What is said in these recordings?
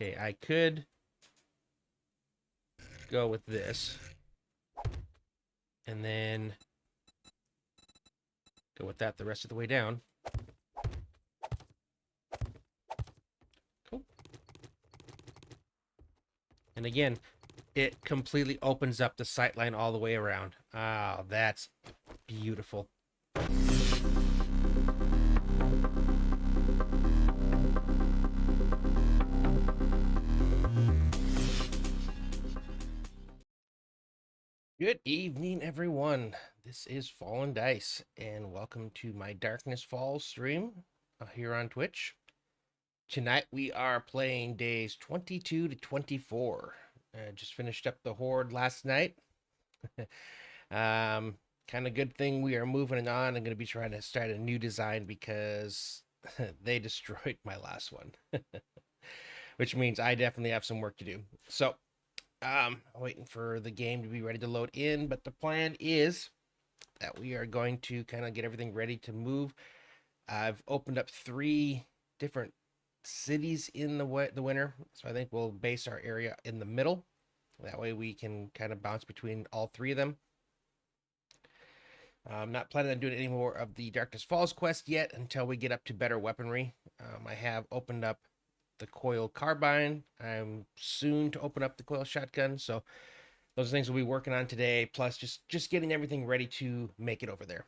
Okay, I could go with this and then go with that the rest of the way down. Cool. And again, it completely opens up the sightline all the way around. Oh, that's beautiful. Good evening, everyone. This is Fallen Dice, and welcome to my Darkness Falls stream here on Twitch. Tonight we are playing days 22 to 24. Just finished up the Horde last night. Kind of good thing we are moving on. I'm going to be trying to start a new design because they destroyed my last one, which means I definitely have some work to do. So, waiting for the game to be ready to load in, but the plan is that we are going to kind of get everything ready to move. I've opened up 3 different cities in the winter, so I think we'll base our area in the middle. That way we can kind of bounce between all 3 of them. I'm not planning on doing any more of the Darkness Falls quest yet until we get up to better weaponry. I have opened up the coil carbine. I'm soon to open up the coil shotgun, so those are things we'll be working on today, plus just getting everything ready to make it over there.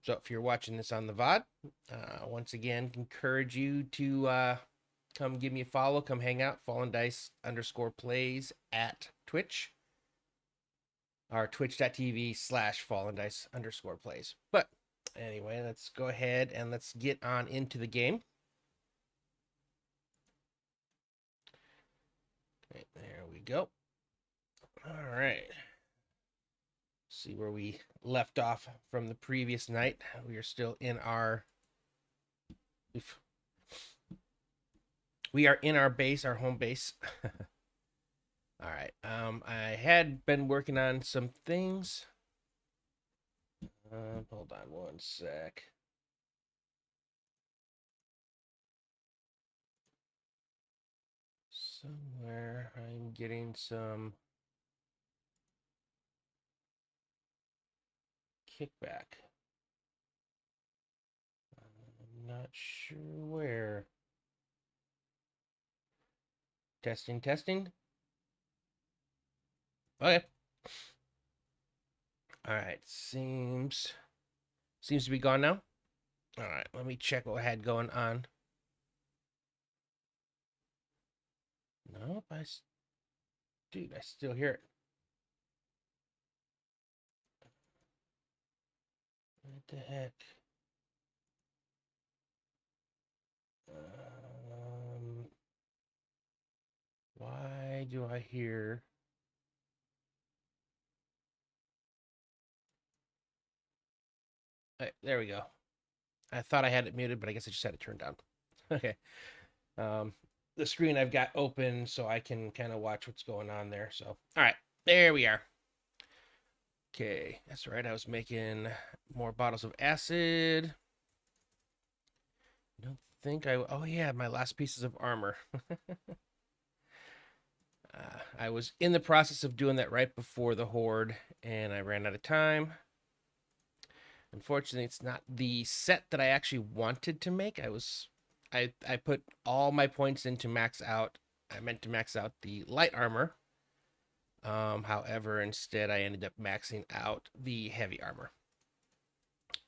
So if you're watching this on the VOD, once again, encourage you to come give me a follow, come hang out, Fallen Dice _plays at Twitch, or twitch.tv/Fallen Dice _plays. But anyway, let's go ahead and let's get on into the game. Okay, there we go. All right. See where we left off from the previous night. We are still in our base, our home base. All right. I had been working on some things. Hold on one sec. Somewhere I'm getting some kickback. I'm not sure where. Testing, testing. Okay. All right. Seems to be gone now. All right. Let me check what I had going on. Nope. Dude, I still hear it. What the heck? Why do I hear? There we go. I thought I had it muted, but I guess I just had it turned down. Okay. The screen I've got open so I can kind of watch what's going on there. So, all right, there we are. Okay, that's right. I was making more bottles of acid. I don't think oh yeah, my last pieces of armor. I was in the process of doing that right before the Horde, and I ran out of time. Unfortunately, it's not the set that I actually wanted to make. I put all my points in to max out. I meant to max out the light armor. However, instead I ended up maxing out the heavy armor,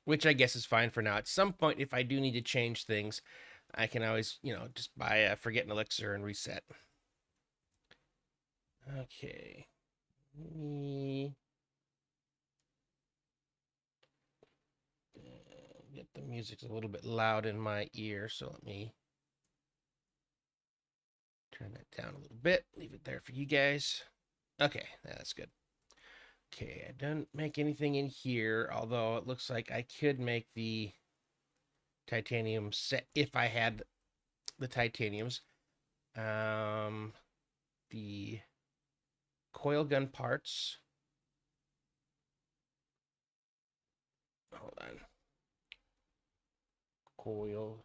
which I guess is fine for now. At some point, if I do need to change things, I can always, just buy a Forgotten Elixir and reset. Okay. Let me get the music's a little bit loud in my ear, so let me turn that down a little bit. Leave it there for you guys. Okay, that's good. Okay, I didn't make anything in here, although it looks like I could make the titanium set if I had the titaniums. The coil gun parts. Hold on. Coil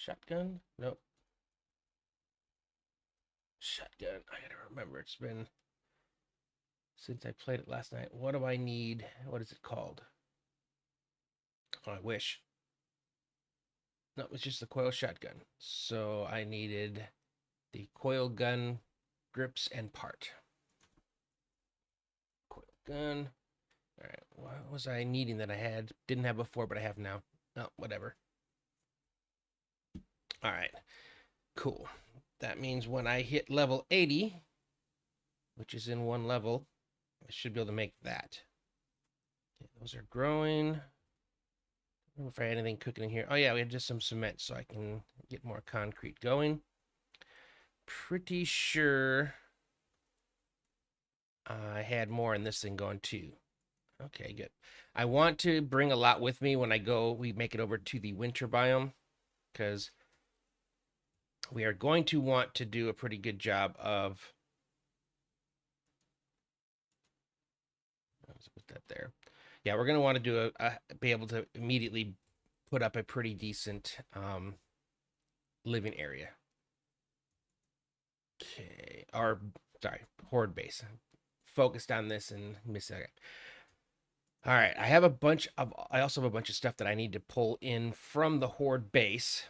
Shotgun? Nope. Shotgun. I gotta remember. It's been since I played it last night. What do I need? What is it called? Oh, I wish. No, it's just the coil shotgun. So I needed the coil gun grips and part. Coil gun. All right. What was I needing that I didn't have before, but I have now? Oh, whatever. All right. Cool. That means when I hit level 80, which is in one level, I should be able to make that. Okay, those are growing. I don't know if I had anything cooking in here. Oh, yeah, we had just some cement, so I can get more concrete going. Pretty sure I had more in this thing going, too. Okay, good. I want to bring a lot with me when we make it over to the winter biome, because we are going to want to do a pretty good job of... Let's put that there. Yeah, we're going to want to do be able to immediately put up a pretty decent living area. Okay, sorry, horde base. Focused on this and missed it. All right, I also have a bunch of stuff that I need to pull in from the horde base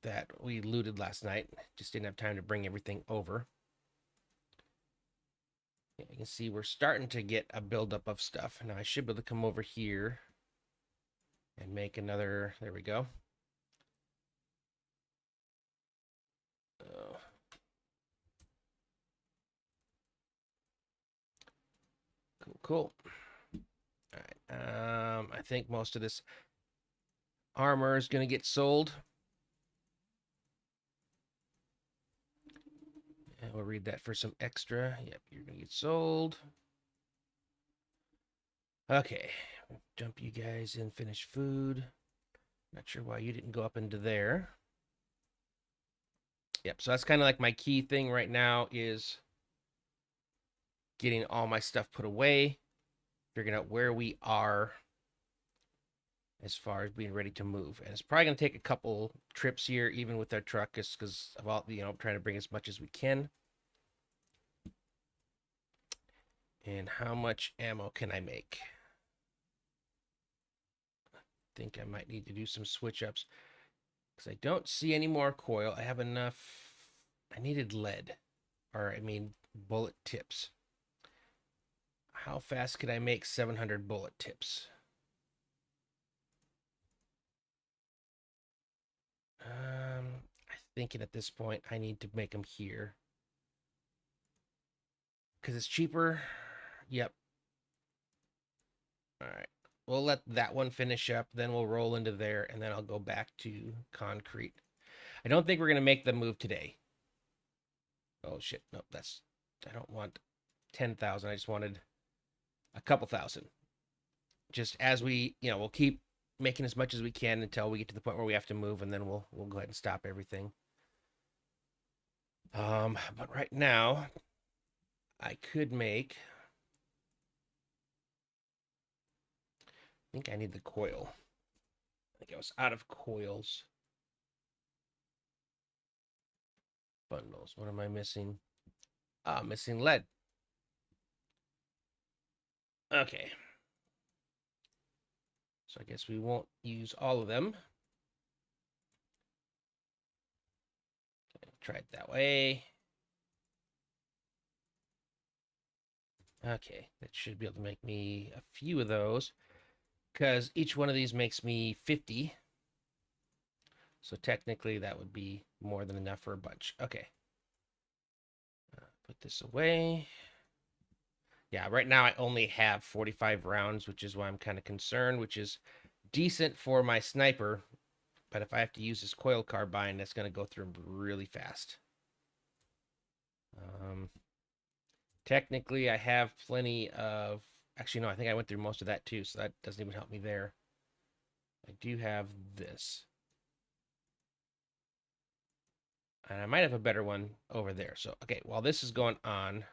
that we looted last night. Just didn't have time to bring everything over. Yeah, you can see we're starting to get a buildup of stuff. Now I should be able to come over here and make another. There we go. Cool. All right. I think most of this armor is going to get sold. And we'll read that for some extra. Yep, you're going to get sold. Okay. Dump you guys in finished food. Not sure why you didn't go up into there. Yep, so that's kind of like my key thing right now is getting all my stuff put away, figuring out where we are as far as being ready to move. And it's probably going to take a couple trips here, even with our truck, just because of all, trying to bring as much as we can. And how much ammo can I make? I think I might need to do some switch ups because I don't see any more coil. I have enough. I needed lead, or I mean bullet tips. How fast could I make 700 bullet tips? I'm thinking at this point I need to make them here because it's cheaper. Yep. All right. We'll let that one finish up, then we'll roll into there, and then I'll go back to concrete. I don't think we're going to make the move today. Oh, shit. Nope, I don't want 10,000. I just wanted a couple thousand. Just as we'll keep making as much as we can until we get to the point where we have to move, and then we'll go ahead and stop everything. But right now, I could make... I think I need the coil. I think I was out of coils. Bundles. What am I missing? Missing lead. Okay. So I guess we won't use all of them. Okay, try it that way. Okay, that should be able to make me a few of those, because each one of these makes me 50. So technically that would be more than enough for a bunch. Okay. Put this away. Yeah, right now I only have 45 rounds, which is why I'm kind of concerned, which is decent for my sniper. But if I have to use this coil carbine, that's going to go through really fast. Technically, I have plenty of... Actually, no, I think I went through most of that too, so that doesn't even help me there. I do have this. And I might have a better one over there. So, okay, while this is going on,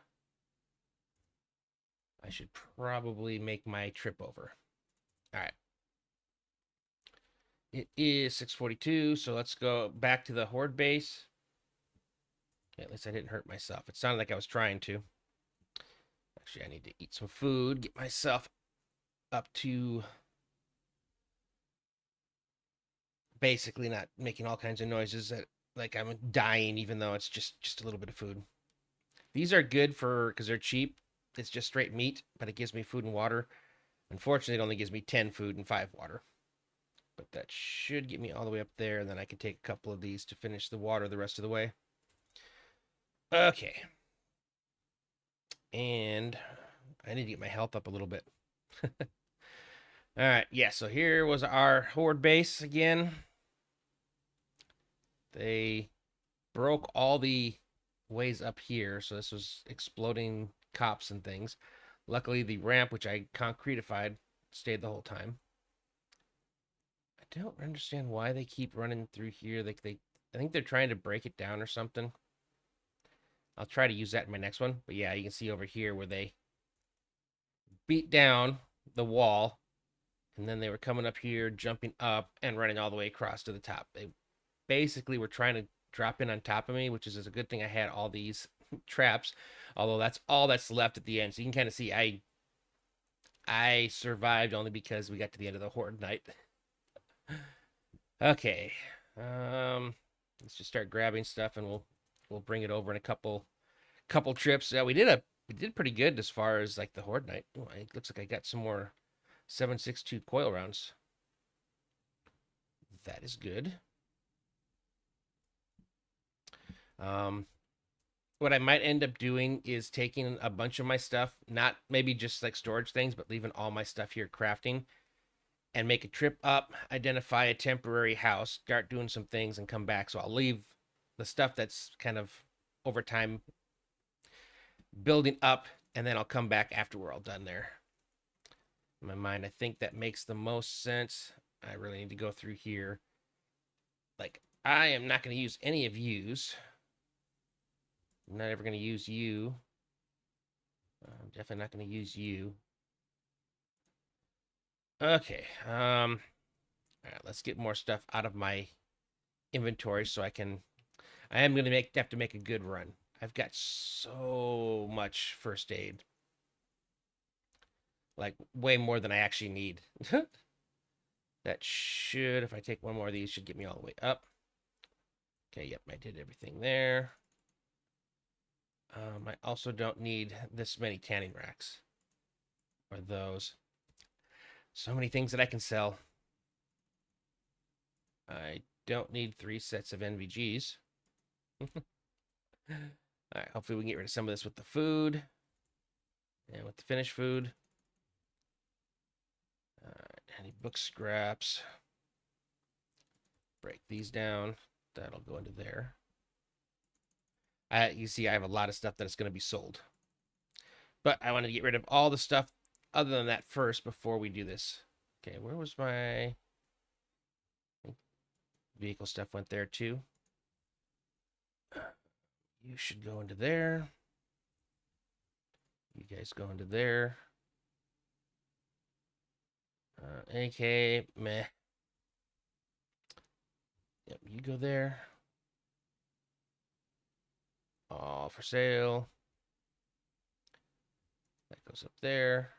I should probably make my trip over. All right. It is 6:42, so let's go back to the horde base. Okay, at least I didn't hurt myself. It sounded like I was trying to. Actually, I need to eat some food, get myself up to basically not making all kinds of noises that like I'm dying, even though it's just a little bit of food. These are good for because they're cheap. It's just straight meat, but it gives me food and water. Unfortunately, it only gives me 10 food and 5 water. But that should get me all the way up there, and then I can take a couple of these to finish the water the rest of the way. Okay. And I need to get my health up a little bit. All right, yeah, so here was our horde base again. They broke all the ways up here, so this was exploding cops and things. Luckily, the ramp, which I concretified, stayed the whole time. I don't understand why they keep running through here. I think they're trying to break it down or something. I'll try to use that in my next one. But yeah, you can see over here where they beat down the wall, and then they were coming up here, jumping up, and running all the way across to the top. They basically were trying to drop in on top of me, which is a good thing I had all these traps. Although that's all that's left at the end. So you can kind of see I survived only because we got to the end of the horde night. Okay. Let's just start grabbing stuff and we'll bring it over in a couple trips. Yeah, we did pretty good as far as like the horde night. Oh, it looks like I got some more 7.62 coil rounds. That is good. What I might end up doing is taking a bunch of my stuff, not maybe just like storage things, but leaving all my stuff here crafting, and make a trip up, identify a temporary house, start doing some things, and come back. So I'll leave the stuff that's kind of over time building up, and then I'll come back after we're all done there. In my mind, I think that makes the most sense. I really need to go through here. Like, I am not going to use any of yous. I'm not ever going to use you. I'm definitely not going to use you. Okay. All right, let's get more stuff out of my inventory so I am going to have to make a good run. I've got so much first aid. Like way more than I actually need. That should, if I take one more of these, should get me all the way up. Okay, yep, I did everything there. I also don't need this many tanning racks. Or those. So many things that I can sell. I don't need 3 sets of NVGs. All right, hopefully we can get rid of some of this with the food. And with the finished food. All right, any book scraps. Break these down. That'll go into there. You see, I have a lot of stuff that is going to be sold. But I want to get rid of all the stuff other than that first before we do this. Okay, where was my vehicle stuff? Went there too. You should go into there. You guys go into there. AK, meh. Yep, you go there. All for sale. That goes up there.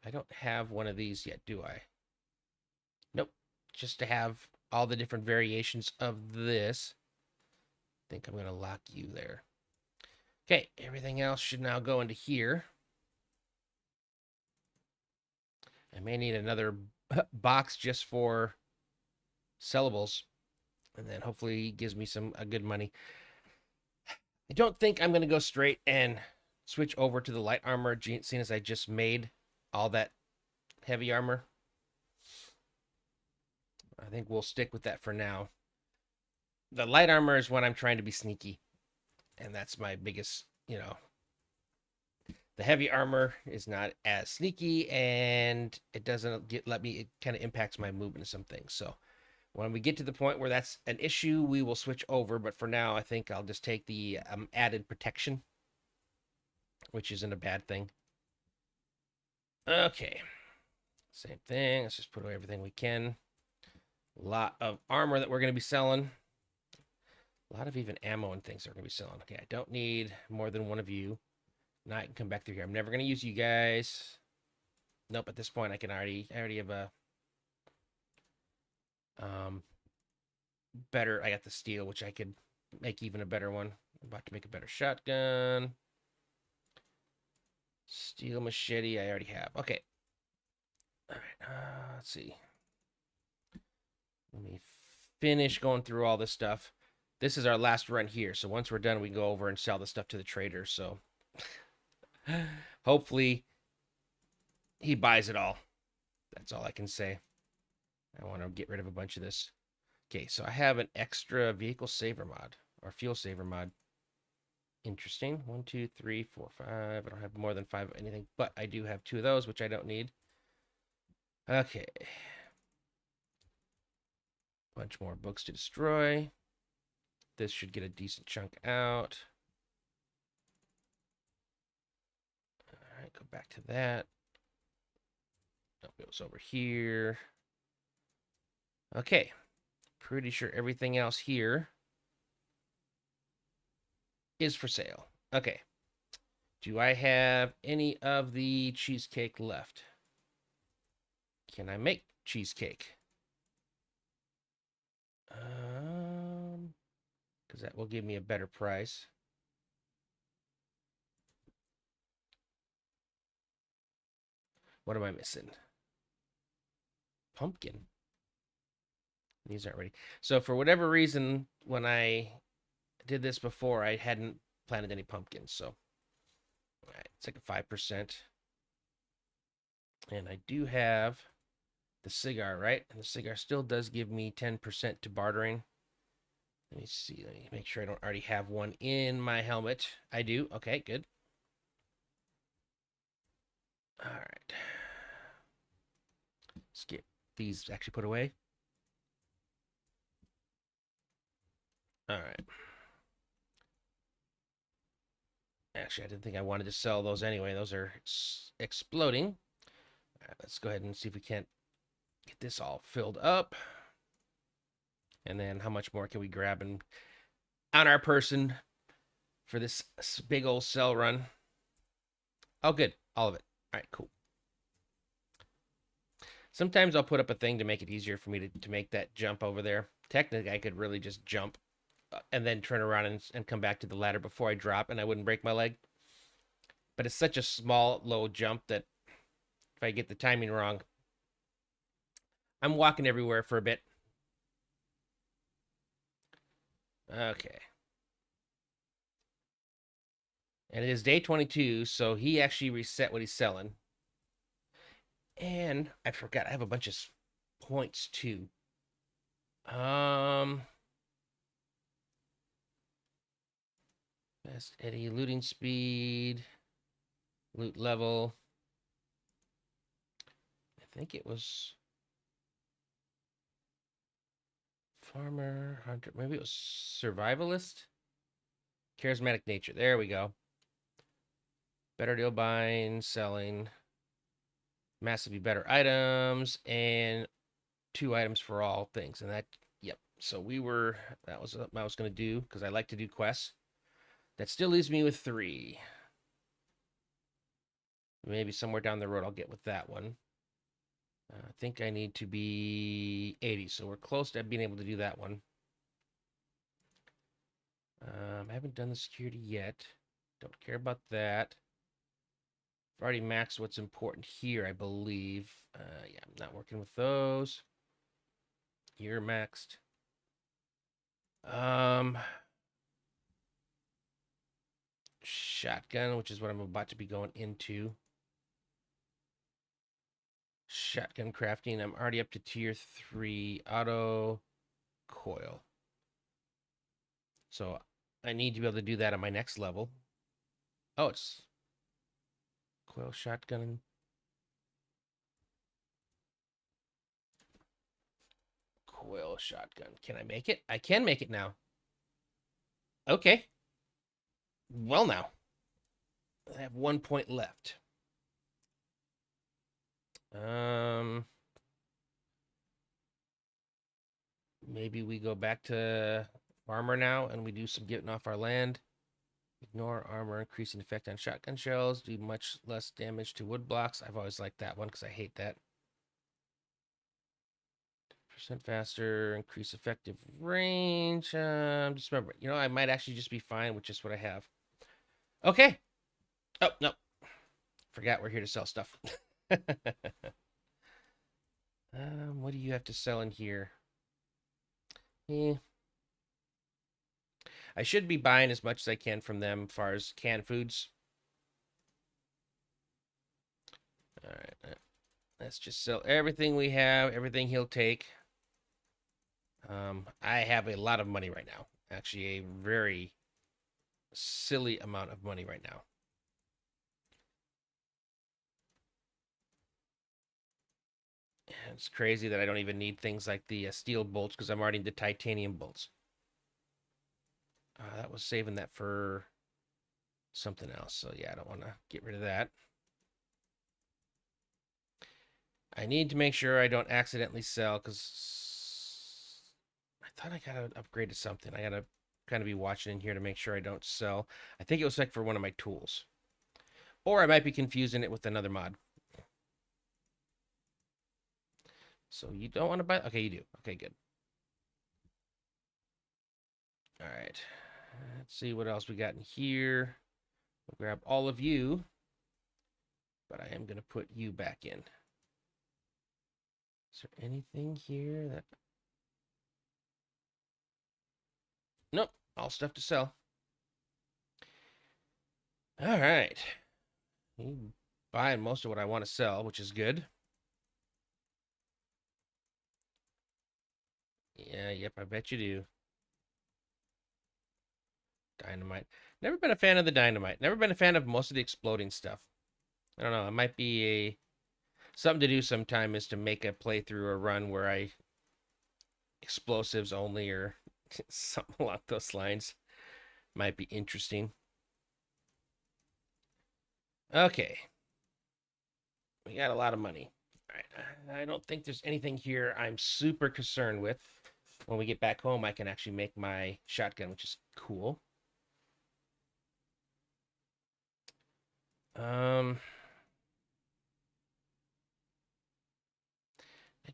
I don't have one of these yet, do I? Nope. Just to have all the different variations of this. I think I'm going to lock you there. Okay, everything else should now go into here. I may need another box just for sellables. And then hopefully it gives me a good money. I don't think I'm going to go straight and switch over to the light armor, seeing as I just made all that heavy armor. I think we'll stick with that for now. The light armor is when I'm trying to be sneaky. And that's my biggest, the heavy armor is not as sneaky, and it doesn't it kind of impacts my movement of some things. So when we get to the point where that's an issue, we will switch over. But for now, I think I'll just take the added protection, which isn't a bad thing. Okay. Same thing. Let's just put away everything we can. A lot of armor that we're going to be selling. A lot of even ammo and things that we're going to be selling. Okay, I don't need more than one of you. Now I can come back through here. I'm never going to use you guys. Nope, at this point I already have a better. I got the steel, which I could make even a better one. I'm about to make a better shotgun. Steel machete, I already have. Okay. All right, let's see. Let me finish going through all this stuff. This is our last run here, so once we're done, we can go over and sell the stuff to the trader. So hopefully he buys it all. That's all I can say. I want to get rid of a bunch of this. Okay, so I have an extra vehicle saver mod or fuel saver mod. Interesting. 1, 2, 3, 4, 5. I don't have more than 5 of anything, but I do have 2 of those, which I don't need. Okay. Bunch more books to destroy. This should get a decent chunk out. All right, go back to that. Nope, it was over here. Okay. Pretty sure everything else here is for sale. Okay. Do I have any of the cheesecake left? Can I make cheesecake? Because that will give me a better price. What am I missing? Pumpkin. These aren't ready. So for whatever reason, when I did this before, I hadn't planted any pumpkins. So all right, it's like a 5%. And I do have the cigar, right? And the cigar still does give me 10% to bartering. Let me see. Let me make sure I don't already have one in my helmet. I do. Okay, good. All right. Let's get these actually put away. All right. Actually, I didn't think I wanted to sell those anyway. Those are exploding. All right, let's go ahead and see if we can't get this all filled up. And then how much more can we grab on our person for this big old sell run? Oh, good. All of it. All right, cool. Sometimes I'll put up a thing to make it easier for me to make that jump over there. Technically, I could really just jump and then turn around and come back to the ladder before I drop, and I wouldn't break my leg. But it's such a small, low jump that if I get the timing wrong, I'm walking everywhere for a bit. Okay. And it is day 22, so he actually reset what he's selling. And I forgot, I have a bunch of points too. Best Eddie, looting speed, loot level. I think it was farmer, hunter. Maybe it was survivalist. Charismatic nature. There we go. Better deal buying, selling. Massively better items and 2 items for all things. And that, yep. So that was what I was going to do because I like to do quests. That still leaves me with 3. Maybe somewhere down the road I'll get with that one. I think I need to be 80, so we're close to being able to do that one. I haven't done the security yet. Don't care about that. I've already maxed what's important here, I believe. Yeah, I'm not working with those. You're maxed. Shotgun, which is what I'm about to be going into. Shotgun crafting. I'm already up to tier 3 auto coil. So I need to be able to do that on my next level. Oh, it's coil shotgun. Coil shotgun. Can I make it? I can make it now. Okay. Well, now I have 1 point left. maybe we go back to farmer now and we do some getting off our land. Ignore armor, increasing effect on shotgun shells, do much less damage to wood blocks. I've always liked that one because I hate that. Percent faster, increase effective range. Just remember, I might actually just be fine with just what I have. Okay. Oh, no. Forgot we're here to sell stuff. What do you have to sell in here? I should be buying as much as I can from them as far as canned foods. All right. Let's just sell everything we have, everything he'll take. I have a lot of money right now. Actually, a very silly amount of money right now. It's crazy that I don't even need things like the steel bolts because I'm already into titanium bolts. That was saving that for something else. So yeah, I don't want to get rid of that. I need to make sure I don't accidentally sell because I thought I got to upgrade to something. I got to kind of be watching in here to make sure I don't sell. I think it was like for one of my tools. Or I might be confusing it with another mod. So you don't want to buy? Okay, you do. Okay, good. All right. Let's see what else we got in here. We'll grab all of you. But I am going to put you back in. Is there anything here that... Nope. All stuff to sell. All right. You buying most of what I want to sell, which is good. Yeah, yep, I bet you do. Dynamite. Never been a fan of the dynamite. Never been a fan of most of the exploding stuff. I don't know. It might be something to do sometime is to make a playthrough or run where I explosives only or something along those lines. Might be interesting. Okay. We got a lot of money. All right. I don't think there's anything here I'm super concerned with. When we get back home, I can actually make my shotgun, which is cool. I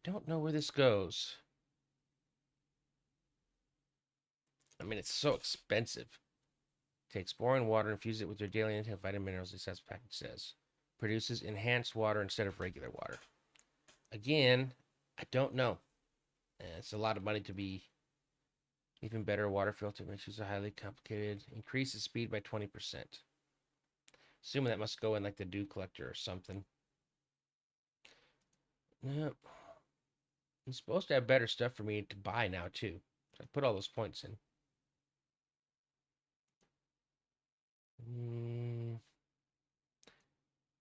don't know where this goes. I mean, it's so expensive. Takes boring water, infuse it with your daily intake of vitamin minerals, as the package says. Produces enhanced water instead of regular water. Again, I don't know. It's a lot of money to be even better water filter. Makes use of highly complicated. Increases speed by 20%. Assuming that must go in like the dew collector or something. Yep. He's supposed to have better stuff for me to buy now, too. So I put all those points in.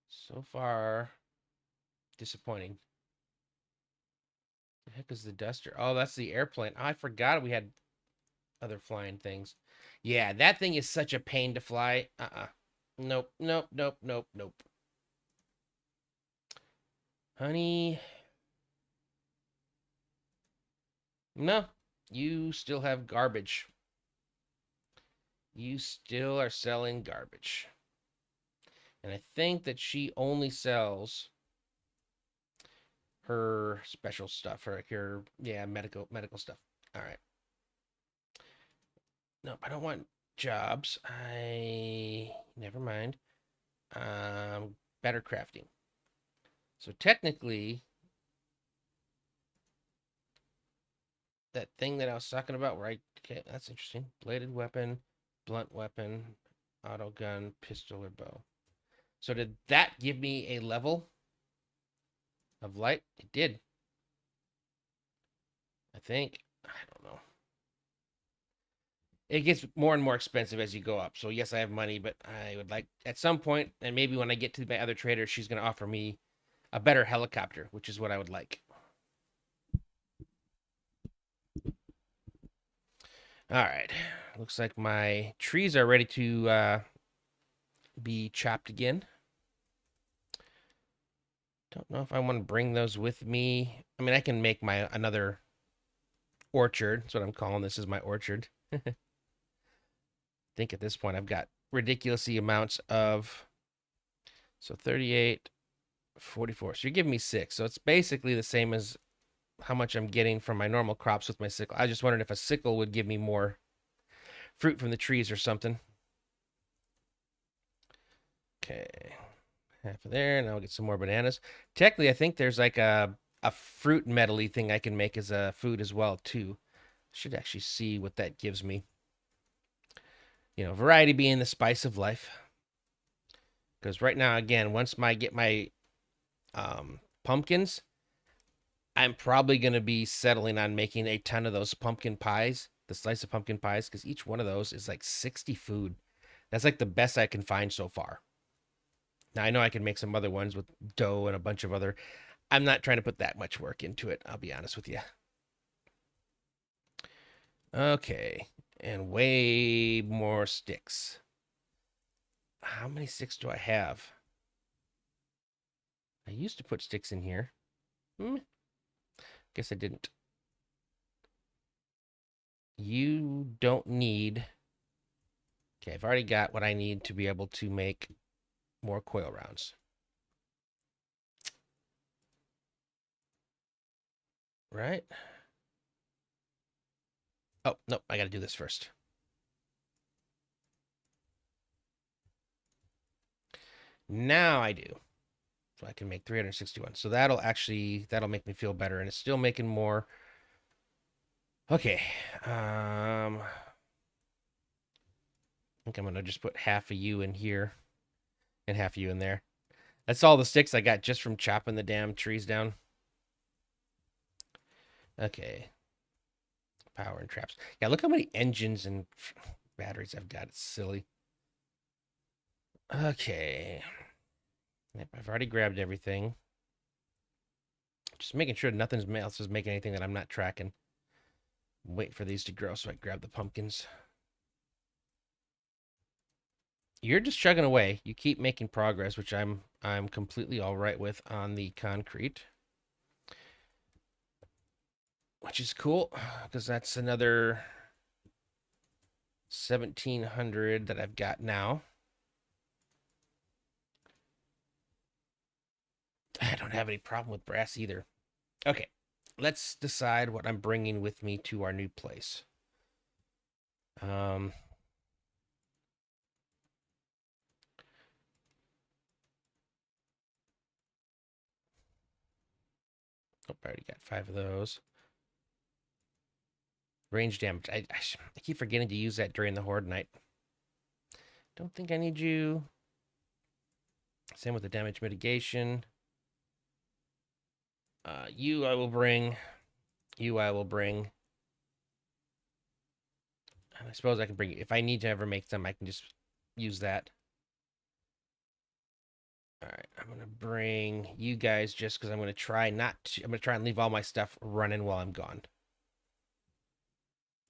So far, disappointing. The heck is the duster? Oh, that's the airplane. Oh, I forgot we had other flying things. Yeah, that thing is such a pain to fly. Nope, nope, nope, nope, nope. Honey. No, you still have garbage. You still are selling garbage. And I think that she only sells her special stuff, her medical stuff. All right. Nope, I don't want jobs. Never mind. Better crafting. So technically, that thing that I was talking about, okay, that's interesting. Bladed weapon, blunt weapon, auto gun, pistol, or bow. So did that give me a level of light? It did. I think. I don't know. It gets more and more expensive as you go up. So yes, I have money, but I would like at some point, and maybe when I get to my other trader, she's going to offer me a better helicopter, which is what I would like. All right. Looks like my trees are ready to be chopped again. Don't know if I want to bring those with me. I mean, I can make my another orchard. That's what I'm calling this, is my orchard. I think at this point I've got ridiculously amounts of, so 38, 44. So you're giving me 6. So it's basically the same as how much I'm getting from my normal crops with my sickle. I just wondered if a sickle would give me more fruit from the trees or something. Okay. Half of there. Now I'll get some more bananas. Technically, I think there's like a fruit medley thing I can make as a food as well, too. Should actually see what that gives me. You know, variety being the spice of life. Because right now, again, once I get my pumpkins, I'm probably going to be settling on making a ton of those pumpkin pies, the slice of pumpkin pies, because each one of those is like 60 food. That's like the best I can find so far. Now, I know I can make some other ones with dough and a bunch of other. I'm not trying to put that much work into it, I'll be honest with you. Okay, and way more sticks. How many sticks do I have? I used to put sticks in here. Guess I didn't. You don't need. Okay, I've already got what I need to be able to make more coil rounds. Right? Oh, no, I got to do this first. Now I do. So I can make 361. So that'll make me feel better. And it's still making more. Okay. I think I'm going to just put half of you in here and half of you in there. That's all the sticks I got just from chopping the damn trees down. Okay. Power and traps. Yeah, look how many engines and batteries I've got. It's silly. Okay. Yep, I've already grabbed everything. Just making sure nothing else is making anything that I'm not tracking. Wait for these to grow so I grab the pumpkins. You're just chugging away. You keep making progress, which I'm completely all right with on the concrete. Which is cool, because that's another 1,700 that I've got now. I don't have any problem with brass either. Okay, let's decide what I'm bringing with me to our new place. Oh, I already got 5 of those. Range damage. I keep forgetting to use that during the Horde night. Don't think I need you. Same with the damage mitigation. You I will bring. You I will bring. I suppose I can bring. If I need to ever make them, I can just use that. All right, I'm gonna bring you guys just because I'm gonna try not to. I'm gonna try and leave all my stuff running while I'm gone.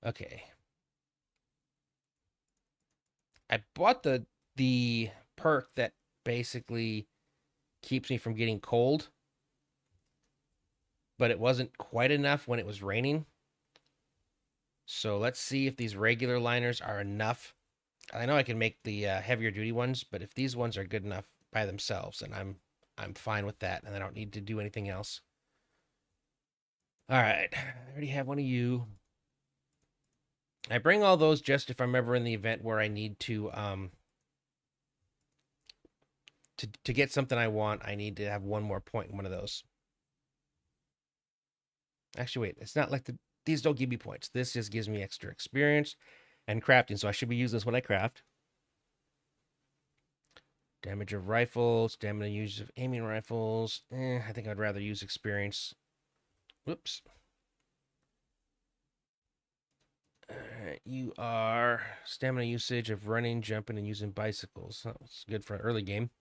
Okay. I bought the perk that basically keeps me from getting cold, but it wasn't quite enough when it was raining. So let's see if these regular liners are enough. I know I can make the heavier duty ones, but if these ones are good enough by themselves, then I'm fine with that, and I don't need to do anything else. All right, I already have one of you. I bring all those just if I'm ever in the event where I need to get something I want, I need to have one more point in one of those. Actually, wait, it's not like these don't give me points. This just gives me extra experience and crafting, so I should be using this when I craft. Damage of rifles, stamina use of aiming rifles. I think I'd rather use experience. Whoops. You are stamina usage of running, jumping, and using bicycles. That's good for an early game.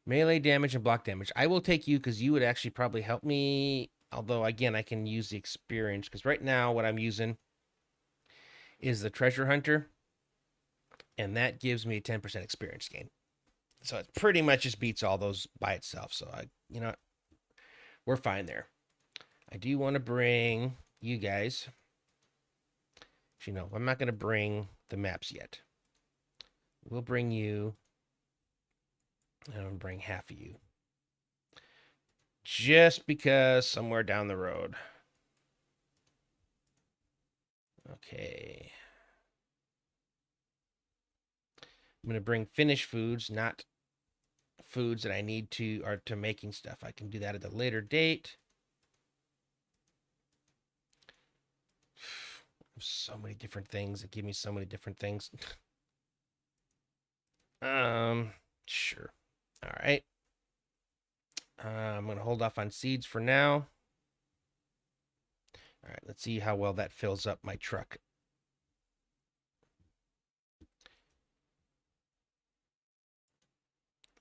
Melee damage and block damage. I will take you because you would actually probably help me. Although, again, I can use the experience because right now what I'm using is the treasure hunter. And that gives me a 10% experience gain. So it pretty much just beats all those by itself. So, we're fine there. I do want to bring you guys. You know, I'm not going to bring the maps yet. We'll bring you. I'm going to bring half of you. Just because somewhere down the road. Okay. I'm going to bring finished foods, not foods that I need to, or to making stuff. I can do that at a later date. So many different things that give me so many different things. Sure. All right. I'm going to hold off on seeds for now. All right, let's see how well that fills up my truck.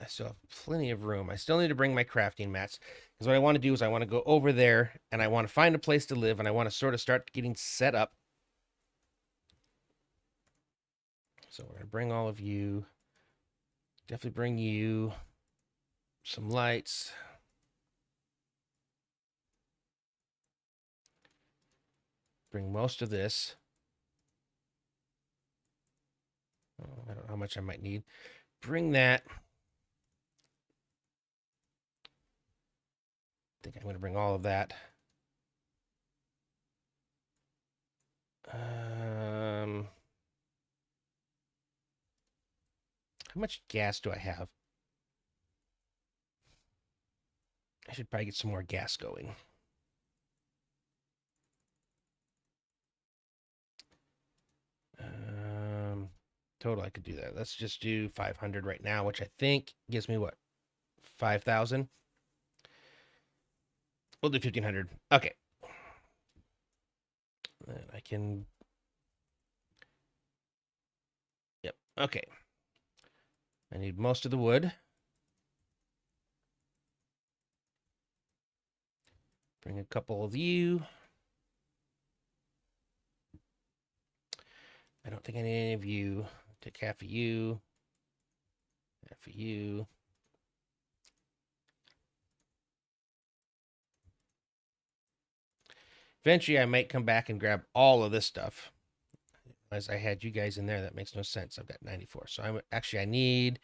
I still have plenty of room. I still need to bring my crafting mats because what I want to do is I want to go over there and I want to find a place to live and I want to sort of start getting set up. So we're going to bring all of you. Definitely bring you some lights. Bring most of this. Oh, I don't know how much I might need. Bring that. I think I'm going to bring all of that. How much gas do I have? I should probably get some more gas going. Total, I could do that. Let's just do 500 right now, which I think gives me what? 5,000? We'll do 1,500. Okay. Then I can... Yep. Okay. I need most of the wood. Bring a couple of you. I don't think I need any of you. Take half of you. Half of you. Eventually, I might come back and grab all of this stuff. As I had you guys in there, that makes no sense. I've got 94. So I need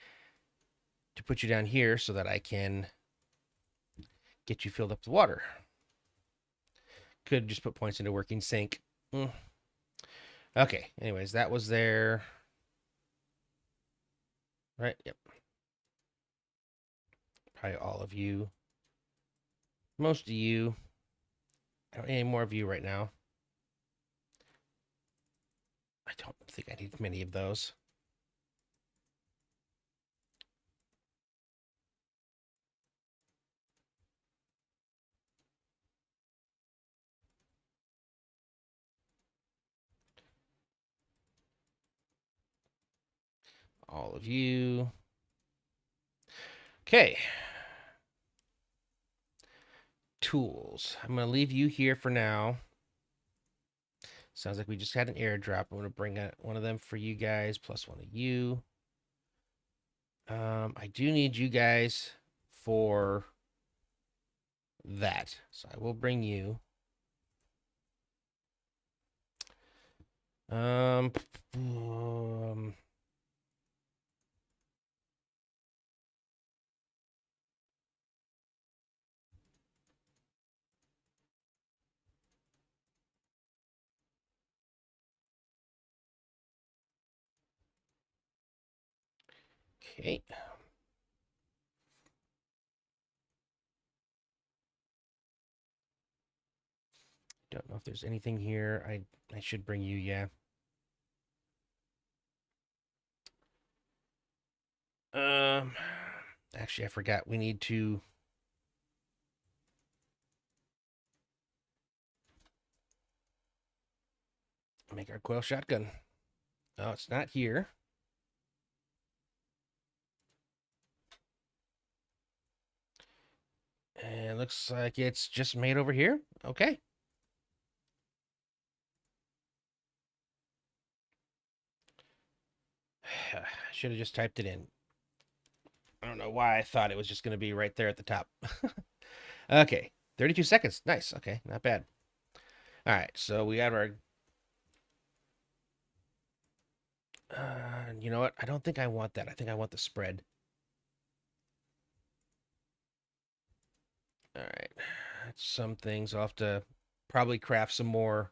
to put you down here so that I can get you filled up with water. Could just put points into working sink. Okay, anyways, that was there. Right, yep. Probably all of you. Most of you. I don't need any more of you right now. I don't think I need many of those. All of you. Okay. Tools. I'm going to leave you here for now. Sounds like we just had an airdrop. I'm going to bring one of them for you guys, plus one of you. I do need you guys for that. So I will bring you. Okay. Don't know if there's anything here. I should bring you, yeah. Actually, I forgot. We need to make our coil shotgun. Oh, it's not here. And looks like it's just made over here. Okay. Should have just typed it in. I don't know why I thought it was just going to be right there at the top. Okay. 32 seconds. Nice. Okay. Not bad. All right, so we have our. You know what? I don't think I want that. I think I want the spread. All right, that's some things. I'll have to probably craft some more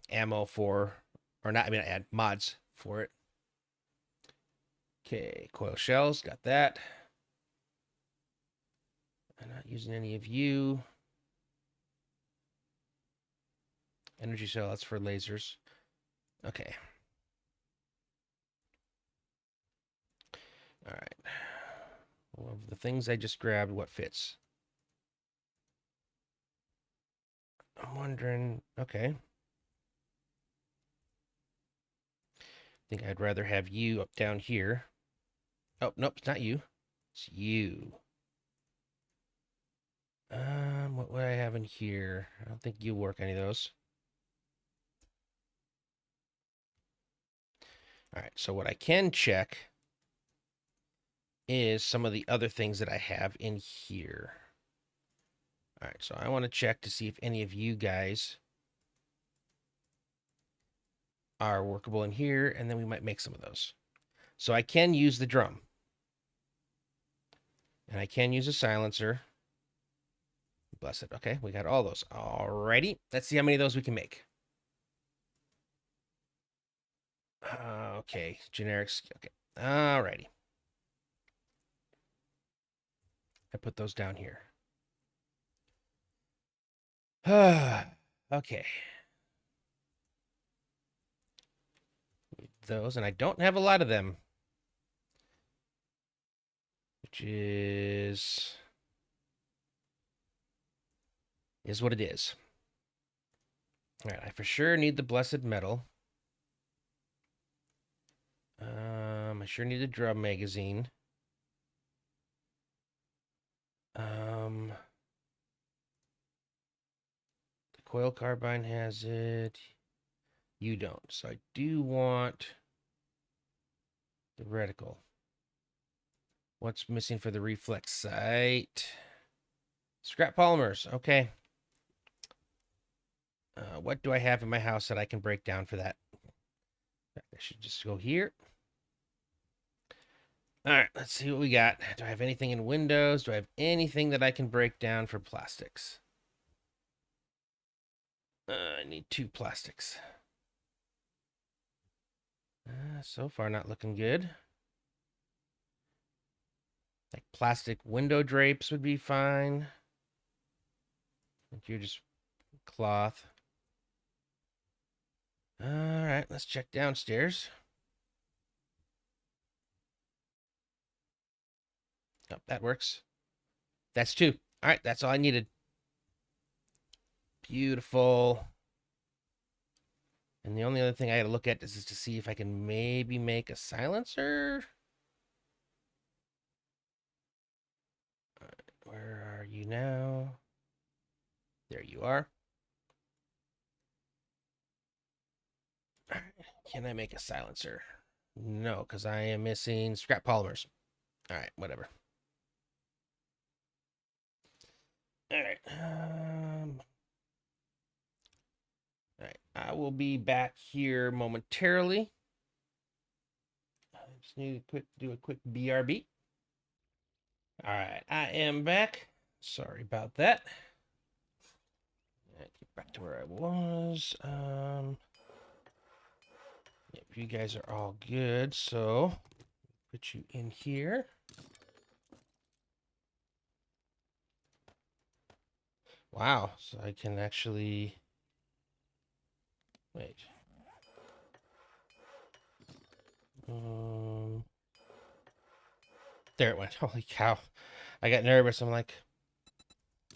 ammo for, or not. I mean, add mods for it. Okay, coil shells, got that. I'm not using any of you. Energy cell, that's for lasers. Okay. All right. Well, of the things I just grabbed, what fits? I'm wondering, okay. I think I'd rather have you up down here. Oh, nope, it's not you. It's you. What would I have in here? I don't think you work any of those. All right, so what I can check is some of the other things that I have in here. All right, so I want to check to see if any of you guys are workable in here, and then we might make some of those. So I can use the drum. And I can use a silencer. Bless it. Okay, we got all those. Alrighty. Let's see how many of those we can make. Okay, generics. Okay. Alrighty. I put those down here. Okay. Those, and I don't have a lot of them. Which is what it is. All right, I for sure need the blessed metal. I sure need a drum magazine. The coil carbine has it. You don't. So I do want the reticle. What's missing for the reflex sight? Scrap polymers. Okay. What do I have in my house that I can break down for that? I should just go here. All right, let's see what we got. Do I have anything in Windows? Do I have anything that I can break down for plastics? I need 2 plastics. So far, not looking good. Like plastic window drapes would be fine. If you're just cloth. All right, let's check downstairs. Oh, that works. That's 2. All right, that's all I needed. Beautiful. And the only other thing I got to look at is to see if I can maybe make a silencer. Where are you now? There you are. Can I make a silencer? No, because I am missing scrap polymers. All right, whatever. All right. All right. I will be back here momentarily. I just need to do a quick BRB. All right, I am back. Sorry about that. Get back to where I was. Yep, you guys are all good, so put you in here. Wow, so I can actually wait. There it went. Holy cow. I got nervous. I'm like,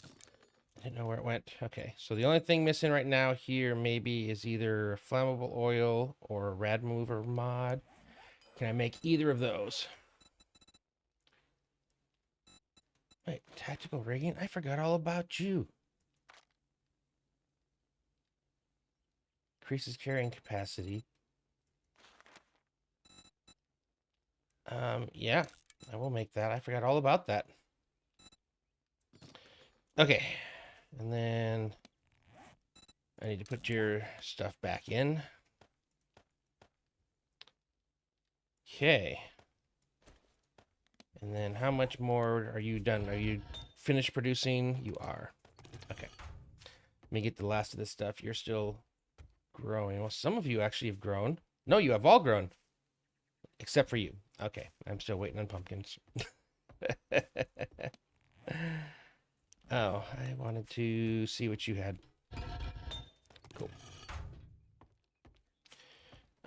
I didn't know where it went. Okay, so the only thing missing right now here maybe is either flammable oil or a rad mover mod. Can I make either of those? Wait, tactical rigging? I forgot all about you. Increases carrying capacity. Yeah, I will make that. I forgot all about that. Okay. And then I need to put your stuff back in. Okay. And then how much more are you done? Are you finished producing? You are. Okay. Let me get the last of this stuff. You're still growing. Well, some of you actually have grown. No, you have all grown. Except for you. Okay. I'm still waiting on pumpkins. Oh, I wanted to see what you had. Cool.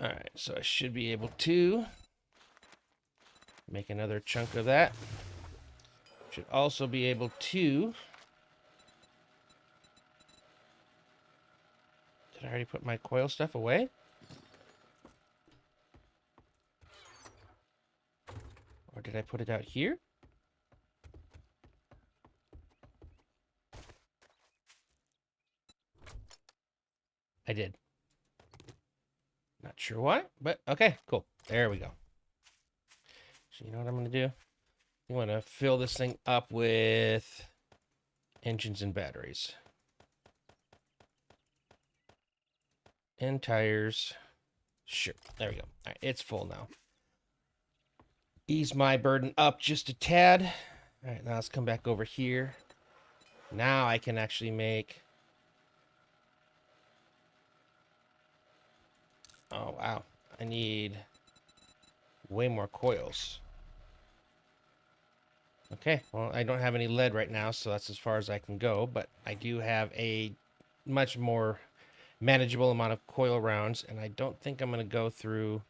Alright, so I should be able to make another chunk of that. Should also be able to... Did I already put my coil stuff away? Or did I put it out here? I did. Not sure why, but okay, cool. There we go. So you know what I'm going to do? I'm going to fill this thing up with engines and batteries. And tires. Sure, there we go. All right, it's full now. Ease my burden up just a tad. All right, now let's come back over here. Now I can actually make... Oh, wow. I need way more coils. Okay, well, I don't have any lead right now, so that's as far as I can go, but I do have a much more manageable amount of coil rounds, and I don't think I'm going to go through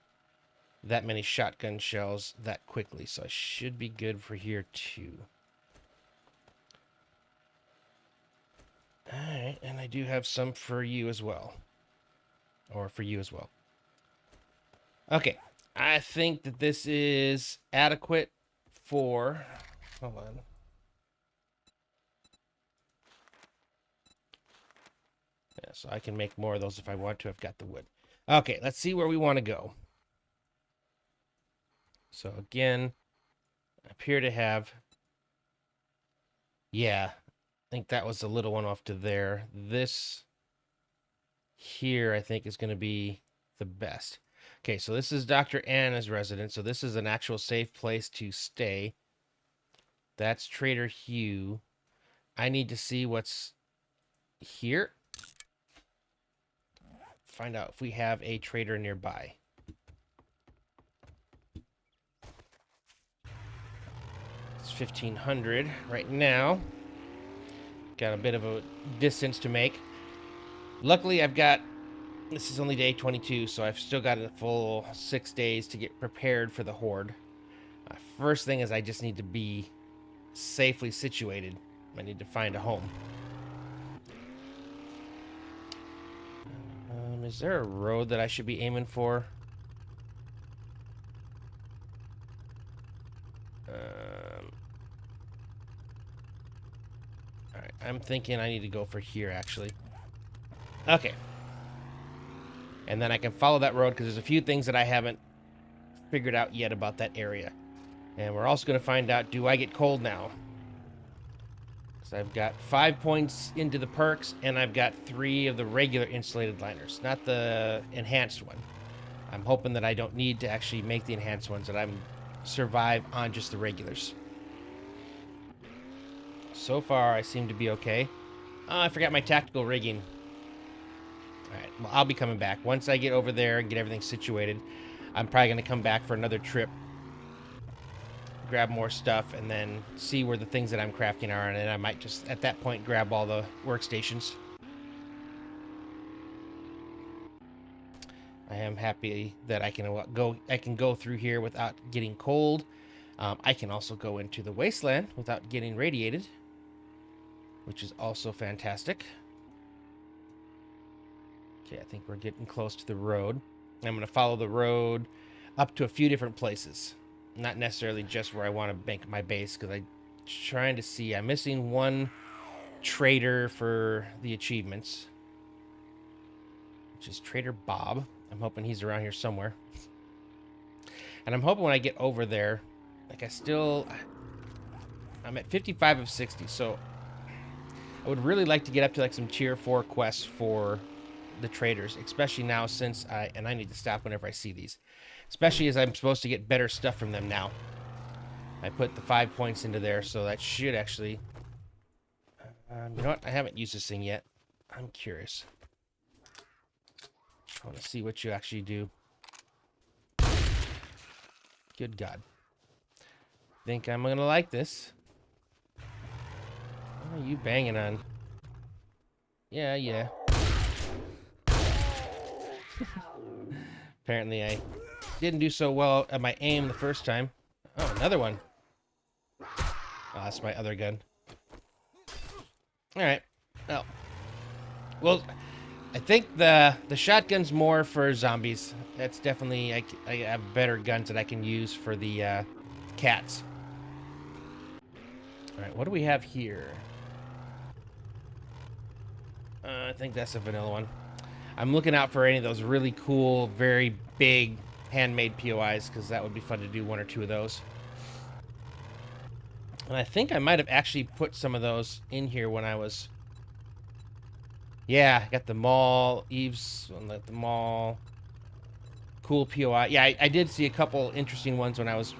that many shotgun shells that quickly, so I should be good for here too. Alright, and I do have some for you as well. Or for you as well. Okay, I think that this is adequate for... Hold on. Yeah, so I can make more of those if I want to. I've got the wood. Okay, let's see where we want to go. So again, I appear to have... Yeah, I think that was the little one off to there. This here, I think, is going to be the best. Okay, so this is Dr. Anna's residence. So this is an actual safe place to stay. That's Trader Hugh. I need to see what's here. Find out if we have a trader nearby. It's 1,500 right now. Got a bit of a distance to make. Luckily, I've got... This is only day 22, so I've still got a full 6 days to get prepared for the horde. First thing is I just need to be safely situated. I need to find a home. Is there a road that I should be aiming for? Alright, I'm thinking I need to go for here, actually. Okay. And then I can follow that road, because there's a few things that I haven't figured out yet about that area. And we're also going to find out, do I get cold now? Because I've got 5 points into the perks, and I've got 3 of the regular insulated liners, not the enhanced one. I'm hoping that I don't need to actually make the enhanced ones, that I'm survive on just the regulars. So far, I seem to be okay. Oh, I forgot my tactical rigging. Alright, well, I'll be coming back. Once I get over there and get everything situated, I'm probably going to come back for another trip. Grab more stuff, and then see where the things that I'm crafting are, and then I might just, at that point, grab all the workstations. I am happy that I can go through here without getting cold. I can also go into the wasteland without getting radiated, which is also fantastic. Okay, I think we're getting close to the road. I'm going to follow the road up to a few different places. Not necessarily just where I want to make my base, because I'm trying to see. I'm missing one trader for the achievements, which is Trader Bob. I'm hoping he's around here somewhere. And I'm hoping when I get over there, like I'm at 55 of 60, so I would really like to get up to like some tier 4 quests for the traders, especially now since I need to stop whenever I see these, especially as I'm supposed to get better stuff from them now. I put the 5 points into there, so that should actually... you know what? I haven't used this thing yet. I'm curious. I want to see what you actually do. Good God. Think I'm going to like this. What are you banging on? Yeah, yeah. Apparently I didn't do so well at my aim the first time. Oh, another one. Oh, that's my other gun. Alright. Well, I think the shotgun's more for zombies. That's definitely... I have better guns that I can use for the cats. Alright, what do we have here? I think that's a vanilla one. I'm looking out for any of those really cool, very big handmade POIs, because that would be fun to do 1 or 2 of those. And I think I might have actually put some of those in here when I was... Yeah, I got the mall, Eve's at the mall. Cool POI. Yeah, I did see a couple interesting ones when I was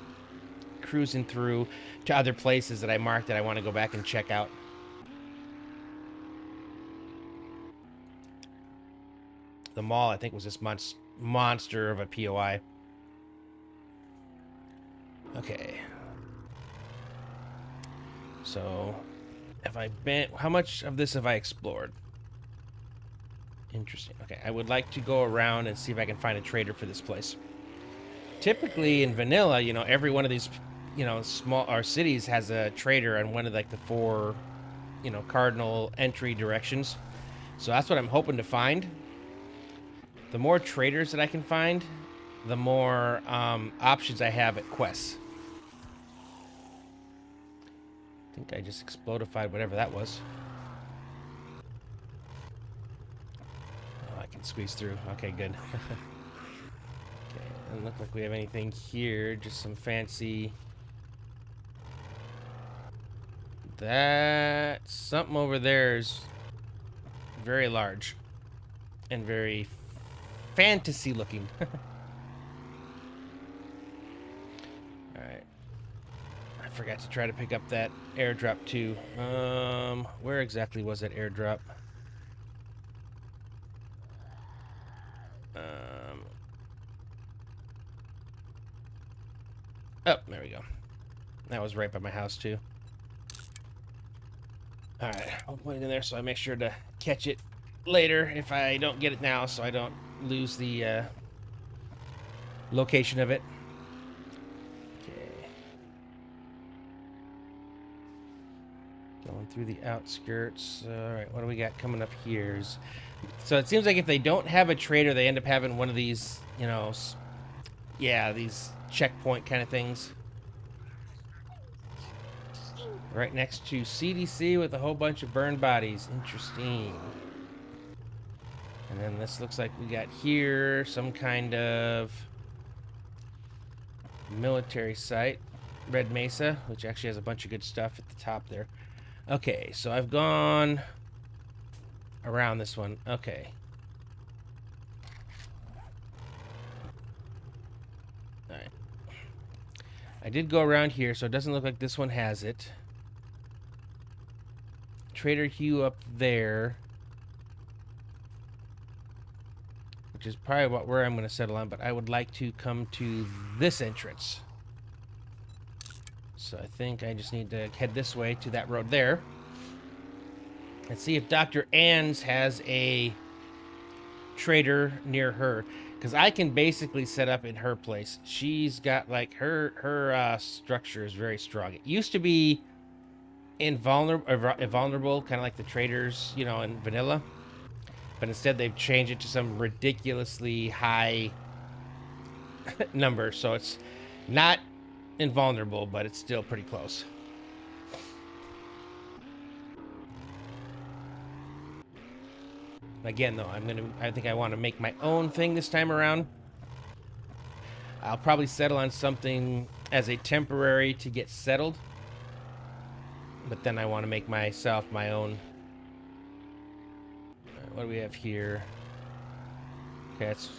cruising through to other places that I marked that I want to go back and check out. The mall, I think, was this monster of a POI. Okay. So, have I been... How much of this have I explored? Interesting. Okay, I would like to go around and see if I can find a trader for this place. Typically, in vanilla, you know, every one of these, you know, cities has a trader on one of, like, the 4, you know, cardinal entry directions. So that's what I'm hoping to find. The more traders that I can find, the more options I have at quests. I think I just explodified whatever that was. Oh, I can squeeze through. Okay, good. Okay, doesn't look like we have anything here. Just some fancy... That... Something over there is very large. And very... fantasy looking. Alright. I forgot to try to pick up that airdrop too. Where exactly was that airdrop? Oh, there we go. That was right by my house too. Alright, I'll put it in there so I make sure to catch it later if I don't get it now, so I don't lose the location of it. Okay. Going through the outskirts. Alright, what do we got coming up here? So it seems like if they don't have a trader, they end up having one of these, you know, yeah, these checkpoint kind of things. Right next to CDC with a whole bunch of burned bodies. Interesting. And then this looks like we got here some kind of military site. Red Mesa, which actually has a bunch of good stuff at the top there. Okay, so I've gone around this one. Okay. Alright. I did go around here, so it doesn't look like this one has it. Trader Hugh up there. Which is probably where I'm going to settle on, but I would like to come to this entrance. So I think I just need to head this way to that road there. And see if Dr. Ann's has a trader near her. Because I can basically set up in her place. She's got, like, her structure is very strong. It used to be invulnerable, kind of like the traders, you know, in vanilla. But instead they've changed it to some ridiculously high number. So it's not invulnerable, but it's still pretty close. Again, though, I think I want to make my own thing this time around. I'll probably settle on something as a temporary to get settled. But then I want to make myself my own what do we have here? Okay, it's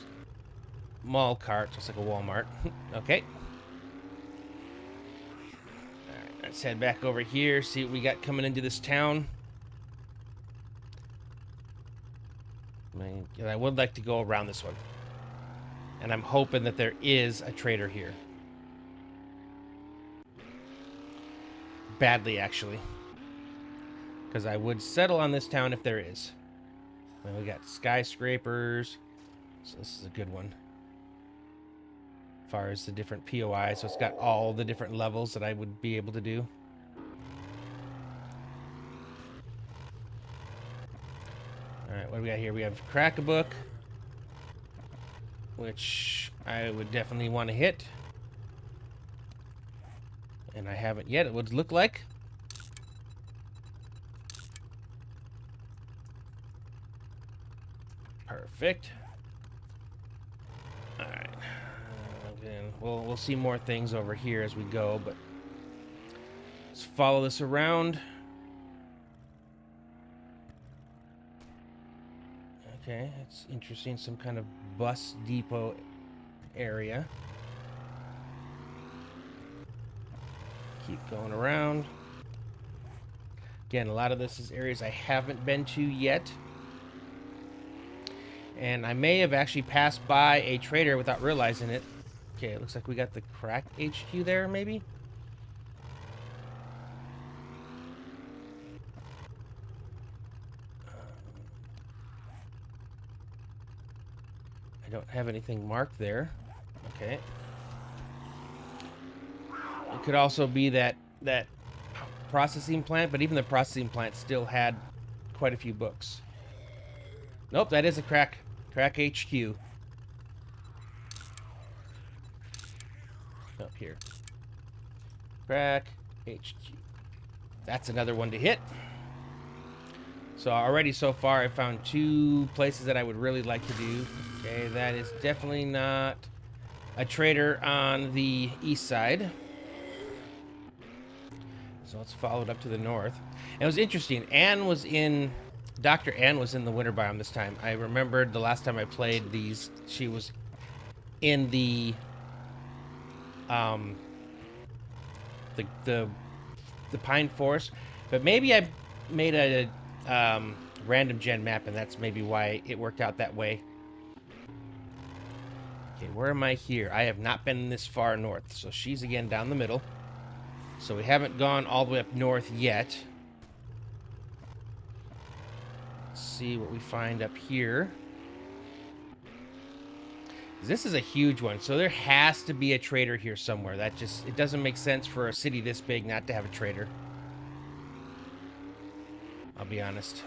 mall cart, just like a Walmart. Okay. Alright, let's head back over here, see what we got coming into this town. I would like to go around this one. And I'm hoping that there is a trader here. Badly, actually. Because I would settle on this town if there is. And we got skyscrapers. So this is a good one. As far as the different POI. So it's got all the different levels that I would be able to do. Alright, what do we got here? We have Crack-a-Book, which I would definitely want to hit. And I haven't yet, it would look like. Perfect. Alright. Again, we'll see more things over here as we go, but let's follow this around. Okay, it's interesting. Some kind of bus depot area. Keep going around. Again, a lot of this is areas I haven't been to yet. And I may have actually passed by a trader without realizing it. Okay, it looks like we got the Crack HQ there, maybe? I don't have anything marked there. Okay. It could also be that processing plant, but even the processing plant still had quite a few books. Nope, that is a Crack HQ. Up here. Crack HQ. That's another one to hit. So already so far I've found 2 places that I would really like to do. Okay, that is definitely not a trader on the east side. So let's follow it up to the north. And it was interesting. Dr. Ann was in the winter biome this time. I remembered the last time I played these, she was in the pine forest. But maybe I made a random gen map, and that's maybe why it worked out that way. Okay, where am I here? I have not been this far north, so she's again down the middle. So we haven't gone all the way up north yet. Let's see what we find up here. This is a huge one, so there has to be a trader here somewhere. It doesn't make sense for a city this big not to have a trader. I'll be honest.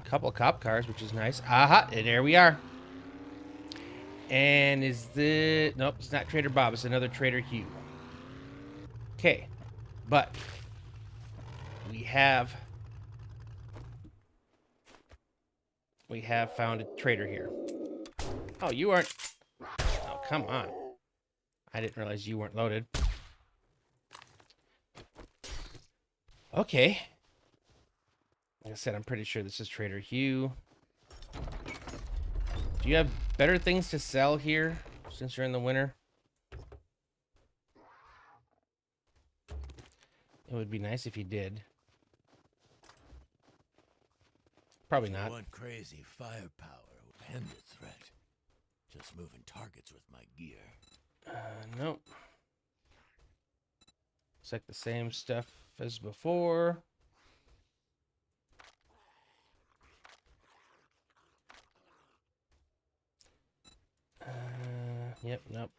A couple of cop cars, which is nice. Aha, and there we are. And nope, it's not Trader Bob, it's another Trader Hugh. Okay, but we have found a trader here. Oh, you aren't. Oh, come on. I didn't realize you weren't loaded. Okay. Like I said, I'm pretty sure this is Trader Hugh. Do you have better things to sell here since you're in the winter? It would be nice if you did. Probably not. Want crazy firepower will end the threat. Just moving targets with my gear. Nope. It's like the same stuff as before. Yep, nope.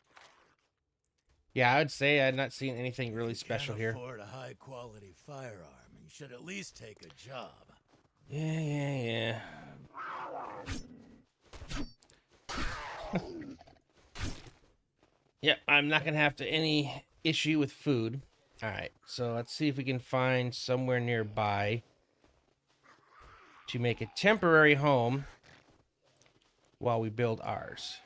Yeah, I would say I've not seen anything really special here. Afford a high quality firearm, and you should at least take a job. Yeah. Yep, I'm not gonna have any issue with food. Alright, so let's see if we can find somewhere nearby to make a temporary home while we build ours.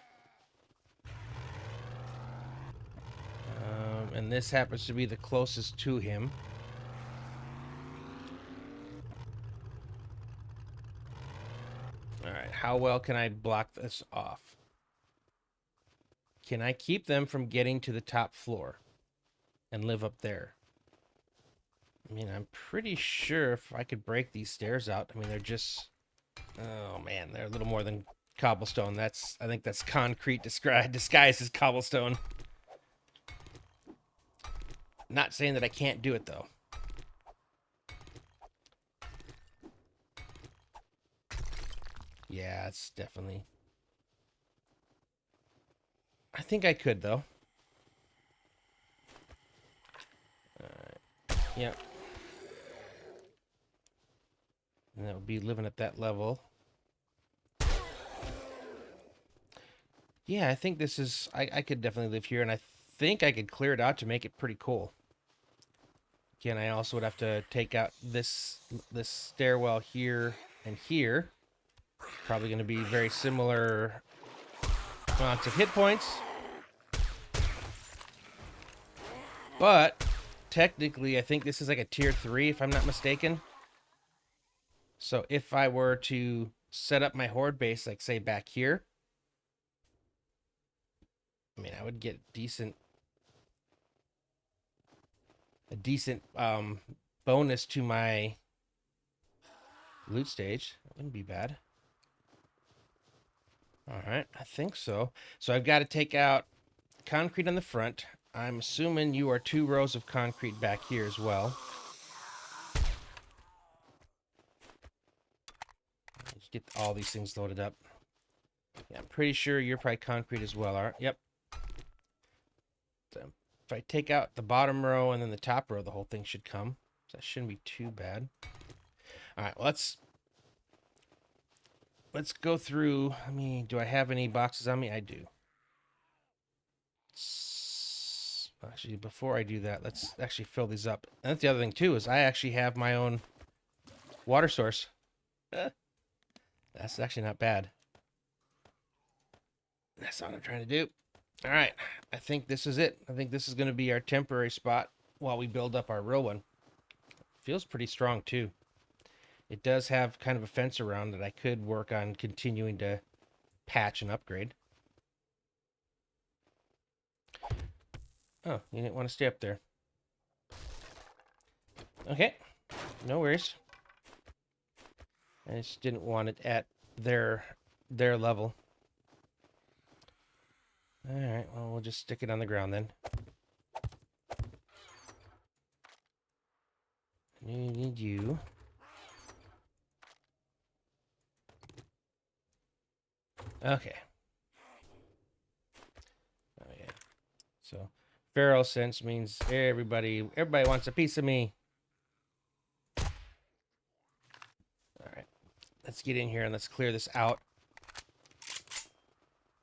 And this happens to be the closest to him. All right, how well can I block this off? Can I keep them from getting to the top floor and live up there? I mean, I'm pretty sure if I could break these stairs out, I mean, they're just, oh man, they're a little more than cobblestone. I think that's concrete disguised as cobblestone. Not saying that I can't do it though. Yeah, it's definitely. I think I could though. Alright. Yep. And that would be living at that level. Yeah, I think this is. I could definitely live here, and I think I could clear it out to make it pretty cool. Again, I also would have to take out this stairwell here and here. Probably going to be very similar amounts of hit points. But technically, I think this is like a tier 3, if I'm not mistaken. So if I were to set up my horde base, like say back here, I mean, I would get a decent bonus to my loot stage. That wouldn't be bad. All right, I think so. So I've got to take out concrete on the front. I'm assuming you are 2 rows of concrete back here as well. Let's get all these things loaded up. Yeah, I'm pretty sure you're probably concrete as well, aren't you? Yep. So if I take out the bottom row and then the top row, the whole thing should come. So that shouldn't be too bad. All right, well, let's go through. I mean, do I have any boxes on me? I do. Actually, before I do that, let's actually fill these up. And that's the other thing too, is I actually have my own water source. That's actually not bad. That's what I'm trying to do. All right, I think this is it. I think this is going to be our temporary spot while we build up our real one. Feels pretty strong too. It does have kind of a fence around that I could work on continuing to patch and upgrade. Oh, you didn't want to stay up there. Okay, no worries. I just didn't want it at their level. All right, well, we'll just stick it on the ground then. Need you. Okay. Oh yeah. So feral sense means everybody wants a piece of me. All right. Let's get in here and let's clear this out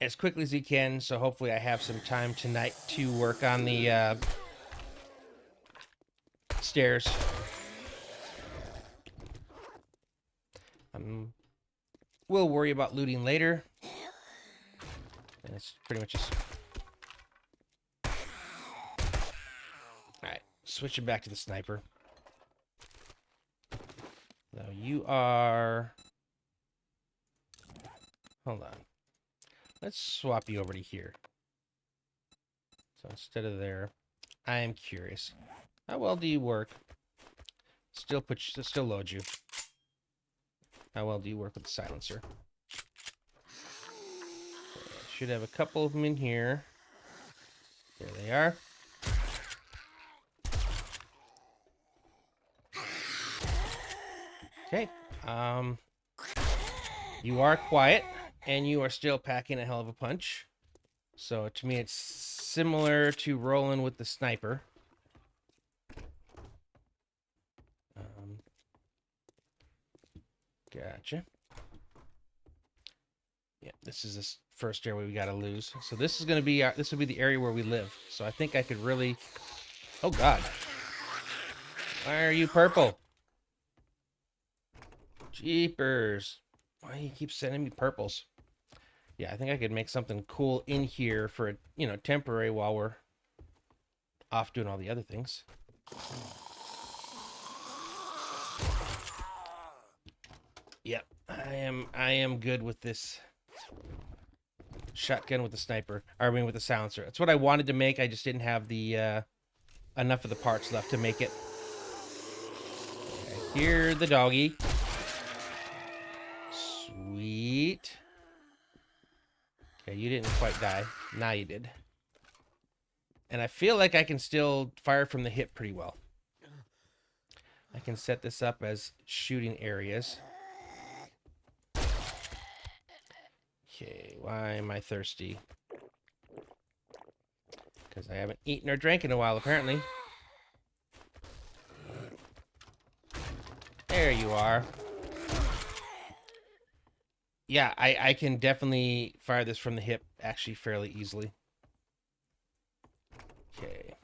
as quickly as you can. So hopefully I have some time tonight to work on the stairs. We'll worry about looting later. And it's pretty much just... Alright, switching back to the sniper. Now you are... Hold on. Let's swap you over to here. So instead of there, I am curious. How well do you work? Still load you. How well do you work with the silencer? Should have a couple of them in here. There they are. Okay. You are quiet, and you are still packing a hell of a punch. So to me, it's similar to rolling with the sniper. Gotcha. Yeah, this is this first area we gotta lose. So this is gonna be this will be the area where we live. So I think I could really. Oh God! Why are you purple? Jeepers! Why do you keep sending me purples? Yeah, I think I could make something cool in here for temporary while we're off doing all the other things. Yep, I am good with this shotgun with the sniper. Or I mean with the silencer. That's what I wanted to make. I just didn't have the enough of the parts left to make it. Okay, here the doggy. Sweet. Okay, you didn't quite die. Now you did. And I feel like I can still fire from the hip pretty well. I can set this up as shooting areas. Okay, why am I thirsty? Because I haven't eaten or drank in a while, apparently. There you are. Yeah, I can definitely fire this from the hip actually fairly easily. Okay.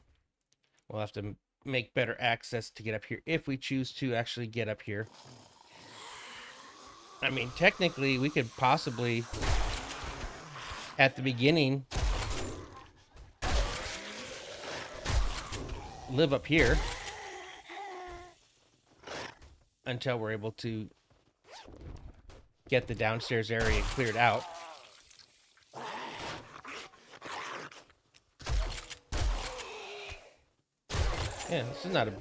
We'll have to make better access to get up here if we choose to actually get up here. I mean, technically, we could possibly, at the beginning, live up here until we're able to get the downstairs area cleared out. Yeah, this is not a...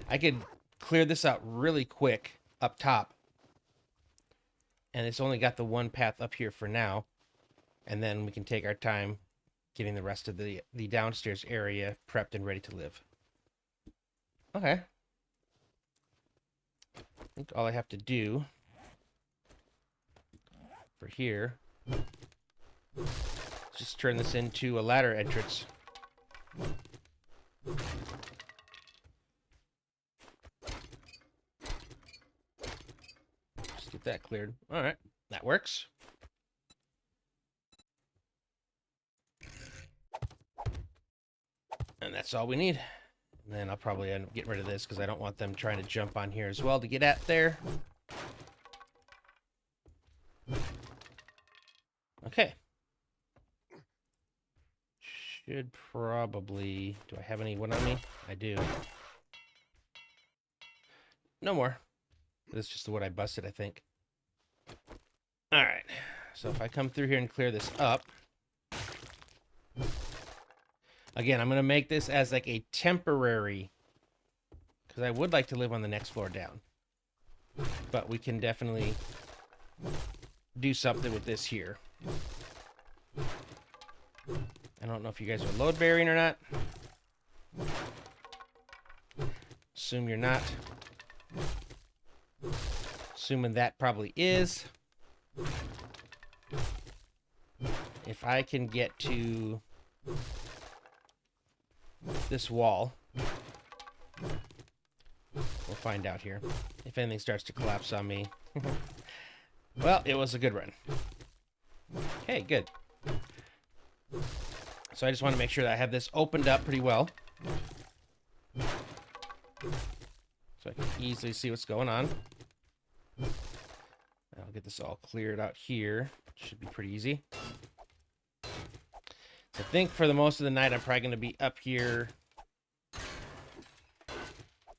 I could clear this out really quick up top. And it's only got the one path up here for now. And then we can take our time getting the rest of the downstairs area prepped and ready to live. Okay. I think all I have to do for here is just turn this into a ladder entrance. Just get that cleared. All right, that works. And that's all we need. And then I'll probably end up getting rid of this because I don't want them trying to jump on here as well to get at there. Okay. Should probably... Do I have any wood on me? I do. No more. This is just the wood I busted, I think. Alright. So if I come through here and clear this up... Again, I'm going to make this as like a temporary... Because I would like to live on the next floor down. But we can definitely do something with this here. I don't know if you guys are load bearing or not. Assume you're not. Assuming that probably is. If I can get to this wall, we'll find out here. If anything starts to collapse on me. Well, it was a good run. Okay, good. So I just want to make sure that I have this opened up pretty well. So I can easily see what's going on. I'll get this all cleared out here. Should be pretty easy. So I think for the most of the night, I'm probably going to be up here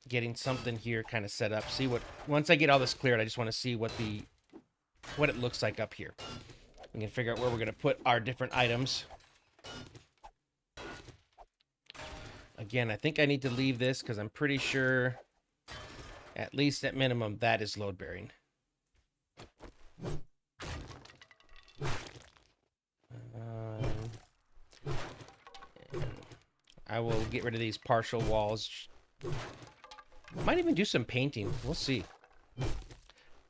getting something here kind of set up. See what, once I get all this cleared, I just want to see what it looks like up here. We can figure out where we're going to put our different items. Again, I think I need to leave this because I'm pretty sure, at least at minimum, that is load bearing. I will get rid of these partial walls. Might even do some painting. We'll see.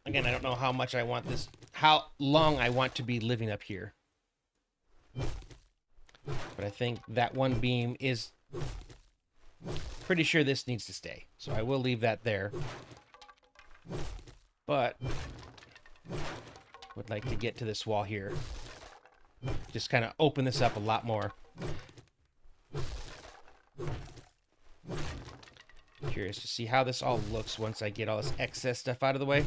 Again, I don't know how much I want this, how long I want to be living up here. But I think that one beam is... Pretty sure this needs to stay. So I will leave that there. But would like to get to this wall here. Just kind of open this up a lot more. Curious to see how this all looks once I get all this excess stuff out of the way.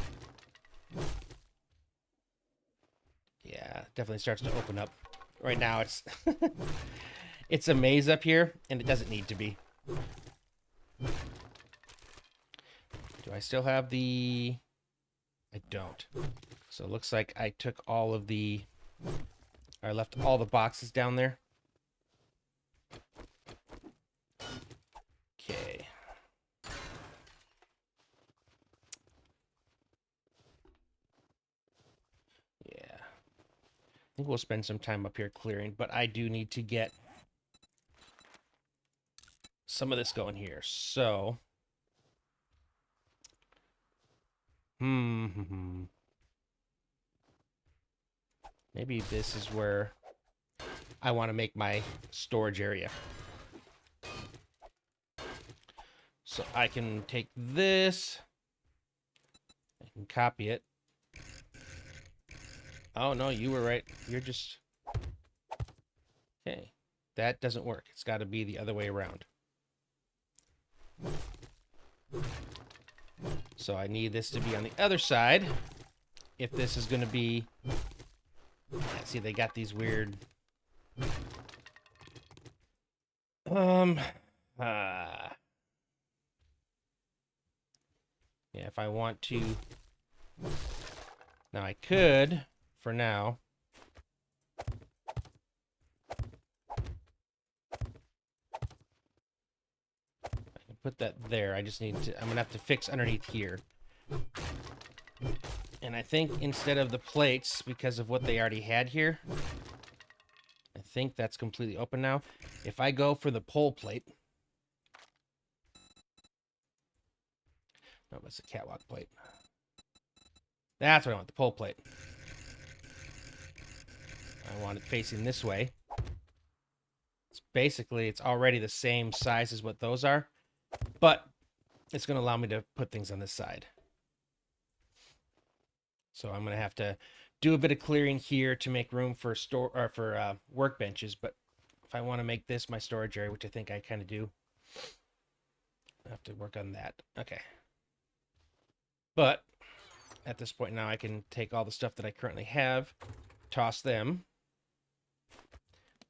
Yeah, definitely starts to open up. Right now it's it's a maze up here, and it doesn't need to be. Do I still have the I don't. So it looks like I took all of the... I left all the boxes down there. Okay. Yeah. I think we'll spend some time up here clearing, but I do need to get some of this going here. So... Maybe this is where I want to make my storage area. So I can take this. I can copy it. Oh, no, you were right. You're just... Okay. That doesn't work. It's got to be the other way around. So I need this to be on the other side. If this is going to be... Yeah, see, they got these weird... Yeah, if I want to... Now, I could, for now... I can put that there. I just need to... I'm going to have to fix underneath here. And I think instead of the plates, because of what they already had here... I think that's completely open now. If I go for the pole plate... No, it's a catwalk plate. That's what I want, the pole plate. I want it facing this way. It's basically, it's already the same size as what those are, but it's going to allow me to put things on this side. So I'm going to have to do a bit of clearing here to make room for workbenches, but if I want to make this my storage area, which I think I kind of do, I have to work on that. Okay. But at this point now, I can take all the stuff that I currently have, toss them.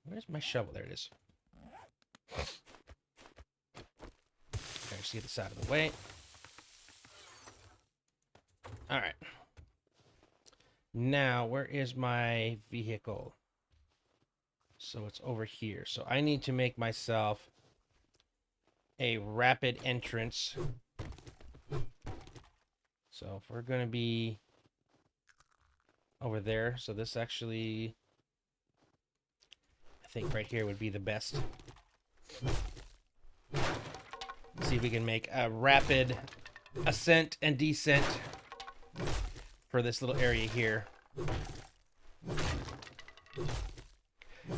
Where's my shovel? There it is. Okay, just get this out of the way. All right. Now, where is my vehicle? So it's over here. So I need to make myself a rapid entrance. So if we're going to be over there, so this actually, I think right here would be the best. See if we can make a rapid ascent and descent for this little area here.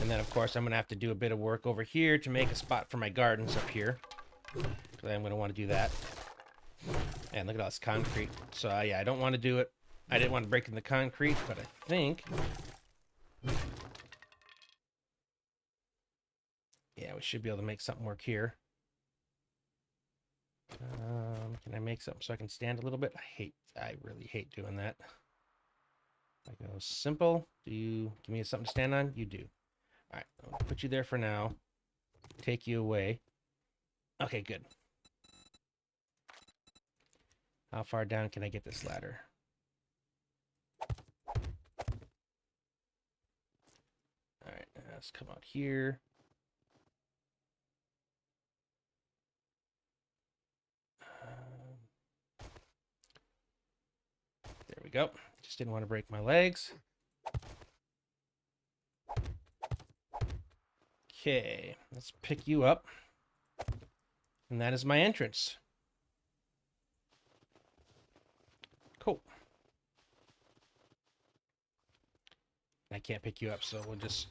And then, of course, I'm going to have to do a bit of work over here to make a spot for my gardens up here. Because I'm going to want to do that. And look at all this concrete. So, yeah, I don't want to do it. I didn't want to break in the concrete, but I think... Yeah, we should be able to make something work here. Can I make something so I can stand a little bit? I really hate doing that. I go simple. Do you give me something to stand on? You do. All right, I'll put you there for now. Take you away. Okay, good. How far down can I get this ladder? All right, let's come out here. There we go. Just didn't want to break my legs. Okay, let's pick you up. And that is my entrance. Cool. I can't pick you up, so we'll just...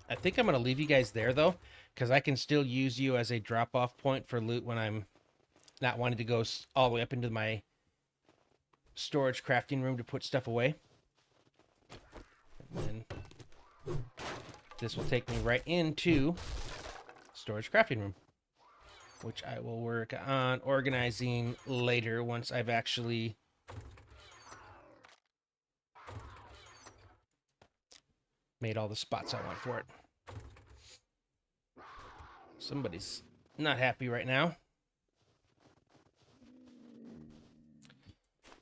I think I'm going to leave you guys there, though, because I can still use you as a drop-off point for loot when I'm not wanting to go all the way up into my storage crafting room to put stuff away. And then this will take me right into storage crafting room, which I will work on organizing later once I've actually made all the spots I want for it. Somebody's not happy right now.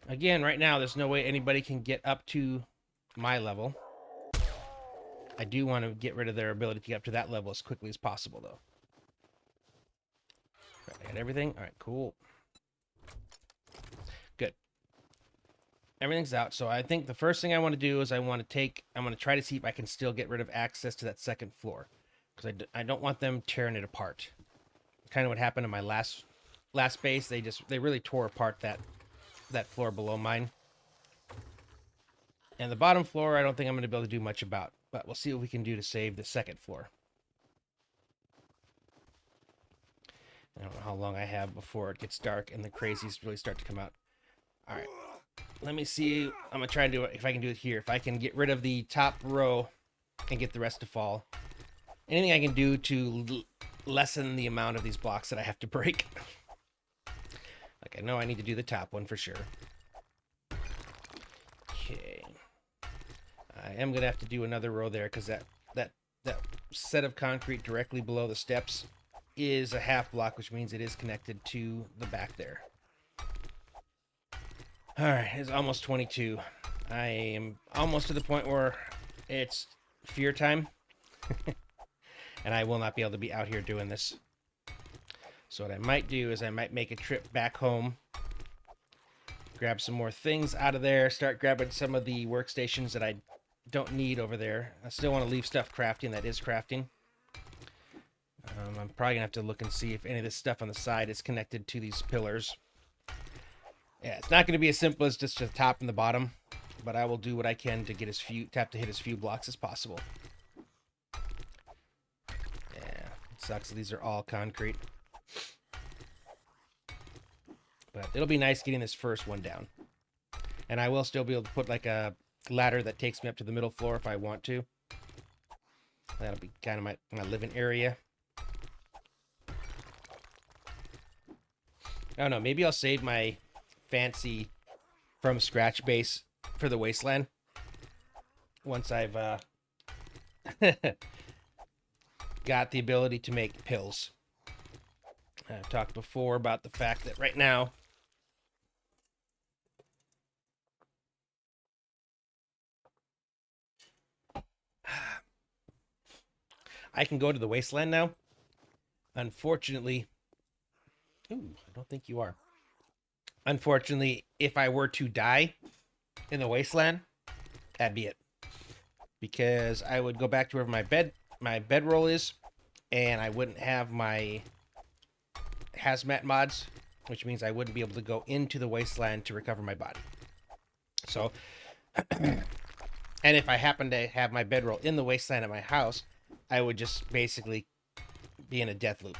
Again, right now, there's no way anybody can get up to my level. I do want to get rid of their ability to get up to that level as quickly as possible, though. Right, I got everything? All right, cool. Good. Everything's out. So I think the first thing I want to do is I'm going to try to see if I can still get rid of access to that second floor. Because I don't want them tearing it apart. Kind of what happened in my last base. They really tore apart that floor below mine. And the bottom floor, I don't think I'm going to be able to do much about. But we'll see what we can do to save the second floor. I don't know how long I have before it gets dark and the crazies really start to come out. All right. Let me see. I'm going to try and do it if I can do it here. If I can get rid of the top row and get the rest to fall. Anything I can do to lessen the amount of these blocks that I have to break. Like, I know I need to do the top one for sure. Okay. I am going to have to do another row there because that set of concrete directly below the steps is a half block, which means it is connected to the back there. All right, it's almost 22. I am almost to the point where it's fear time. And I will not be able to be out here doing this. So what I might do is I might make a trip back home, grab some more things out of there, start grabbing some of the workstations that I don't need over there. I still want to leave stuff crafting that is crafting. I'm probably going to have to look and see if any of this stuff on the side is connected to these pillars. Yeah, it's not going to be as simple as just the top and the bottom, but I will do what I can to get to hit as few blocks as possible. Yeah, it sucks that these are all concrete. But it'll be nice getting this first one down. And I will still be able to put like a ladder that takes me up to the middle floor if I want to. That'll be kind of my living area. I don't know, maybe I'll save my fancy from scratch base for the wasteland once I've got the ability to make pills. I've talked before about the fact that right now I can go to the wasteland now. Unfortunately, ooh, I don't think you are. Unfortunately, if I were to die in the wasteland, that'd be it. Because I would go back to wherever my bedroll is, and I wouldn't have my hazmat mods, which means I wouldn't be able to go into the wasteland to recover my body. So, and if I happen to have my bedroll in the wasteland at my house, I would just basically be in a death loop.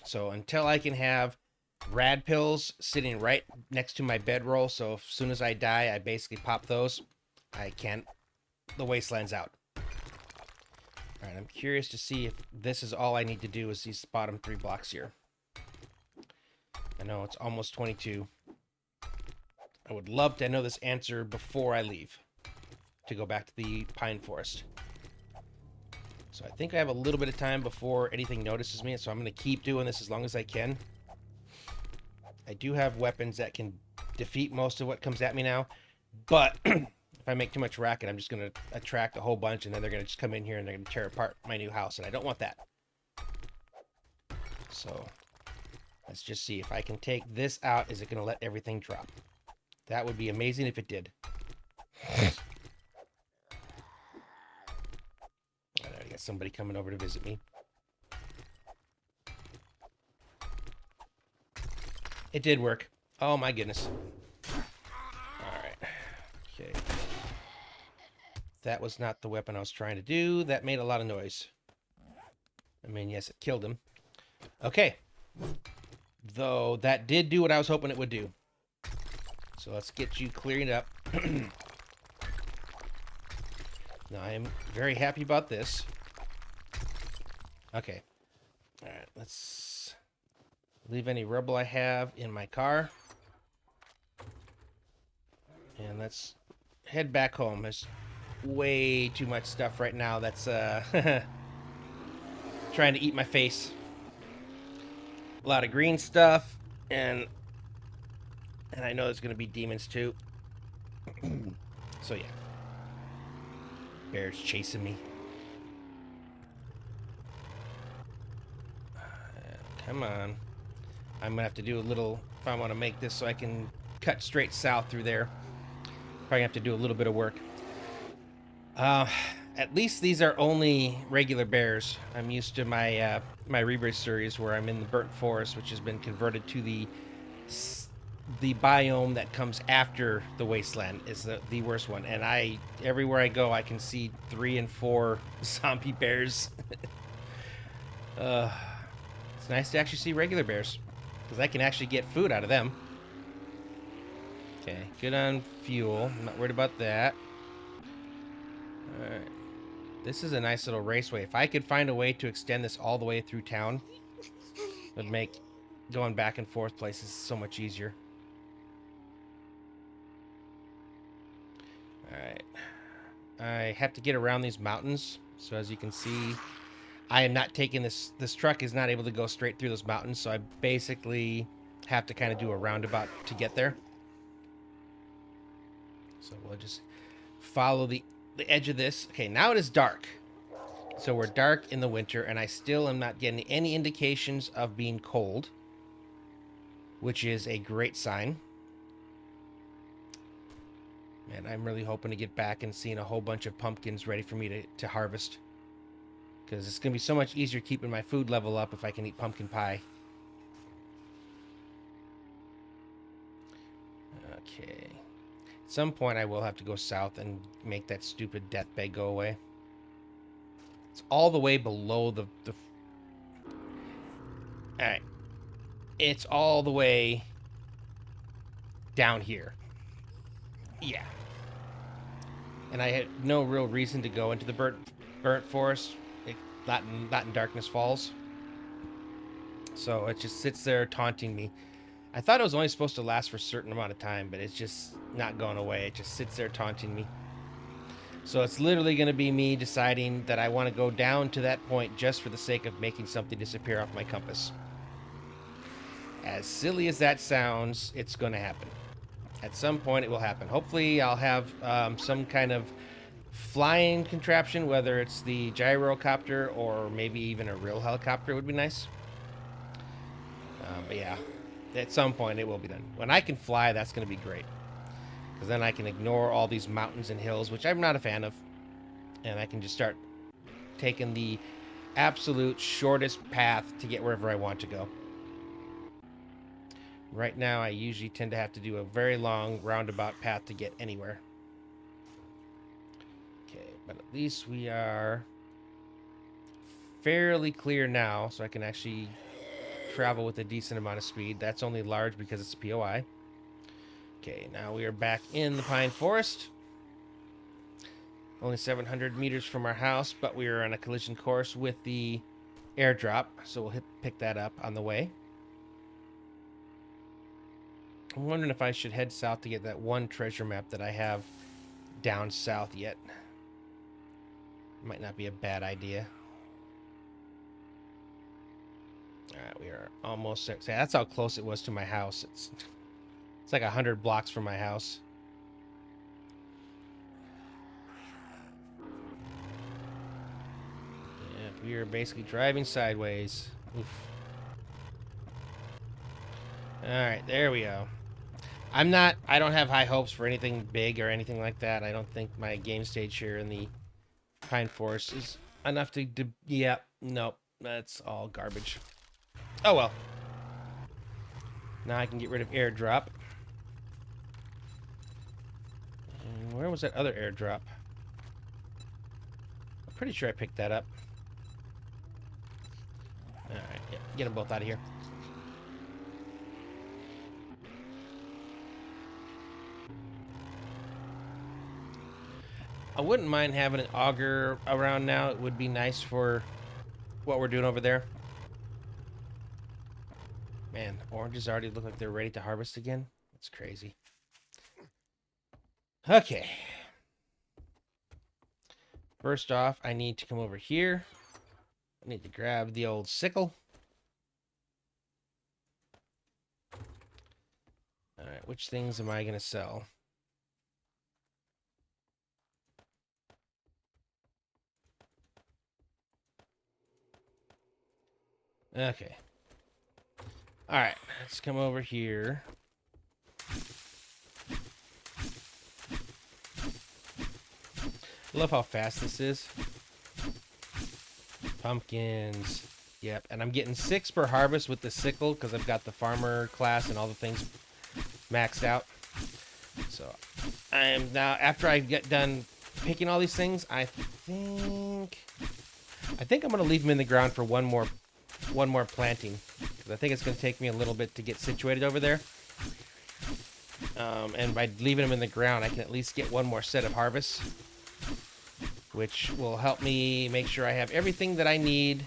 So until I can have rad pills sitting right next to my bedroll, so as soon as I die, I basically pop those, I can't. The wasteland's out. All right, I'm curious to see if this is all I need to do is these bottom 3 blocks here. I know it's almost 22. I would love to know this answer before I leave to go back to the pine forest. So I think I have a little bit of time before anything notices me, so I'm going to keep doing this as long as I can. I do have weapons that can defeat most of what comes at me now, but if I make too much racket, I'm just going to attract a whole bunch, and then they're going to just come in here and they're going to tear apart my new house, and I don't want that. So let's just see if I can take this out. Is it going to let everything drop? That would be amazing if it did. I got somebody coming over to visit me. It did work. Oh my goodness. Alright. Okay. That was not the weapon I was trying to do. That made a lot of noise. I mean, yes, it killed him. Okay. Though, that did do what I was hoping it would do. So let's get you clearing up. Now, I am very happy about this. Okay. Alright, let's leave any rubble I have in my car. And let's head back home. There's way too much stuff right now that's trying to eat my face. A lot of green stuff, and I know there's going to be demons too. So yeah. Bears chasing me. Come on. I'm gonna have to do a little, if I want to make this so I can cut straight south through there. Probably have to do a little bit of work. Uh, at least these are only regular bears. I'm used to my my Rebirth series where I'm in the burnt forest, which has been converted to the biome that comes after the wasteland is the worst one. And everywhere I go, I can see 3 and 4 zombie bears. uh, it's nice to actually see regular bears because I can actually get food out of them. Okay, good on fuel. I'm not worried about that. Alright. This is a nice little raceway. If I could find a way to extend this all the way through town, it would make going back and forth places so much easier. Alright. I have to get around these mountains. So as you can see, I am not taking this truck is not able to go straight through those mountains, so I basically have to kind of do a roundabout to get there. So we'll just follow the edge of this. Okay, now it is dark. So we're dark in the winter, and I still am not getting any indications of being cold, which is a great sign. Man, I'm really hoping to get back and seeing a whole bunch of pumpkins ready for me to harvest. Because it's going to be so much easier keeping my food level up if I can eat pumpkin pie. Okay. At some point, I will have to go south and make that stupid death bed go away. It's all the way below the... Alright. It's all the way down here. Yeah. And I had no real reason to go into the burnt forest. Not in Darkness Falls. So it just sits there taunting me. I thought it was only supposed to last for a certain amount of time, but it's just not going away. It just sits there taunting me. So it's literally going to be me deciding that I want to go down to that point just for the sake of making something disappear off my compass. As silly as that sounds, it's going to happen. At some point it will happen. Hopefully I'll have some kind of flying contraption, whether it's the gyrocopter or maybe even a real helicopter would be nice. But yeah, at some point it will be done. When I can fly, that's going to be great. Because then I can ignore all these mountains and hills, which I'm not a fan of. And I can just start taking the absolute shortest path to get wherever I want to go. Right now, I usually tend to have to do a very long roundabout path to get anywhere. Okay, but at least we are fairly clear now, so I can actually travel with a decent amount of speed. That's only large because it's a POI. Okay, now we are back in the pine forest. Only 700 meters from our house, but we are on a collision course with the airdrop, so we'll pick that up on the way. I'm wondering if I should head south to get that one treasure map that I have down south yet. Might not be a bad idea. Alright, we are almost there. That's how close it was to my house. It's like 100 blocks from my house. Yeah, we are basically driving sideways. Oof. Alright, there we go. I don't have high hopes for anything big or anything like that. I don't think my game stage here in the Pine Forest is enough to yeah, nope, that's all garbage. Oh well. Now I can get rid of airdrop. And where was that other airdrop? I'm pretty sure I picked that up. Alright, yeah, get them both out of here. I wouldn't mind having an auger around now. It would be nice for what we're doing over there. Man, oranges already look like they're ready to harvest again. That's crazy. Okay. First off, I need to come over here. I need to grab the old sickle. Alright, which things am I going to sell? Okay. All right, let's come over here. Love how fast this is. Pumpkins. Yep, and I'm getting 6 per harvest with the sickle because I've got the farmer class and all the things maxed out. So I am now, after I get done picking all these things, I think I'm gonna leave them in the ground for one more planting, because I think it's gonna take me a little bit to get situated over there. And by leaving them in the ground, I can at least get one more set of harvests, which will help me make sure I have everything that I need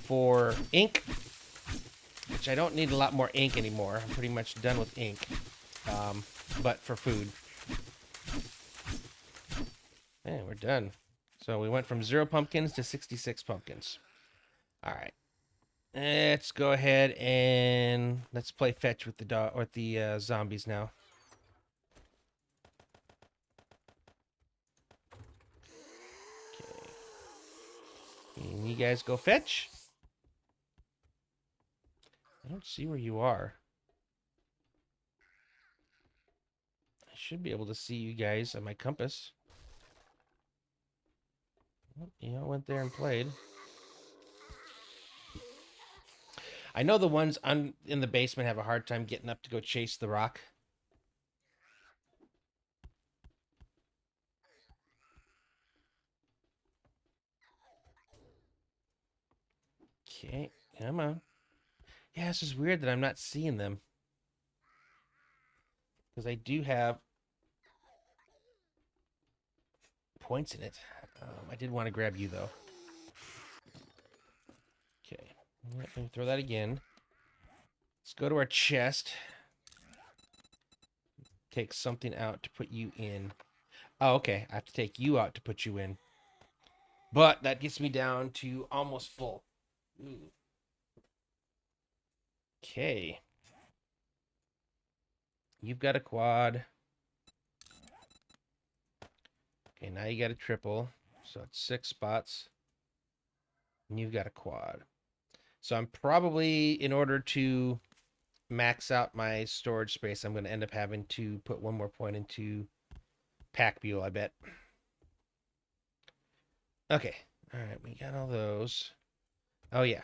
for ink, which I don't need a lot more ink anymore. I'm pretty much done with ink, but for food. Man, we're done. So we went from 0 pumpkins to 66 pumpkins. All right. Let's go ahead and let's play fetch with the dog or the zombies now. Okay. And you guys go fetch. I don't see where you are. I should be able to see you guys on my compass. Oh, you know, went there and played. I know the ones in the basement have a hard time getting up to go chase the rock. Okay, come on. Yeah, this is weird that I'm not seeing them. Because I do have points in it. I did want to grab you, though. Okay, let me throw that again. Let's go to our chest. Take something out to put you in. Oh, okay. I have to take you out to put you in. But that gets me down to almost full. Ooh. Okay. You've got a quad. Okay, now you got a triple. So it's 6 spots. And you've got a quad. So I'm probably, in order to max out my storage space, I'm going to end up having to put one more point into pack mule, I bet. Okay. All right, we got all those. Oh, yeah.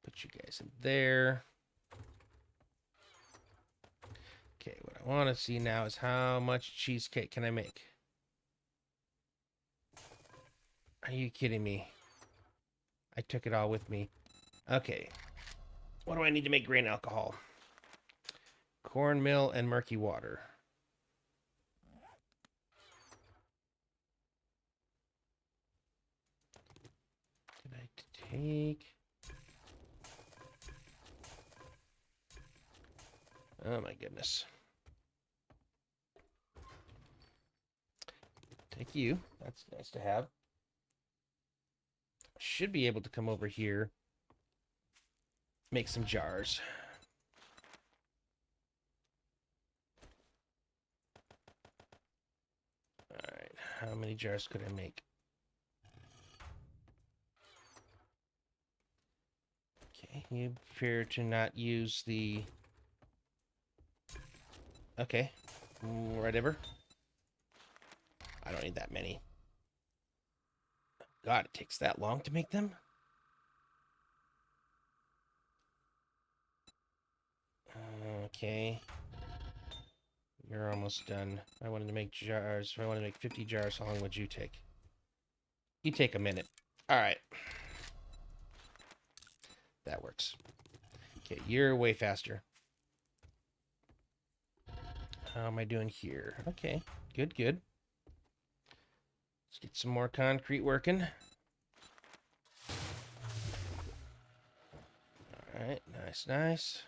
Put you guys in there. Okay, what I want to see now is how much cheesecake can I make? Are you kidding me? I took it all with me. Okay. What do I need to make grain alcohol? Cornmeal and murky water. Did I take... Oh my goodness. Take you. That's nice to have. Should be able to come over here. Make some jars. Alright. How many jars could I make? Okay. You appear to not use the... Okay. Whatever. I don't need that many. God, it takes that long to make them? Okay. You're almost done. I wanted to make jars. If I wanted to make 50 jars, how long would you take? You take a minute. All right. That works. Okay, you're way faster. How am I doing here? Okay, good, good. Let's get some more concrete working. All right, nice, nice.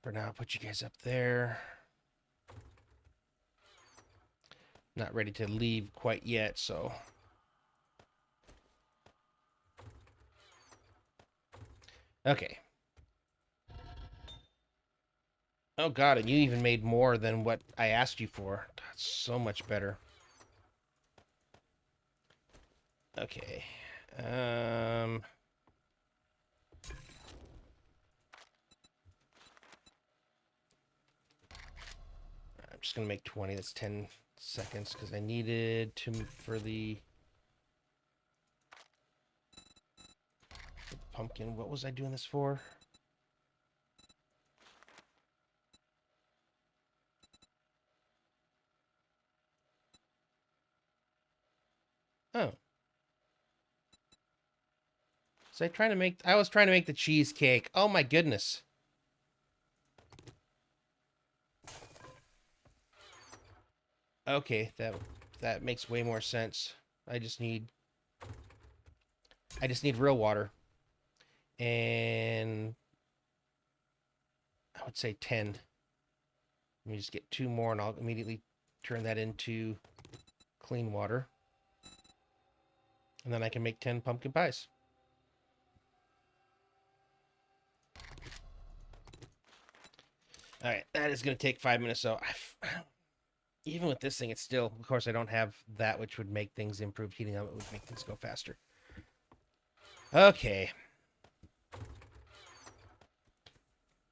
For now, I'll put you guys up there. Not ready to leave quite yet, so... Okay. Oh god, and you even made more than what I asked you for. That's so much better. Okay. I'm just gonna make 20. That's 10 seconds because I needed to for the pumpkin. What was I doing this for? Oh. So I was trying to make the cheesecake. Oh my goodness. Okay, that makes way more sense. I just need real water. And I would say 10. Let me just get 2 more and I'll immediately turn that into clean water. And then I can make 10 pumpkin pies. All right, that is going to take 5 minutes. So even with this thing, it's still, of course, I don't have that, which would make things improve. Heating up, it would make things go faster. Okay.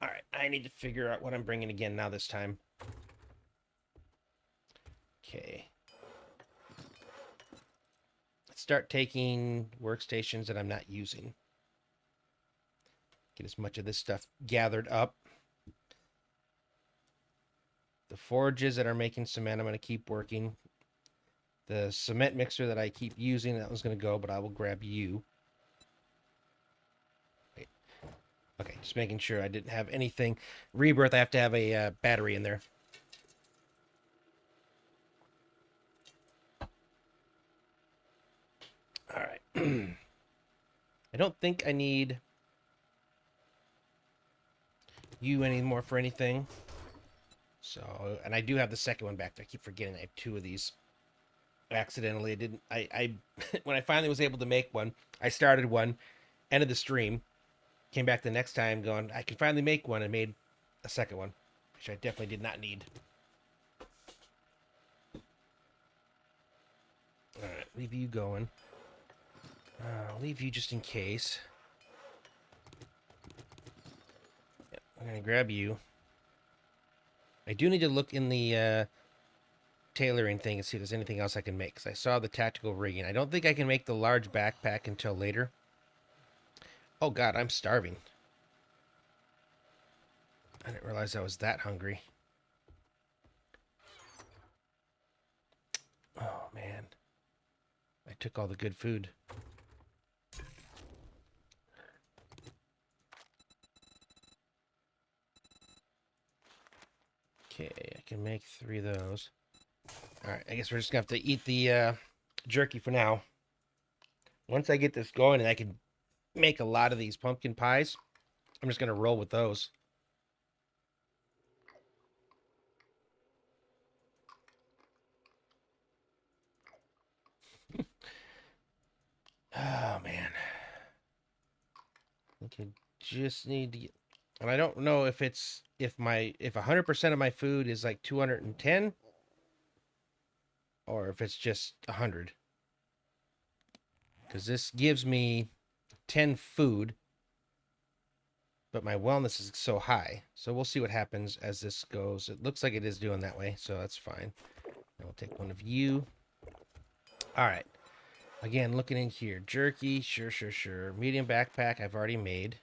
All right, I need to figure out what I'm bringing again now this time. Okay. Let's start taking workstations that I'm not using. Get as much of this stuff gathered up. The forges that are making cement, I'm going to keep working. The cement mixer that I keep using, that was going to go, but I will grab you. Wait. Okay, just making sure I didn't have anything. Rebirth, I have to have a battery in there. All right. I don't think I need you anymore for anything. So, and I do have the second one back there. I keep forgetting I have 2 of these. Accidentally, I didn't. I when I finally was able to make one, I started one, ended the stream, came back the next time, going, I can finally make one, and made a second one, which I definitely did not need. All right, leave you going. I'll leave you just in case. Yep, I'm gonna grab you. I do need to look in the tailoring thing and see if there's anything else I can make, because I saw the tactical rigging. I don't think I can make the large backpack until later. Oh god, I'm starving. I didn't realize I was that hungry. Oh man, I took all the good food. Okay, I can make 3 of those. Alright, I guess we're just going to have to eat the jerky for now. Once I get this going and I can make a lot of these pumpkin pies, I'm just going to roll with those. Oh, man. I think I just need to get... And I don't know if it's... If 100% of my food is like 210... Or if it's just 100. Because this gives me 10 food, but my wellness is so high. So we'll see what happens as this goes. It looks like it is doing that way, so that's fine. I'll take one of you. All right. Again, looking in here. Jerky, sure. Medium backpack, I've already made.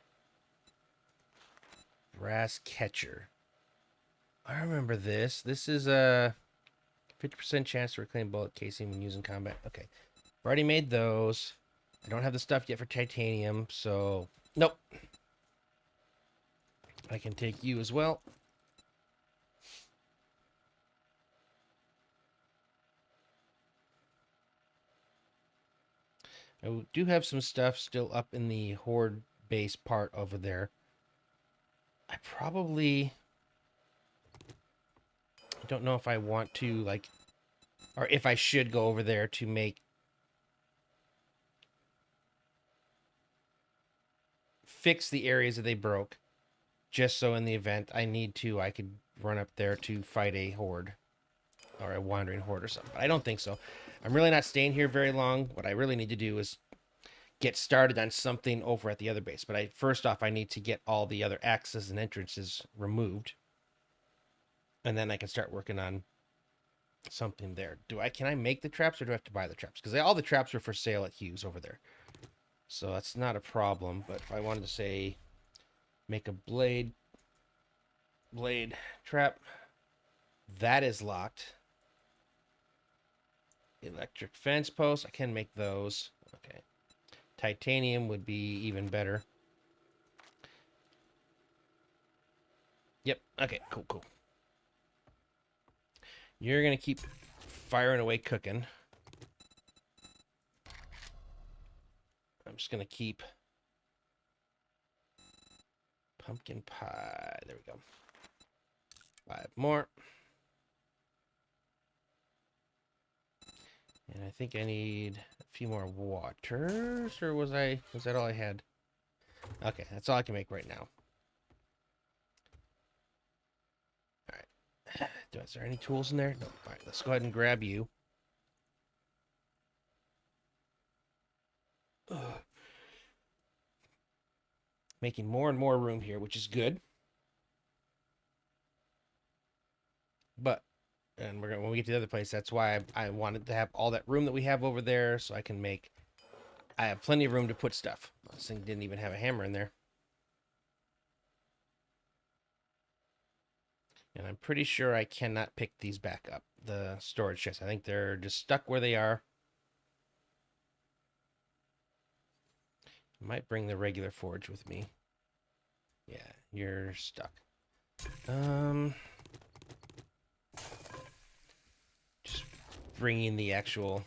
Brass catcher. I remember this. This is a 50% chance to reclaim bullet casing when using combat. Okay. I've already made those. I don't have the stuff yet for titanium, so... Nope. I can take you as well. I do have some stuff still up in the horde base part over there. I probably don't know if I want to, like, or if I should go over there to fix the areas that they broke. just so in the event I need to, I could run up there to fight a horde or a wandering horde or something. But I don't think so. I'm really not staying here very long. What I really need to do is get started on something over at the other base. But first off, I need to get all the other access and entrances removed, and then I can start working on something there. Can I make the traps, or do I have to buy the traps? Because all the traps are for sale at Hughes over there, so that's not a problem. But if I wanted to say make a blade trap, that is locked. Electric fence posts, I can make those. Okay. Titanium would be even better. Yep. Okay, cool. You're going to keep firing away cooking. I'm just going to keep pumpkin pie. There we go. 5 more. And I think I need a few more waters, or was that all I had? Okay, that's all I can make right now. All right. Is there any tools in there? No. All right, let's go ahead and grab you. Ugh. Making more and more room here, which is good. But when we get to the other place, that's why I wanted to have all that room that we have over there, so I can make. I have plenty of room to put stuff. This thing didn't even have a hammer in there, and I'm pretty sure I cannot pick these back up. The storage chests. I think they're just stuck where they are. I might bring the regular forge with me. Yeah, you're stuck. Just bringing the actual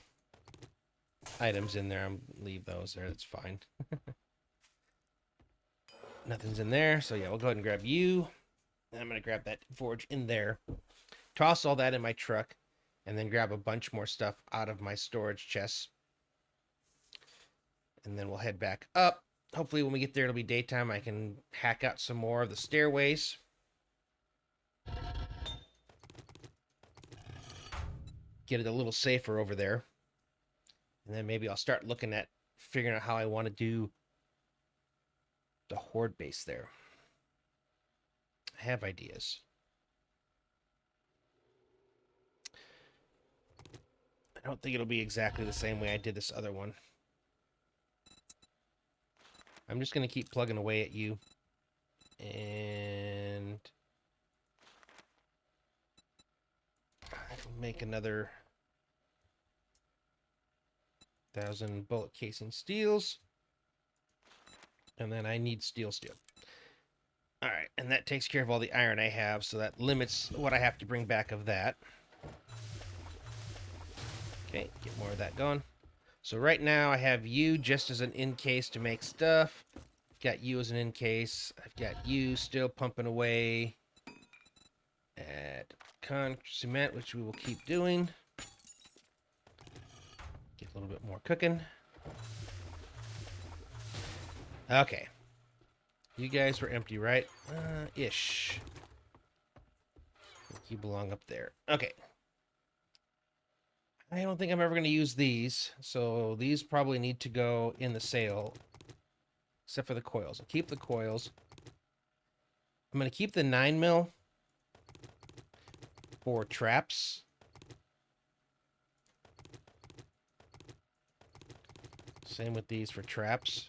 items in there. Leave those there. That's fine. Nothing's in there. So yeah, we'll go ahead and grab you. And I'm going to grab that forge in there. Toss all that in my truck. And then grab a bunch more stuff out of my storage chests. And then we'll head back up. Hopefully when we get there, it'll be daytime. I can hack out some more of the stairways. Get it a little safer over there. And then maybe I'll start looking at figuring out how I want to do the horde base there. I have ideas. I don't think it'll be exactly the same way I did this other one. I'm just going to keep plugging away at you. And I'll make another 1,000 bullet casing steels. And then I need steel. All right, and that takes care of all the iron I have, so that limits what I have to bring back of that. Okay, get more of that going. So right now I have you just as an in case to make stuff. I've got you as an in case. I've got you still pumping away at cement, which we will keep doing. Get a little bit more cooking. Okay. You guys were empty, right? Ish. I think you belong up there. Okay. I don't think I'm ever going to use these, so these probably need to go in the sale, except for the coils. I'll keep the coils. I'm going to keep the 9mm for traps. Same with these for traps.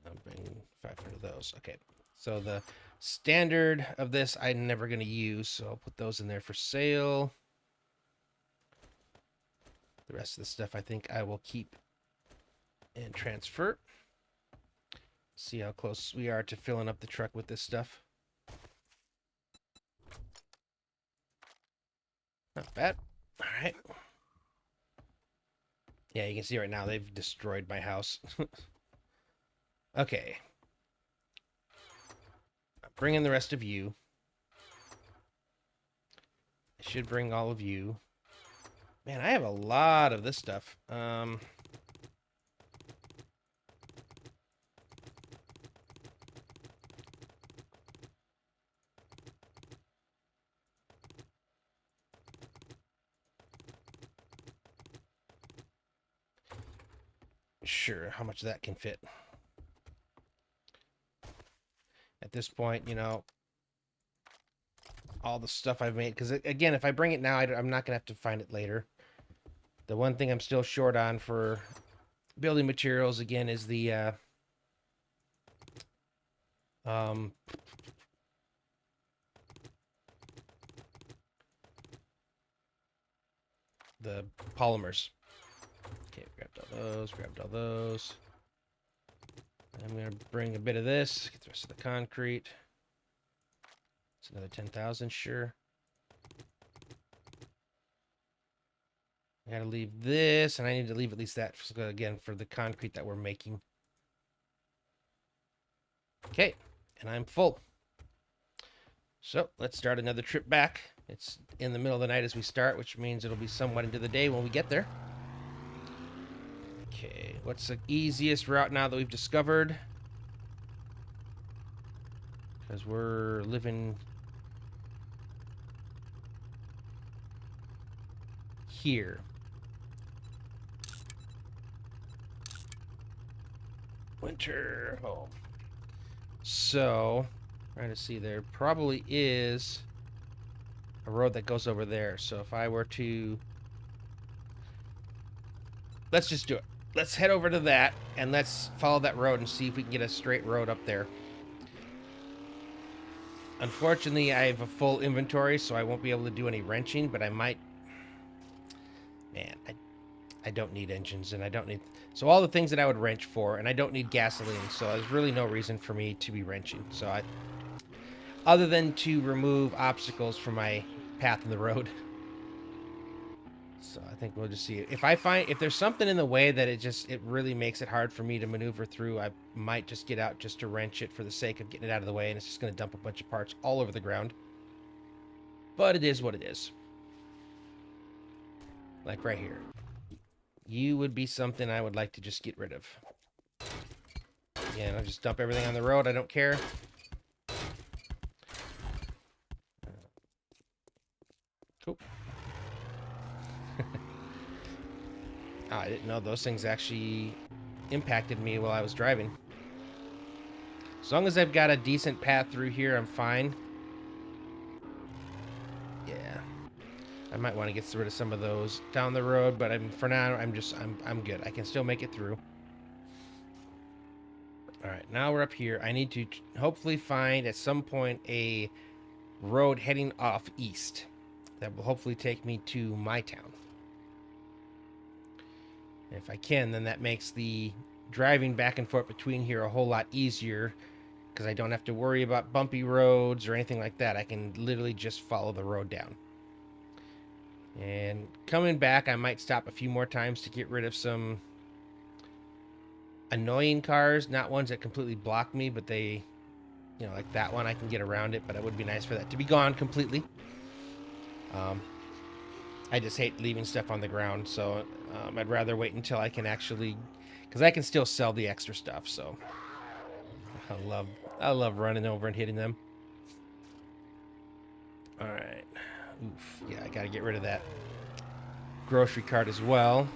I'll bring 500 of those. Okay, so the standard of this I'm never going to use, so I'll put those in there for sale. The rest of the stuff I think I will keep and transfer. See how close we are to filling up the truck with this stuff. Not bad. All right. Yeah, you can see right now they've destroyed my house. Okay. Bring in the rest of you. I should bring all of you. Man, I have a lot of this stuff. sure how much that can fit. At this point, you know, all the stuff I've made, because again, if I bring it now, I'm not gonna have to find it later. The one thing I'm still short on for building materials again is the um, the polymers. Okay, grabbed all those, grabbed all those. I'm gonna bring a bit of this, get the rest of the concrete. It's another 10,000, sure. I gotta leave this, and I need to leave at least that, again, for the concrete that we're making. Okay, and I'm full. So, let's start another trip back. It's in the middle of the night as we start, which means it'll be somewhat into the day when we get there. Okay, what's the easiest route now that we've discovered? Because we're living here. Winter home. So, trying to see, there probably is a road that goes over there. So if I were to, let's just do it. Let's head over to that and let's follow that road and see if we can get a straight road up there. Unfortunately, I have a full inventory, so I won't be able to do any wrenching, but I might. Man, I don't need engines, and I don't need... So all the things that I would wrench for, and I don't need gasoline, so there's really no reason for me to be wrenching. So other than to remove obstacles from my path in the road. So I think we'll just see. If there's something in the way that it really makes it hard for me to maneuver through, I might just get out just to wrench it for the sake of getting it out of the way, and it's just going to dump a bunch of parts all over the ground. But it is what it is. Like right here. You would be something I would like to just get rid of. Again, I'll just dump everything on the road. I don't care. Cool. Oh, I didn't know those things actually impacted me while I was driving. As long as I've got a decent path through here, I'm fine. Yeah. I might want to get rid of some of those down the road, but for now, I'm good. I can still make it through. All right, now we're up here. I need to hopefully find at some point a road heading off east that will hopefully take me to my town. And if I can, then that makes the driving back and forth between here a whole lot easier because I don't have to worry about bumpy roads or anything like that. I can literally just follow the road down. And coming back, I might stop a few more times to get rid of some annoying cars, not ones that completely block me, but they, you know, like that one, I can get around it, but it would be nice for that to be gone completely. I just hate leaving stuff on the ground, so I'd rather wait until I can actually, because I can still sell the extra stuff, so I love running over and hitting them. All right. Oof. Yeah, I got to get rid of that grocery cart as well.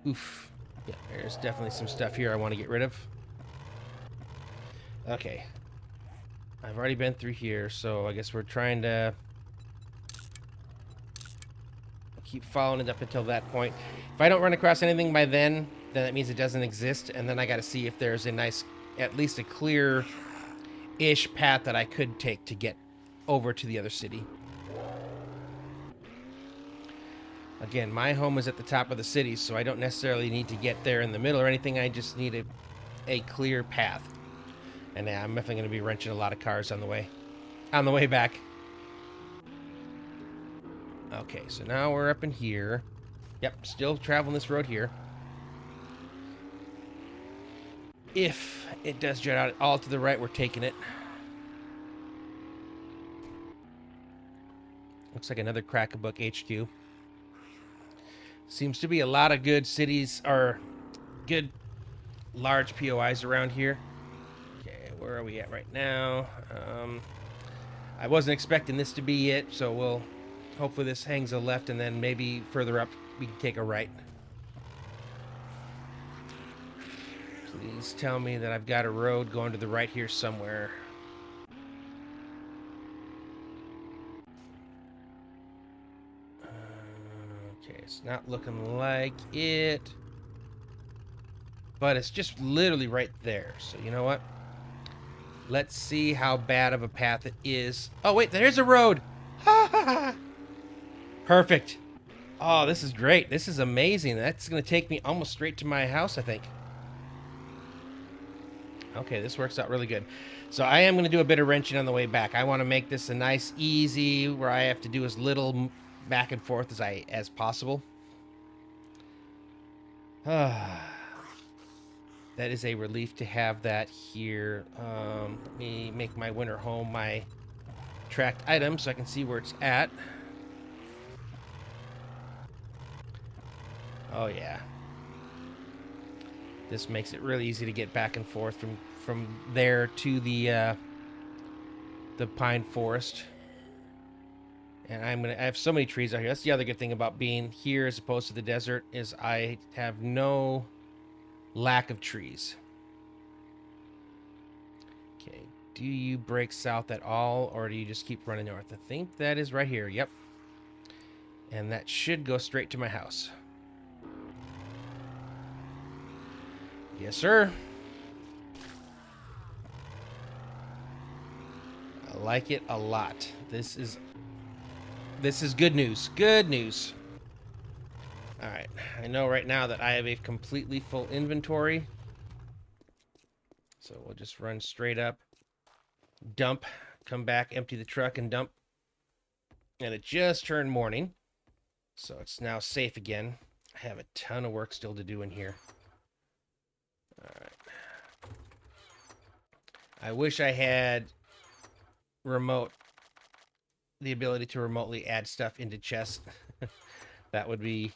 Oof. Yeah, there's definitely some stuff here I want to get rid of. Okay. I've already been through here, so I guess we're trying to keep following it up until that point. If I don't run across anything by then that means it doesn't exist, and then I got to see if there's a nice, at least a clear-ish path that I could take to get over to the other city. Again, my home is at the top of the city, so I don't necessarily need to get there in the middle or anything. I just need a clear path. And I'm definitely going to be wrenching a lot of cars on the way back. Okay, so now we're up in here. Yep, still traveling this road here. If it does jet out all to the right, we're taking it. Looks like another Crack-a-Book HQ. Seems to be a lot of good cities, or good large POIs around here. Okay, where are we at right now? I wasn't expecting this to be it, so hopefully this hangs a left, and then maybe further up we can take a right. Please tell me that I've got a road going to the right here somewhere. Okay, it's not looking like it. But it's just literally right there. So you know what? Let's see how bad of a path it is. Oh, wait, there's a road. Ha ha ha. Perfect. Oh, this is great. This is amazing. That's going to take me almost straight to my house, I think. Okay, this works out really good. So I am going to do a bit of wrenching on the way back. I want to make this a nice, easy, where I have to do as little back and forth as possible. That is a relief to have that here. Let me make my winter home my tracked item so I can see where it's at. Oh yeah. This makes it really easy to get back and forth from there to the pine forest. And I have so many trees out here. That's the other good thing about being here as opposed to the desert is I have no lack of trees. Okay, do you break south at all, or do you just keep running north? I think that is right here. Yep. And that should go straight to my house. Yes, sir. I like it a lot. This is good news. Good news. All right. I know right now that I have a completely full inventory. So we'll just run straight up, dump, come back, empty the truck, and dump. And it just turned morning, so it's now safe again. I have a ton of work still to do in here. All right. I wish I had the ability to remotely add stuff into chests. That would be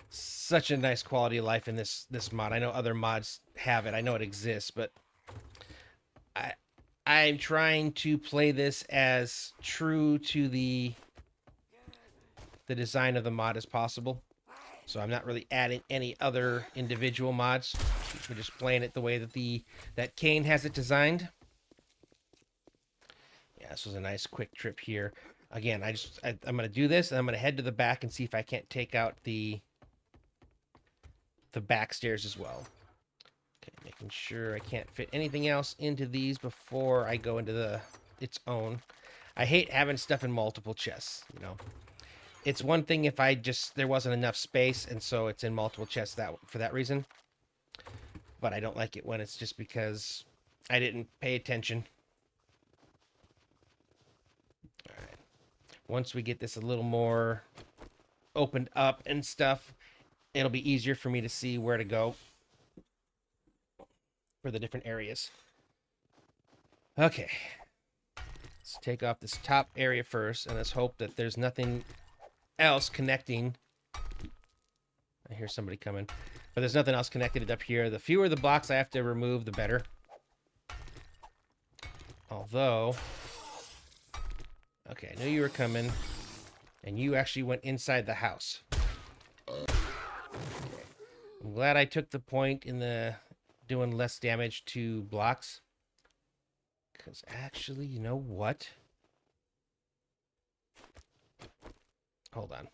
such a nice quality of life in this mod. I know other mods have it. I know it exists, but I'm trying to play this as true to the design of the mod as possible. So I'm not really adding any other individual mods. We're just playing it the way that Kane has it designed. Yeah, this was a nice quick trip here. Again, I'm going to do this, and I'm going to head to the back and see if I can't take out the back stairs as well. Okay, making sure I can't fit anything else into these before I go into its own. I hate having stuff in multiple chests, you know. It's one thing if there wasn't enough space, and so it's in multiple chests for that reason. But I don't like it when it's just because I didn't pay attention. All right. Once we get this a little more opened up and stuff, it'll be easier for me to see where to go for the different areas. Okay. Let's take off this top area first, and let's hope that there's nothing else connecting. I hear somebody coming, but there's nothing else connected up here. The fewer the blocks I have to remove, the better. Although, okay, I knew you were coming, and you actually went inside the house. Okay. I'm glad I took the point in the doing less damage to blocks, because actually, you know what? Hold on.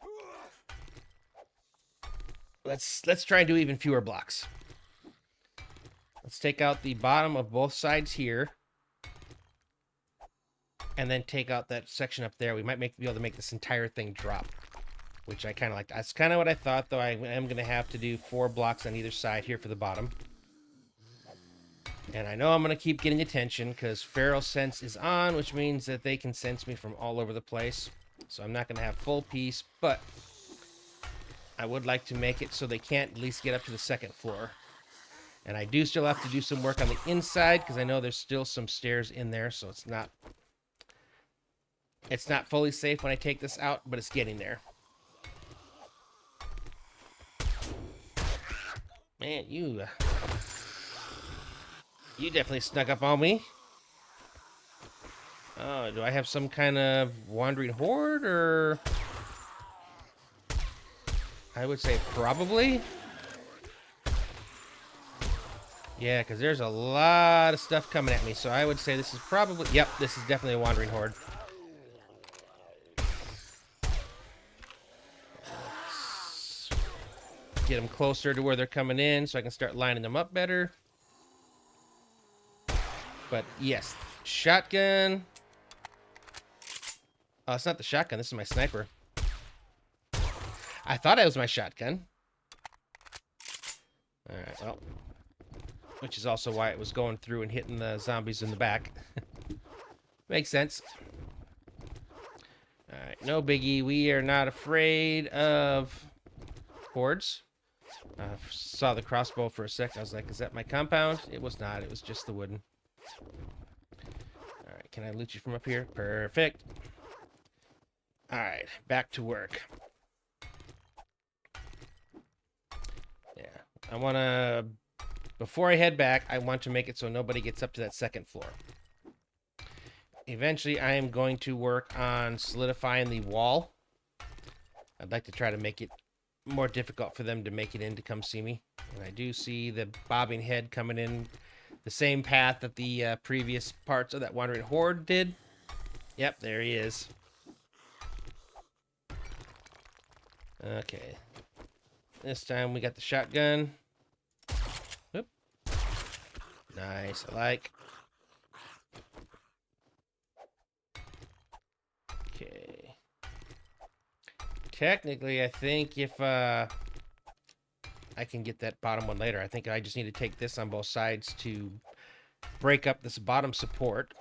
Let's try and do even fewer blocks. Let's take out the bottom of both sides here, and then take out that section up there. We might be able to make this entire thing drop, which I kind of like. That's kind of what I thought, though. I am going to have to do 4 blocks on either side here for the bottom. And I know I'm going to keep getting attention because Feral Sense is on, which means that they can sense me from all over the place. So I'm not going to have full peace, but I would like to make it so they can't at least get up to the second floor. And I do still have to do some work on the inside because I know there's still some stairs in there, so it's not fully safe when I take this out, but it's getting there. Man, you definitely snuck up on me. Oh, do I have some kind of wandering horde, or? I would say probably. Yeah, because there's a lot of stuff coming at me. So I would say this is probably... Yep, this is definitely a wandering horde. Let's get them closer to where they're coming in so I can start lining them up better. But yes, shotgun. Oh, it's not the shotgun. This is my sniper. I thought it was my shotgun. All right, well, which is also why it was going through and hitting the zombies in the back. Makes sense. All right, no biggie. We are not afraid of hordes. I saw the crossbow for a sec. I was like, is that my compound? It was not. It was just the wooden. All right, can I loot you from up here? Perfect. All right, back to work. Yeah, I want to... Before I head back, I want to make it so nobody gets up to that second floor. Eventually, I am going to work on solidifying the wall. I'd like to try to make it more difficult for them to make it in to come see me. And I do see the bobbing head coming in the same path that the previous parts of that wandering horde did. Yep, there he is. Okay. This time we got the shotgun. Oop. Nice, I like. Okay. Technically, I think if I can get that bottom one later, I think I just need to take this on both sides to break up this bottom support.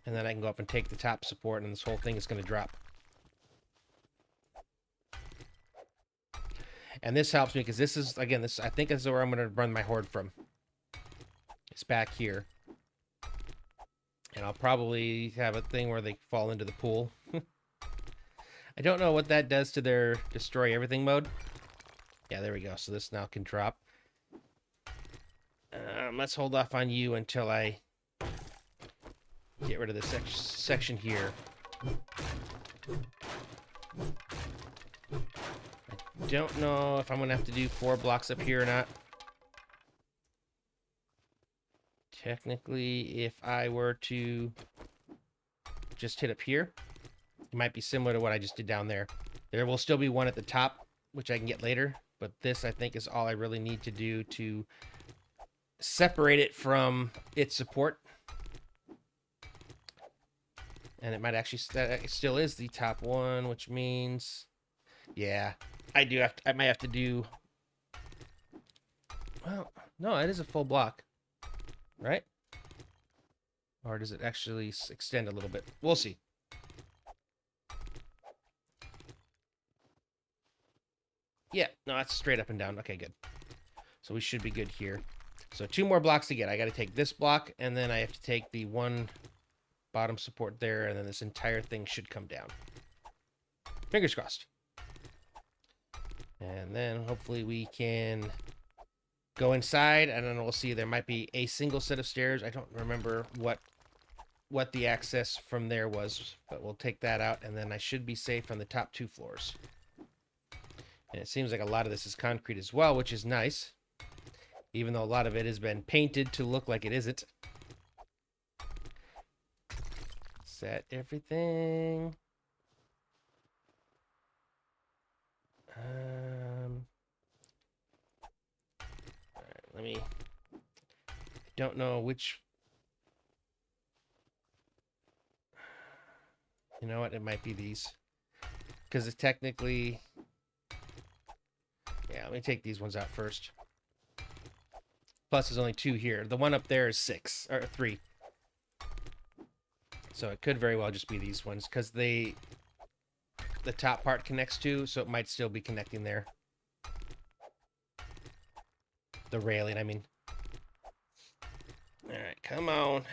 And then I can go up and take the top support, and this whole thing is going to drop. And this helps me because this is, again, I think this is where I'm going to run my horde from. It's back here. And I'll probably have a thing where they fall into the pool. I don't know what that does to their destroy everything mode. Yeah, there we go. So this now can drop. Let's hold off on you until I get rid of this section here. I don't know if I'm going to have to do 4 blocks up here or not. Technically, if I were to just hit up here, it might be similar to what I just did down there. There will still be one at the top, which I can get later. But this, I think, is all I really need to do to separate it from its support. And it might actually, it still is the top one, which means, yeah, I might have to do, well, no, it is a full block, right? Or does it actually extend a little bit? We'll see. Yeah, no, that's straight up and down. Okay, good. So we should be good here. So 2 more blocks to get. I got to take this block, and then I have to take the one bottom support there, and then this entire thing should come down. Fingers crossed. And then hopefully we can go inside, and then we'll see there might be a single set of stairs. I don't remember what the access from there was, but we'll take that out, and then I should be safe on the top 2 floors. And it seems like a lot of this is concrete as well, which is nice. Even though a lot of it has been painted to look like it isn't. Set everything. All right, let me... I don't know which... You know what? It might be these. Because it's technically... Yeah, let me take these ones out first. Plus, there's only 2 here. The one up there is 6, or 3. So it could very well just be these ones, because the top part connects to, so it might still be connecting there. The railing, I mean. Alright, come on.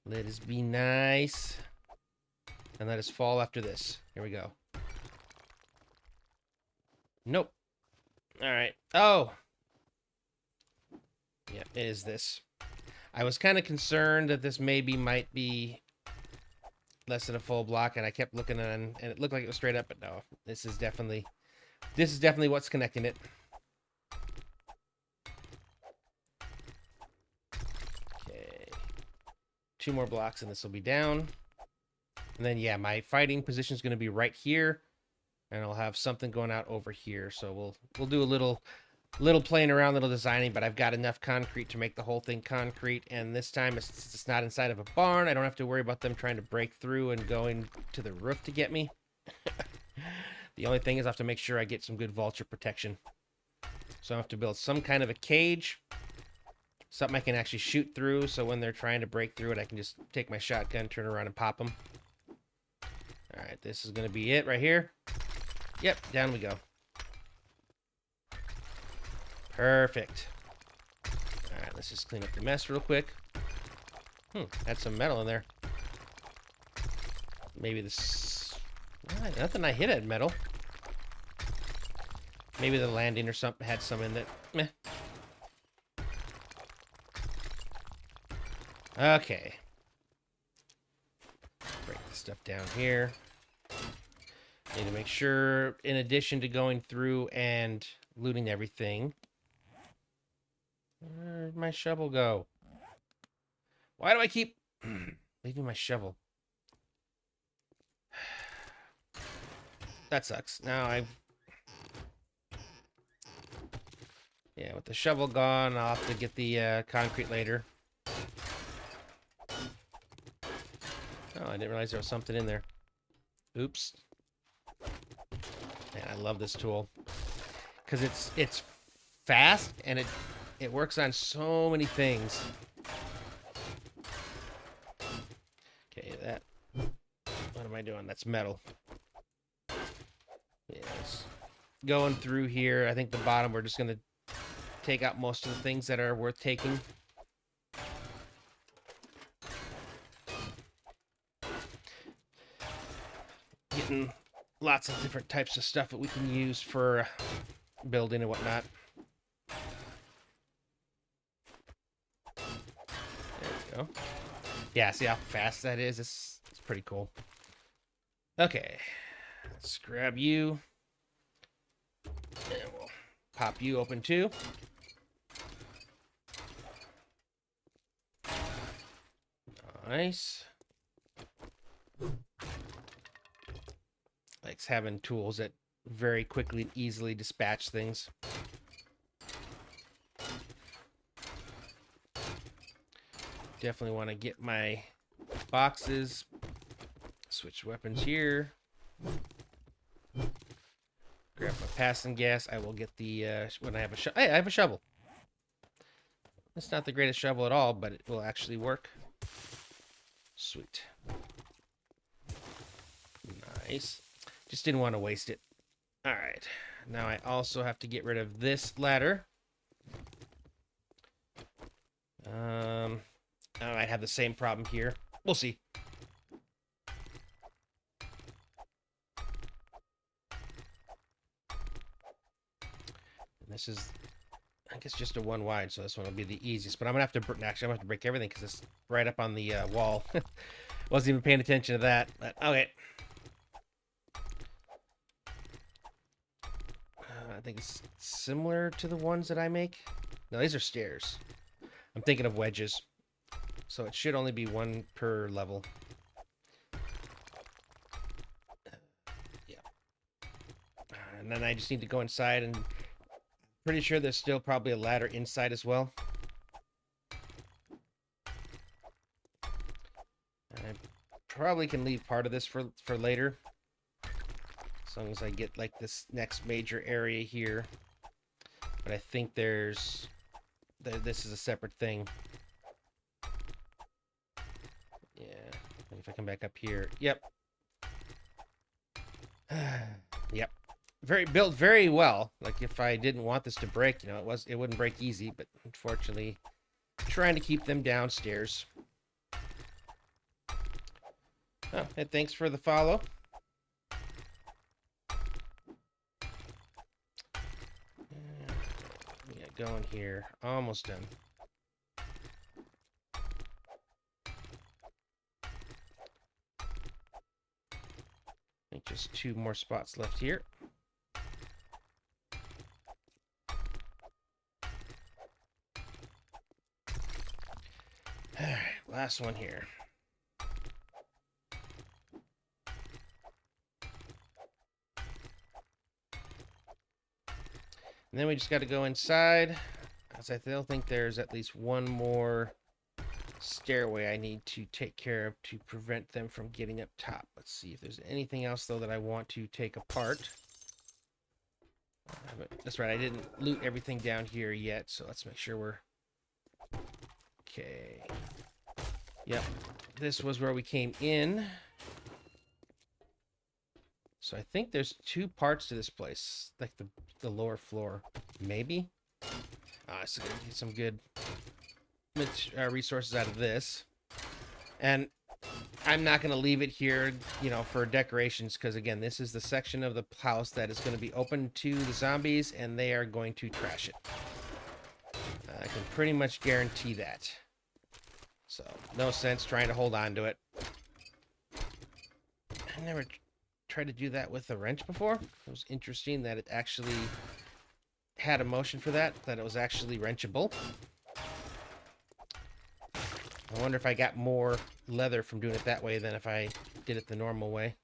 Let us be nice. And let us fall after this. Here we go. Nope. Alright. Oh! Yeah, it is this. I was kind of concerned that this maybe might be less than a full block, and I kept looking and it looked like it was straight up, but no. This is definitely what's connecting it. 2 more blocks and this will be down. And then, yeah, my fighting position is going to be right here. And I'll have something going out over here. So we'll do a little playing around, little designing, but I've got enough concrete to make the whole thing concrete. And this time, it's not inside of a barn. I don't have to worry about them trying to break through and going to the roof to get me. The only thing is I have to make sure I get some good vulture protection. So I have to build some kind of a cage. Something I can actually shoot through, so when they're trying to break through it, I can just take my shotgun, turn around, and pop them. Alright, this is going to be it right here. Yep, down we go. Perfect. Alright, let's just clean up the mess real quick. Had some metal in there. Maybe this... nothing I hit at metal. Maybe the landing or something had some in that. Meh. Okay. Break the stuff down here. Need to make sure, in addition to going through and looting everything... Where'd my shovel go? Why do I keep leaving my shovel? That sucks. Now I've... Yeah, with the shovel gone, I'll have to get the concrete later. Oh, I didn't realize there was something in there. Oops. Man, I love this tool. Because it's fast, and it works on so many things. Okay, that... What am I doing? That's metal. Yes. Going through here, I think the bottom, we're just going to take out most of the things that are worth taking. Getting lots of different types of stuff that we can use for building and whatnot. There we go. Yeah, see how fast that is? It's pretty cool. Okay. Let's grab you. And we'll pop you open too. Nice. Likes having tools that very quickly and easily dispatch things. Definitely want to get my boxes. Switch weapons here. Grab my passing gas. I will get the when I have a shovel. Hey, I have a shovel. It's not the greatest shovel at all, but it will actually work. Sweet. Nice. Just didn't want to waste it. All right. Now I also have to get rid of this ladder. I might have the same problem here. We'll see. And this is, I guess, just a 1 wide, so this one will be the easiest. But I'm gonna have to actually, I'm gonna have to break everything because it's right up on the wall. Wasn't even paying attention to that. But okay. I think it's similar to the ones that I make. No, these are stairs. I'm thinking of wedges. So it should only be 1 per level. Yeah. And then I just need to go inside, and pretty sure there's still probably a ladder inside as well. I probably can leave part of this for later. As long as I get like this next major area here. But I think this is a separate thing. Yeah. If I come back up here. Yep. Yep. Built very well. Like if I didn't want this to break, you know, it wouldn't break easy, but unfortunately trying to keep them downstairs. Oh, and thanks for the follow. We got going here. Almost done. I think just 2 more spots left here. Alright, last one here. And then we just got to go inside, as I still think there's at least one more stairway I need to take care of to prevent them from getting up top. Let's see if there's anything else, though, that I want to take apart. That's right, I didn't loot everything down here yet, so let's make sure we're... Okay. Yep, this was where we came in. So I think there's two parts to this place, like the lower floor, maybe. So gonna get some good resources out of this, and I'm not gonna leave it here, you know, for decorations, because again, this is the section of the house that is going to be open to the zombies, and they are going to trash it. I can pretty much guarantee that. So no sense trying to hold on to it. I never tried to do that with a wrench before. It was interesting that it actually had a motion for that it was actually wrenchable. I wonder if I got more leather from doing it that way than if I did it the normal way.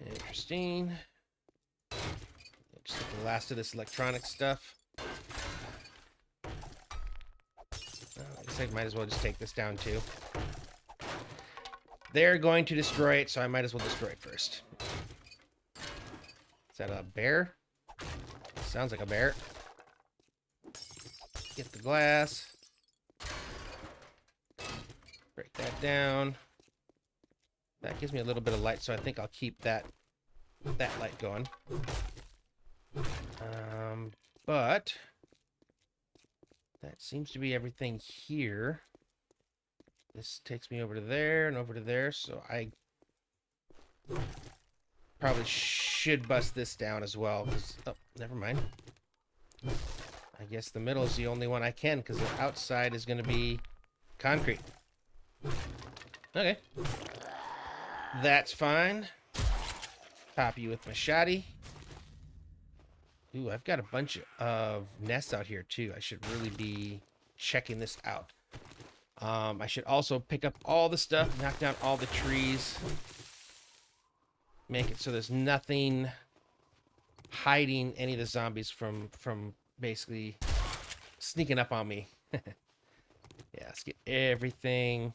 Interesting. Just get the last of this electronic stuff. I guess I might as well just take this down too. They're going to destroy it, so I might as well destroy it first. Is that a bear? Sounds like a bear. Get the glass. Break that down. That gives me a little bit of light, so I think I'll keep that light going. But that seems to be everything here. This takes me over to there and over to there, so I probably should bust this down as well. Oh, never mind. I guess the middle is the only one I can, because the outside is going to be concrete. Okay. That's fine. Pop you with my shotty. Ooh, I've got a bunch of nests out here, too. I should really be checking this out. I should also pick up all the stuff, knock down all the trees. Make it so there's nothing hiding any of the zombies from basically sneaking up on me. Yeah, let's get everything.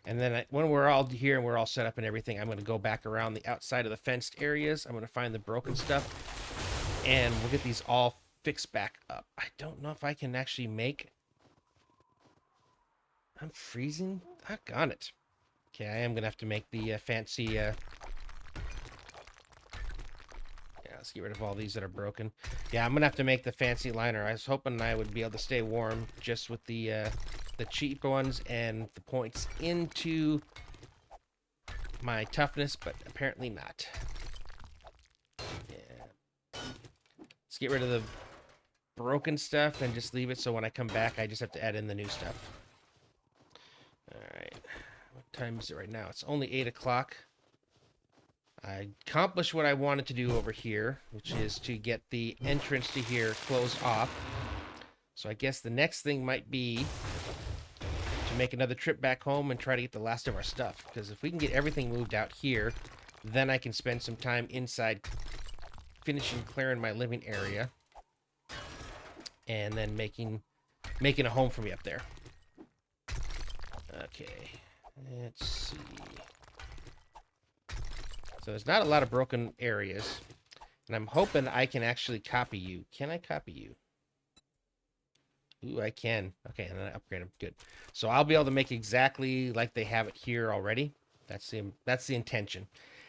And then when we're all here and we're all set up and everything, I'm going to go back around the outside of the fenced areas. I'm going to find the broken stuff, and we'll get these all fixed back up. I don't know if I can actually make... I'm freezing? Doggone it. Okay, I am going to have to make the fancy... Yeah, let's get rid of all these that are broken. Yeah, I'm going to have to make the fancy liner. I was hoping I would be able to stay warm just with the cheap ones and the points into my toughness, but apparently not. Yeah. Let's get rid of the broken stuff and just leave it so when I come back, I just have to add in the new stuff. Alright. What time is it right now? It's only 8 o'clock. I accomplished what I wanted to do over here, which is to get the entrance to here closed off. So I guess the next thing might be to make another trip back home and try to get the last of our stuff. Because if we can get everything moved out here, then I can spend some time inside finishing clearing my living area. And then making a home for me up there. Okay, let's see. So there's not a lot of broken areas. And I'm hoping I can actually copy you. Can I copy you? Ooh, I can. Okay, and then I upgrade them. Good. So I'll be able to make exactly like they have it here already. That's the intention.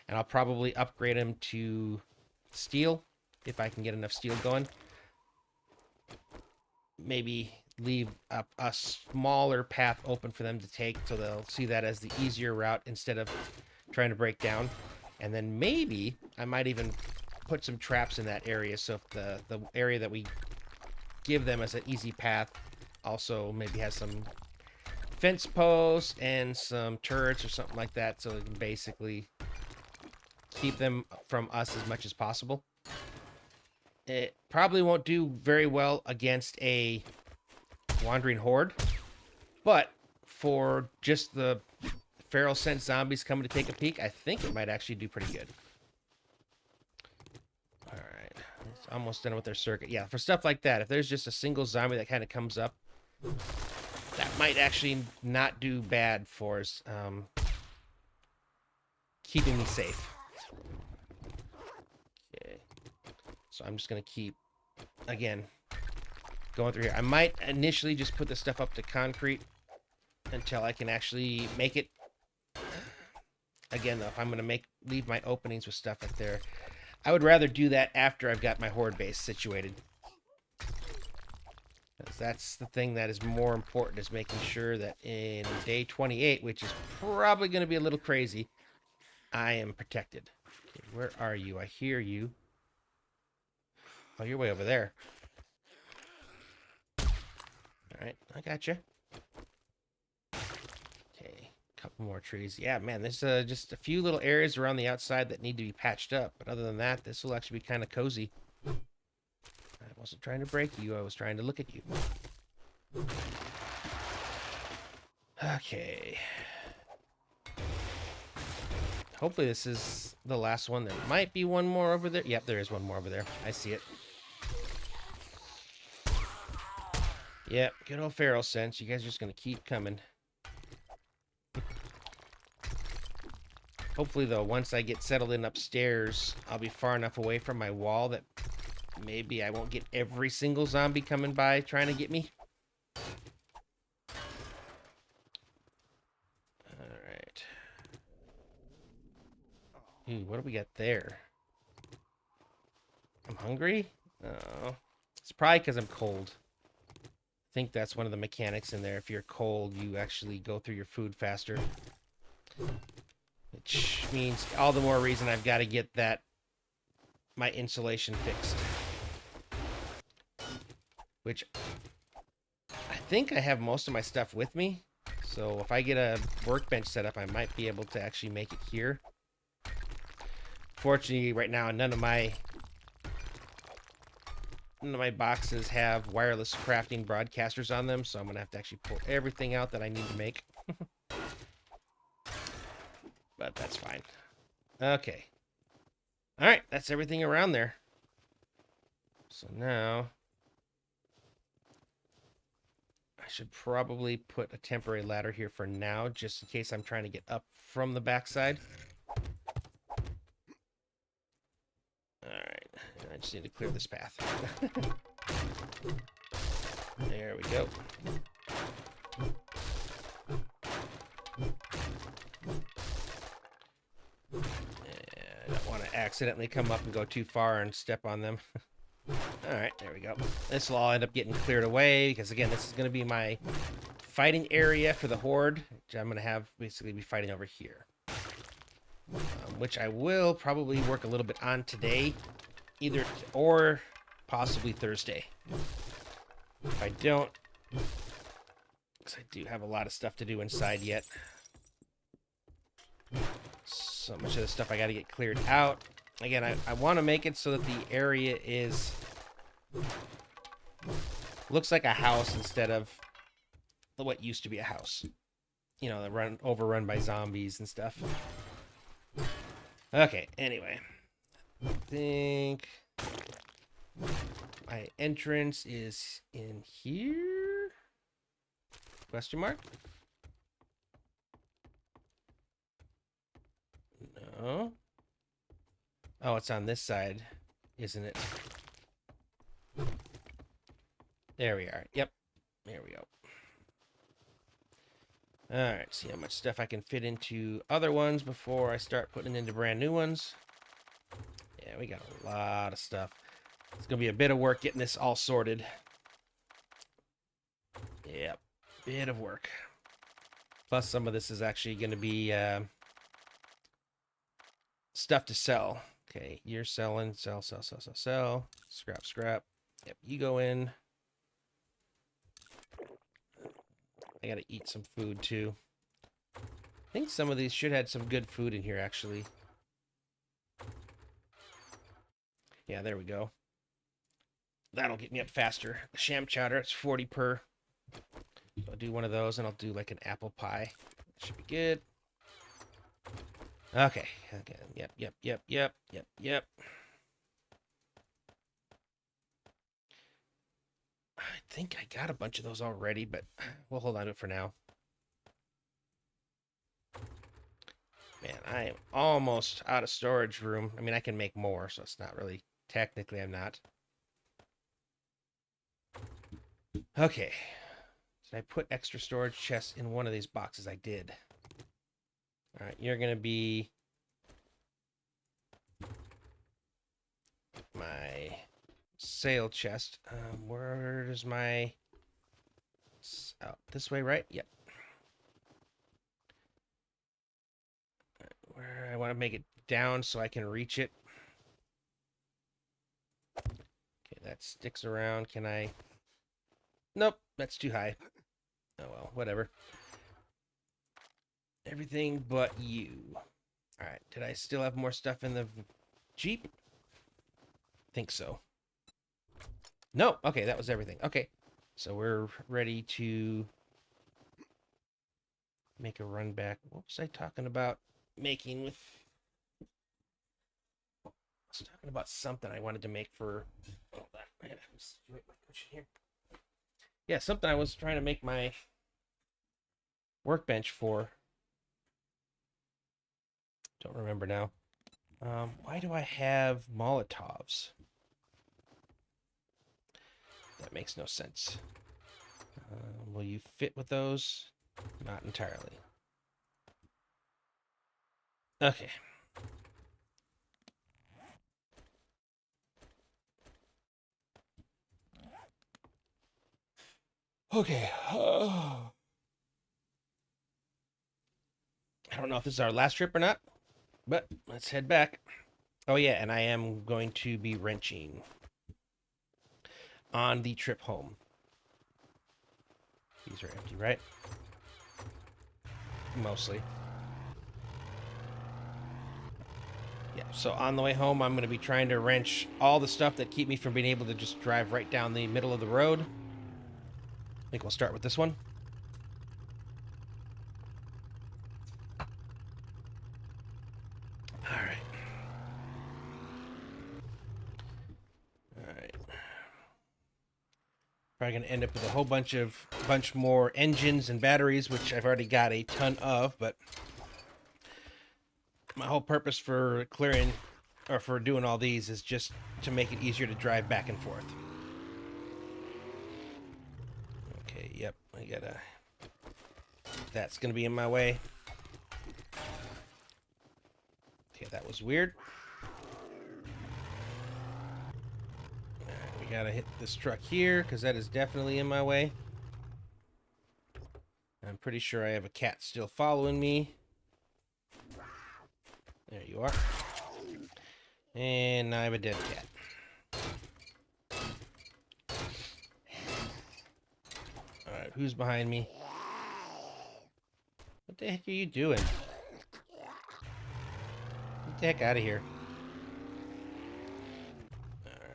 And I'll probably upgrade them to steel, if I can get enough steel going. Maybe leave a smaller path open for them to take, so they'll see that as the easier route instead of trying to break down. And then maybe I might even put some traps in that area, so if the area that we give them as an easy path also maybe has some fence posts and some turrets or something like that, so it can basically keep them from us as much as possible. It probably won't do very well against a wandering horde. But for just the feral scent zombies coming to take a peek, I think it might actually do pretty good. All right, it's almost done with their circuit. Yeah, for stuff like that, if there's just a single zombie that kind of comes up, that might actually not do bad for us, keeping me safe. Okay, so I'm just gonna keep, again, going through here. I might initially just put this stuff up to concrete until I can actually make it. Again, though, if I'm gonna leave my openings with stuff up there, I would rather do that after I've got my horde base situated. Because that's the thing that is more important, is making sure that in day 28, which is probably going to be a little crazy, I am protected. Okay, where are you? I hear you. Oh, you're way over there. All right, I got you. Okay, a couple more trees. Yeah, man, there's just a few little areas around the outside that need to be patched up. But other than that, this will actually be kind of cozy. I wasn't trying to break you. I was trying to look at you. Okay. Hopefully this is the last one. There might be one more over there. Yep, there is one more over there. I see it. Yep, good old feral sense. You guys are just going to keep coming. Hopefully, though, once I get settled in upstairs, I'll be far enough away from my wall that maybe I won't get every single zombie coming by trying to get me. Alright. Ooh, what do we got there? I'm hungry? Oh. It's probably because I'm cold. I think that's one of the mechanics in there. If you're cold, you actually go through your food faster. Which means all the more reason I've got to get my insulation fixed. Which I think I have most of my stuff with me. So if I get a workbench set up, I might be able to actually make it here. Fortunately, right now, none of my boxes have wireless crafting broadcasters on them, so I'm going to have to actually pull everything out that I need to make. But that's fine. Okay. Alright, that's everything around there. So now I should probably put a temporary ladder here for now, just in case I'm trying to get up from the backside. Alright, I just need to clear this path. There we go. I don't want to accidentally come up and go too far and step on them. Alright, there we go. This will all end up getting cleared away, because again, this is going to be my fighting area for the horde, which I'm going to have basically be fighting over here. Which I will probably work a little bit on today, or possibly Thursday. If I don't, because I do have a lot of stuff to do inside yet. So much of the stuff I got to get cleared out. Again, I want to make it so that the area looks like a house instead of what used to be a house. You know, overrun by zombies and stuff. Okay, anyway. I think my entrance is in here? Question mark? No. Oh, it's on this side, isn't it? There we are. Yep. There we go. Alright, see how much stuff I can fit into other ones before I start putting into brand new ones. Yeah, we got a lot of stuff. It's going to be a bit of work getting this all sorted. Yep, bit of work. Plus, some of this is actually going to be stuff to sell. Okay, you're selling. Sell. Scrap. Yep, you go in. I gotta eat some food, too. I think some of these should have some good food in here, actually. Yeah, there we go. That'll get me up faster. The sham chowder, it's 40 per. So I'll do one of those, and I'll do like an apple pie. Should be good. Okay. Okay. Yep. I think I got a bunch of those already, but we'll hold on to it for now. Man, I am almost out of storage room. I mean, I can make more, so it's not really... Technically, I'm not. Okay. Did I put extra storage chests in one of these boxes? I did. All right, you're going to be my sail chest. Where's my... Oh, this way, right? Yep. Where I want to make it down so I can reach it. Okay, that sticks around. Can I... Nope, that's too high. Oh well, whatever. Everything but you. Alright, did I still have more stuff in the Jeep? Think so. No, okay, that was everything. Okay, so we're ready to make a run back. What was I talking about making with... I was talking about something I wanted to make for... Oh, that... Man, my cushion here. Yeah, something I was trying to make my workbench for. Don't remember now. Why do I have Molotovs? That makes no sense. Will you fit with those? Not entirely. Okay. Okay. I don't know if this is our last trip or not, but let's head back. Oh yeah, and I am going to be wrenching on the trip home. These are empty, right? Mostly. Yeah, so on the way home, I'm going to be trying to wrench all the stuff that keep me from being able to just drive right down the middle of the road. I think we'll start with this one. Alright. Alright. Probably going to end up with a whole bunch more engines and batteries, which I've already got a ton of, but my whole purpose for clearing, or for doing all these, is just to make it easier to drive back and forth. Okay, yep, I gotta... That's gonna be in my way. Okay, that was weird. Alright, we gotta hit this truck here, because that is definitely in my way. I'm pretty sure I have a cat still following me. There you are. And I have a dead cat. Alright, who's behind me? What the heck are you doing? Get the heck out of here.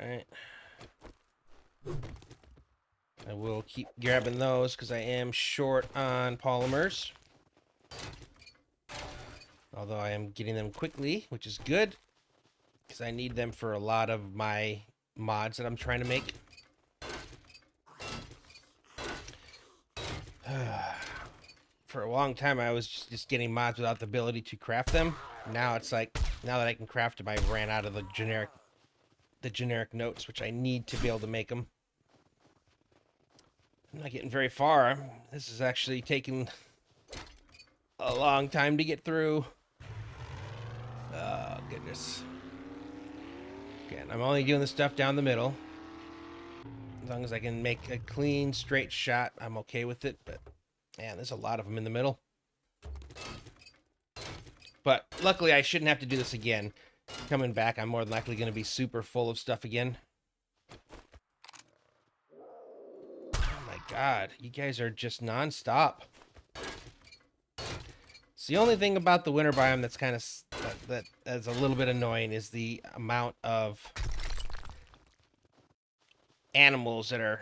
Alright. I will keep grabbing those because I am short on polymers. Although I am getting them quickly, which is good. Because I need them for a lot of my mods that I'm trying to make. For a long time, I was just getting mods without the ability to craft them. Now it's like, now that I can craft them, I ran out of the generic notes, which I need to be able to make them. I'm not getting very far. This is actually taking a long time to get through. Oh, goodness. Again, I'm only doing the stuff down the middle. As long as I can make a clean, straight shot, I'm okay with it. But, man, there's a lot of them in the middle. But, luckily, I shouldn't have to do this again. Coming back, I'm more than likely going to be super full of stuff again. Oh, my God. You guys are just nonstop. It's the only thing about the winter biome that's kind of... that's a little bit annoying is the amount of animals that are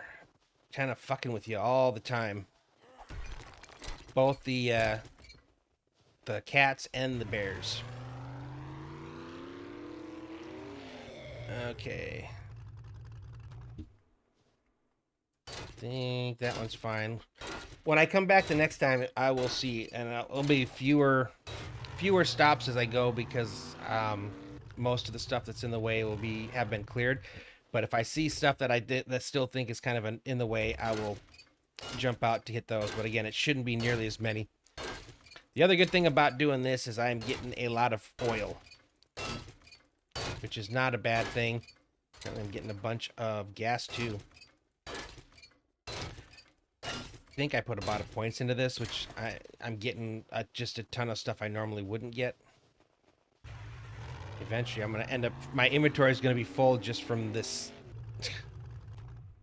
kind of fucking with you all the time. Both the cats and the bears. Okay. I think that one's fine. When I come back the next time, I will see, and it'll be fewer stops as I go because most of the stuff that's in the way will have been cleared. But if I see stuff that that still think is kind of in the way, I will jump out to hit those. But again, it shouldn't be nearly as many. The other good thing about doing this is I'm getting a lot of oil, which is not a bad thing. And I'm getting a bunch of gas too. I think I put a lot of points into this, which I'm getting just a ton of stuff I normally wouldn't get. Eventually, I'm going to end up... My inventory is going to be full just from this...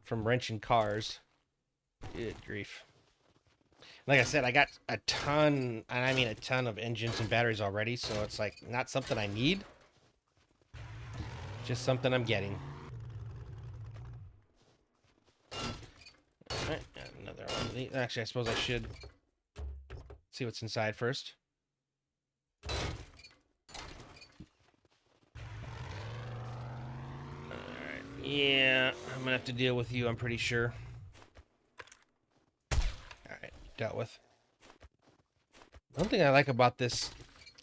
from wrenching cars. Good grief. Like I said, I got a ton, and I mean a ton of engines and batteries already, so it's like not something I need. Just something I'm getting. Alright, another one of these. Actually, I suppose I should see what's inside first. Alright, yeah, I'm gonna have to deal with you, I'm pretty sure. Alright, dealt with. One thing I like about this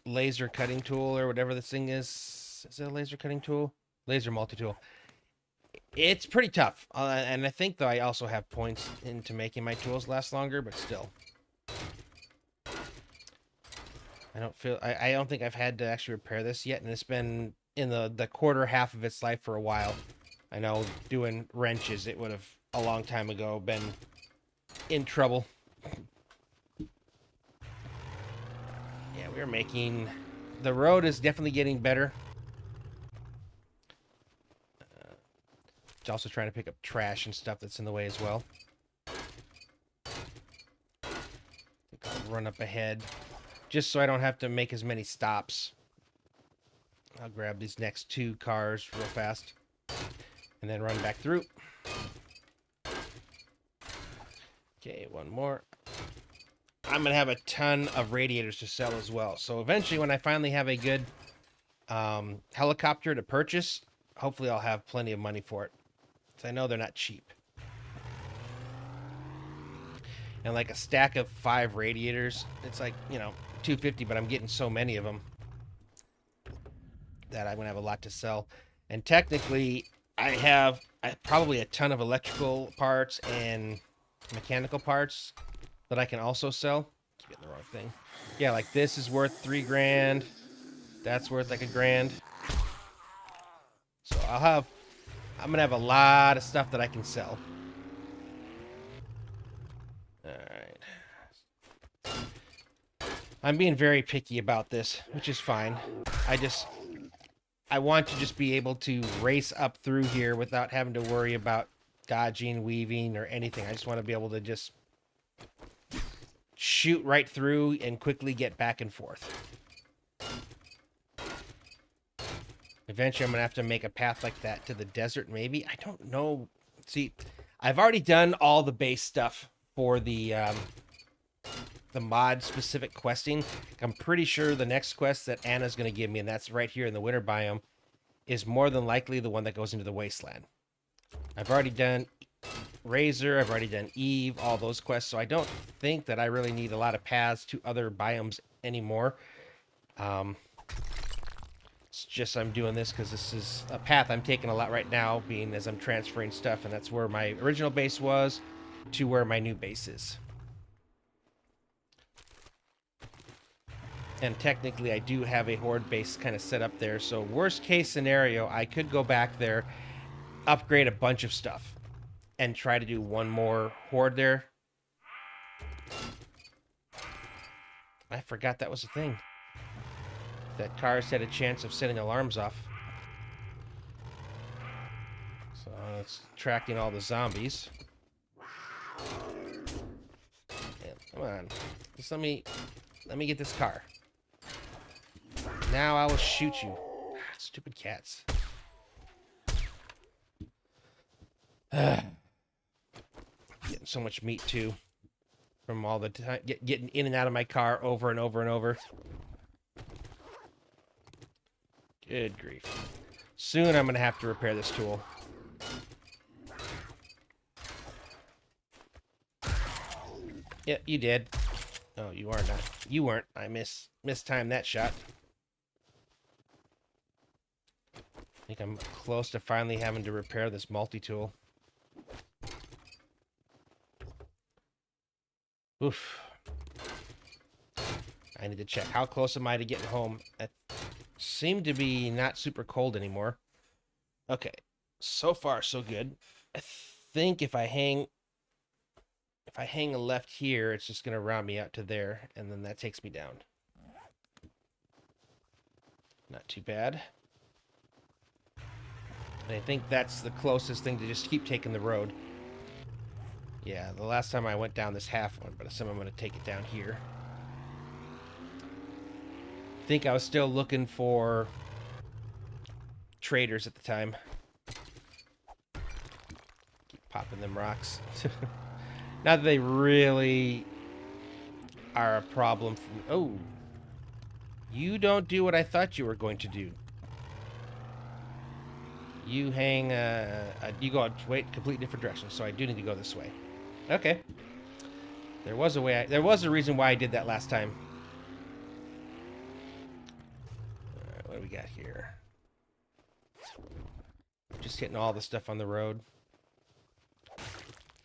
laser cutting tool, or whatever this thing is it a laser cutting tool? Laser multi-tool. It's pretty tough, and I think, though, I also have points into making my tools last longer, but still. I don't think I've had to actually repair this yet, and it's been in the quarter half of its life for a while. I know doing wrenches, it would have, a long time ago, been in trouble. Yeah, we're making... The road is definitely getting better. It's also trying to pick up trash and stuff that's in the way as well. I think I'll run up ahead, just so I don't have to make as many stops. I'll grab these next two cars real fast, and then run back through. Okay, one more. I'm going to have a ton of radiators to sell as well. So eventually, when I finally have a good helicopter to purchase, hopefully I'll have plenty of money for it. I know they're not cheap. And like a stack of 5 radiators, it's like, you know, $250, but I'm getting so many of them that I'm going to have a lot to sell. And technically, I have probably a ton of electrical parts and mechanical parts that I can also sell. Keep getting the wrong thing. Yeah, like this is worth $3,000. That's worth like $1,000. So I'm going to have a lot of stuff that I can sell. Alright. I'm being very picky about this, which is fine. I want to just be able to race up through here without having to worry about dodging, weaving, or anything. I just want to be able to just shoot right through and quickly get back and forth. Eventually, I'm going to have to make a path like that to the desert, maybe. I don't know. See, I've already done all the base stuff for the mod-specific questing. I'm pretty sure the next quest that Anna's going to give me, and that's right here in the winter biome, is more than likely the one that goes into the wasteland. I've already done Razor, I've already done Eve, all those quests, so I don't think that I really need a lot of paths to other biomes anymore. It's just I'm doing this because this is a path I'm taking a lot right now, being as I'm transferring stuff, and that's where my original base was to where my new base is. And technically, I do have a horde base kind of set up there, so worst case scenario, I could go back there, upgrade a bunch of stuff, and try to do one more horde there. I forgot that was a thing. That cars had a chance of setting alarms off. So it's tracking all the zombies. Yeah, come on. Just let me get this car. Now I will shoot you. Stupid cats. so much meat too from all the time getting in and out of my car over and over and over. Good grief. Soon I'm going to have to repair this tool. Yeah, you did. Oh, you are not. You weren't. I mistimed that shot. I think I'm close to finally having to repair this multi-tool. Oof. I need to check. How close am I to getting home? It seemed to be not super cold anymore. Okay. So far, so good. I think if I hang a left here, it's just going to round me out to there, and then that takes me down. Not too bad. And I think that's the closest thing to just keep taking the road. Yeah, the last time I went down this half one, but I'm going to take it down here. I think I was still looking for traders at the time. Keep popping them rocks. Not that they really are a problem for me. Oh. You don't do what I thought you were going to do. You hang, you go a completely different direction, so I do need to go this way. Okay. There was a way, there was a reason why I did that last time. Alright, what do we got here? Just hitting all the stuff on the road.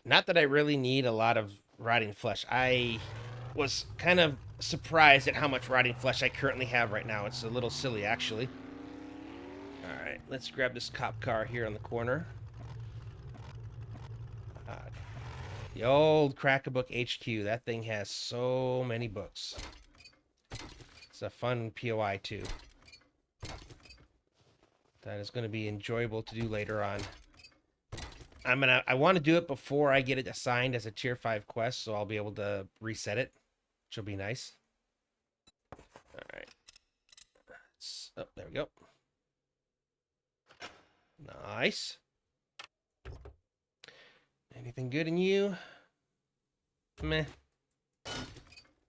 Not that I really need a lot of rotting flesh. I was kind of surprised at how much rotting flesh I currently have right now. It's a little silly, actually. Alright, let's grab this cop car here on the corner. The old Crack-A-Book HQ. That thing has so many books. It's a fun POI, too. That is going to be enjoyable to do later on. I want to do it before I get it assigned as a tier 5 quest, so I'll be able to reset it, which will be nice. Alright. Oh, there we go. Nice. Anything good in you? Meh.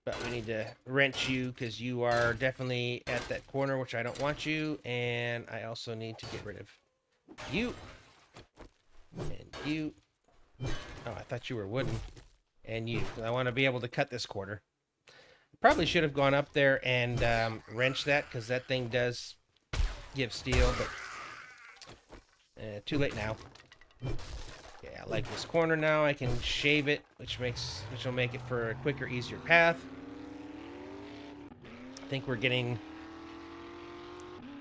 But we need to wrench you because you are definitely at that corner, which I don't want you. And I also need to get rid of you. And you. Oh, I thought you were wooden. And you. I want to be able to cut this corner. Probably should have gone up there and wrenched that because that thing does give steel, but too late now. Okay, I like this corner now. I can shave it, which will make it for a quicker, easier path. I think we're getting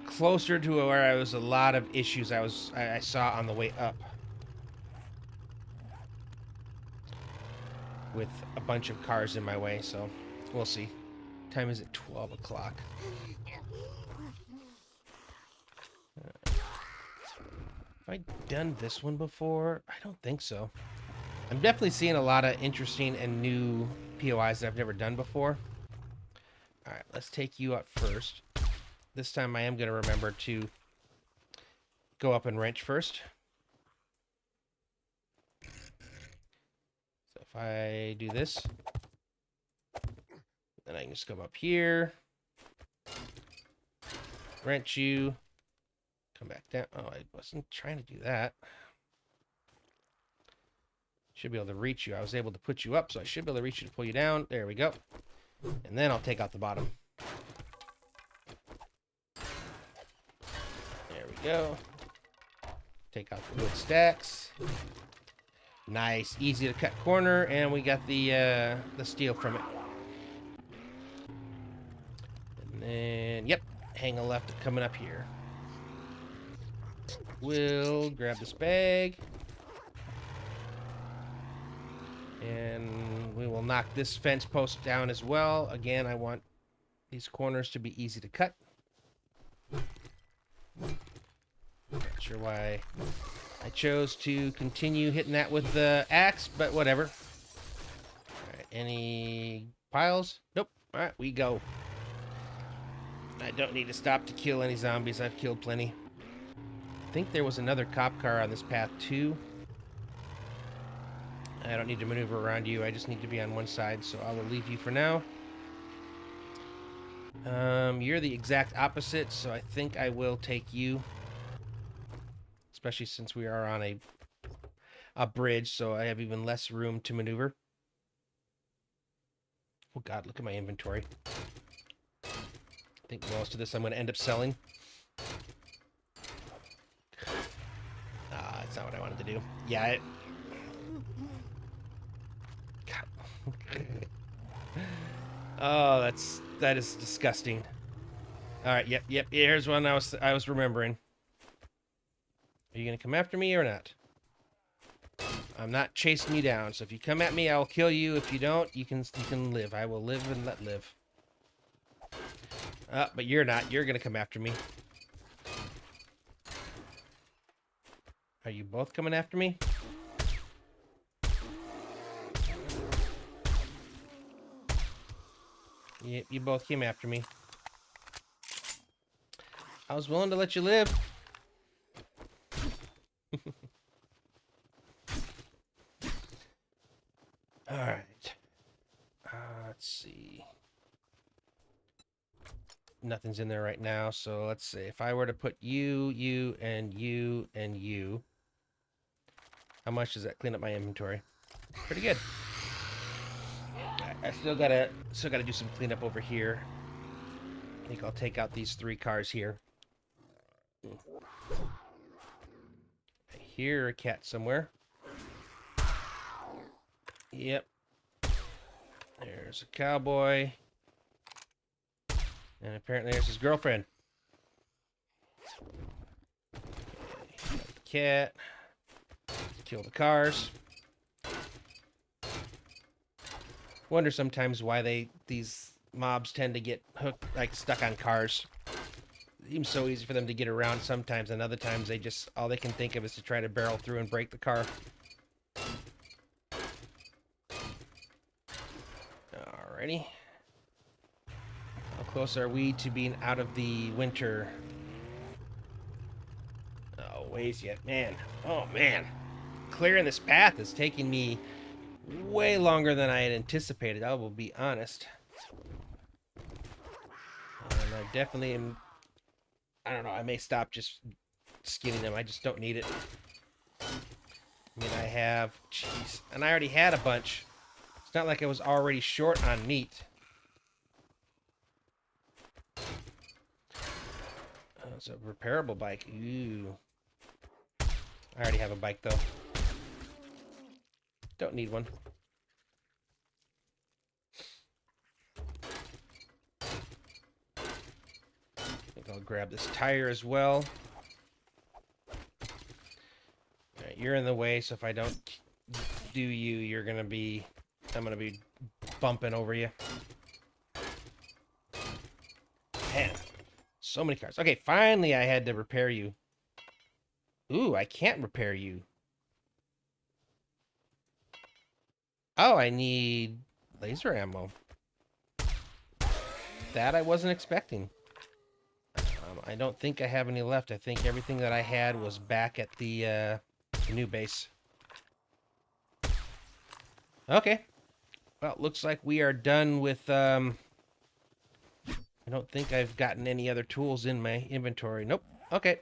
closer to where I was a lot of issues I saw on the way up with a bunch of cars in my way, so we'll see. Time is at 12 o'clock. Have I done this one before? I don't think so. I'm definitely seeing a lot of interesting and new POIs that I've never done before. Alright, let's take you up first. This time I am going to remember to go up and wrench first. So if I do this, then I can just come up here, wrench you, come back down. Oh, I wasn't trying to do that. Should be able to reach you. I was able to put you up, so I should be able to reach you to pull you down. There we go. And then I'll take out the bottom. There we go. Take out the wood stacks. Nice, easy to cut corner, and we got the steel from it. And then, yep, hang a left coming up here. We'll grab this bag. And we will knock this fence post down as well. Again, I want these corners to be easy to cut. Not sure why I chose to continue hitting that with the axe, but whatever. Alright, any piles? Nope. Alright, we go. I don't need to stop to kill any zombies. I've killed plenty. I think there was another cop car on this path too. I don't need to maneuver around you. I just need to be on one side, so I will leave you for now. You're the exact opposite, so I think I will take you. Especially since we are on a bridge, so I have even less room to maneuver. Oh god, look at my inventory. I think most of this I'm going to end up selling. That's not what I wanted to do. Yeah, oh, that is disgusting. All right, yep. Here's one I was remembering. Are you gonna come after me or not? I'm not chasing you down, so if you come at me, I will kill you. If you don't, you can live. I will live and let live. But you're not. You're gonna come after me. Are you both coming after me? Yep, you both came after me. I was willing to let you live. All right. Let's see. Nothing's in there right now, so let's see. If I were to put you, and you, and you, how much does that clean up my inventory? Pretty good. I still gotta do some cleanup over here. I think I'll take out these 3 cars here. I hear a cat somewhere. Yep. There's a cowboy. And apparently there's his girlfriend. Cat. Kill the cars. Wonder sometimes why these mobs tend to get hooked, like stuck on cars. It seems so easy for them to get around sometimes, and other times they just, all they can think of is to try to barrel through and break the car. Alrighty. How close are we to being out of the winter? Oh, ways yet, man. Oh man. Clearing this path is taking me way longer than I had anticipated, I will be honest. And I definitely am, I don't know, I may stop just skinning them. I just don't need it. I mean, I have, jeez, and I already had a bunch. It's not like I was already short on meat. Oh, it's a repairable bike. Ooh. I already have a bike, though. Don't need one. I think I'll grab this tire as well. Alright, you're in the way, so if I don't do you, you're gonna be... I'm gonna be bumping over you. Man, so many cars. Okay, finally I had to repair you. Ooh, I can't repair you. Oh, I need laser ammo. That I wasn't expecting. I don't think I have any left. I think everything that I had was back at the new base. Okay. Well, looks like we are done with... I don't think I've gotten any other tools in my inventory. Nope. Okay.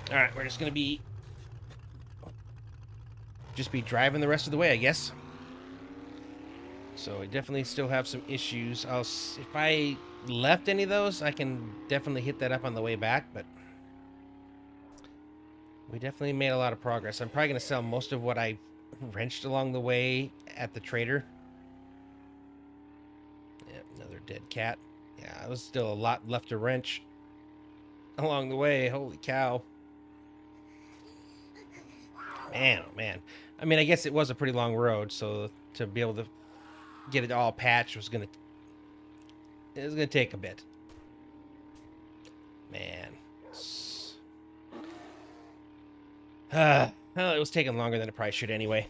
Alright, we're just going to be driving the rest of the way, I guess. So I definitely still have some issues. If I left any of those, I can definitely hit that up on the way back, but we definitely made a lot of progress. I'm probably going to sell most of what I wrenched along the way at the trader. Yep, another dead cat. Yeah, there was still a lot left to wrench along the way. Holy cow. Man, oh man. I mean, I guess it was a pretty long road, so to be able to get it all patched was gonna take a bit. Man. Well, it was taking longer than it probably should anyway.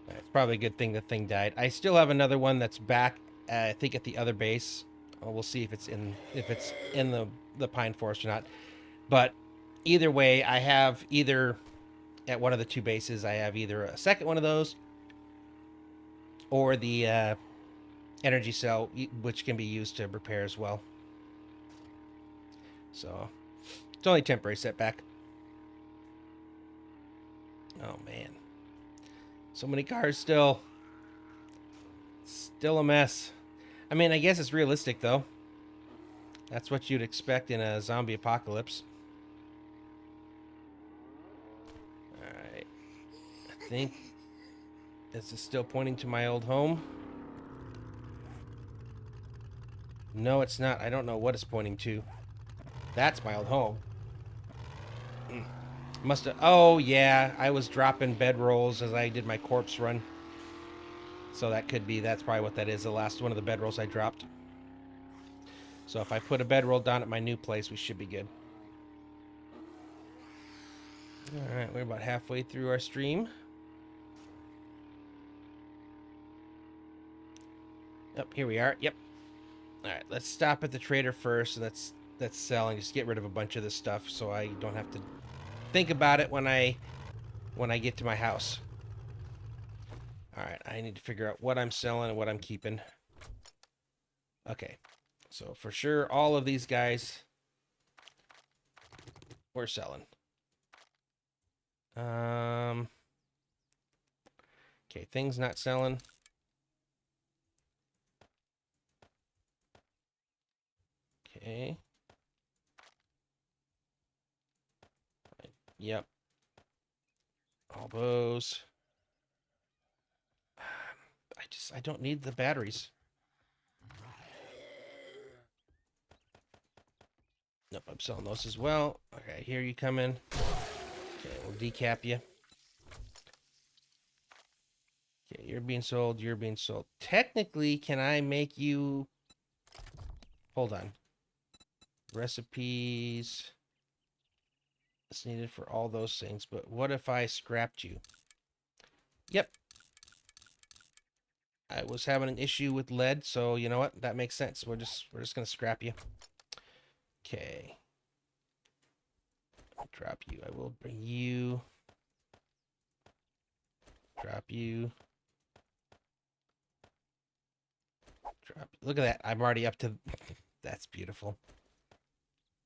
It's probably a good thing the thing died. I still have another one that's back, I think at the other base. We'll see if it's in the pine forest or not. But either way, I have either at one of the two bases, I have either a second one of those or the energy cell, which can be used to repair as well. So it's only temporary setback. Oh man, so many cars still a mess. I mean, I guess it's realistic though. That's what you'd expect in a zombie apocalypse. Alright, I think this is still pointing to my old home. No, it's not. I don't know what it's pointing to. That's my old home. Must have. Oh, yeah. I was dropping bedrolls as I did my corpse run. So that could be. That's probably what that is. The last one of the bedrolls I dropped. So if I put a bedroll down at my new place, we should be good. Alright, we're about halfway through our stream. Oh, here we are. Yep. Alright, let's stop at the trader first, and let's sell and just get rid of a bunch of this stuff so I don't have to think about it when I get to my house. Alright, I need to figure out what I'm selling and what I'm keeping. Okay. So for sure, all of these guys we're selling. Okay, things not selling. Okay. Yep. All those. I don't need the batteries. Nope, I'm selling those as well. Okay, here you come in. Okay, we'll decap you. Okay, you're being sold, you're being sold. Technically, can I make you... Hold on. Recipes. It's needed for all those things, but what if I scrapped you? Yep. I was having an issue with lead, so you know what? That makes sense. We're just gonna scrap you. Okay. Drop you. I will bring you. Drop you. Drop. Look at that. I'm already up to. That's beautiful.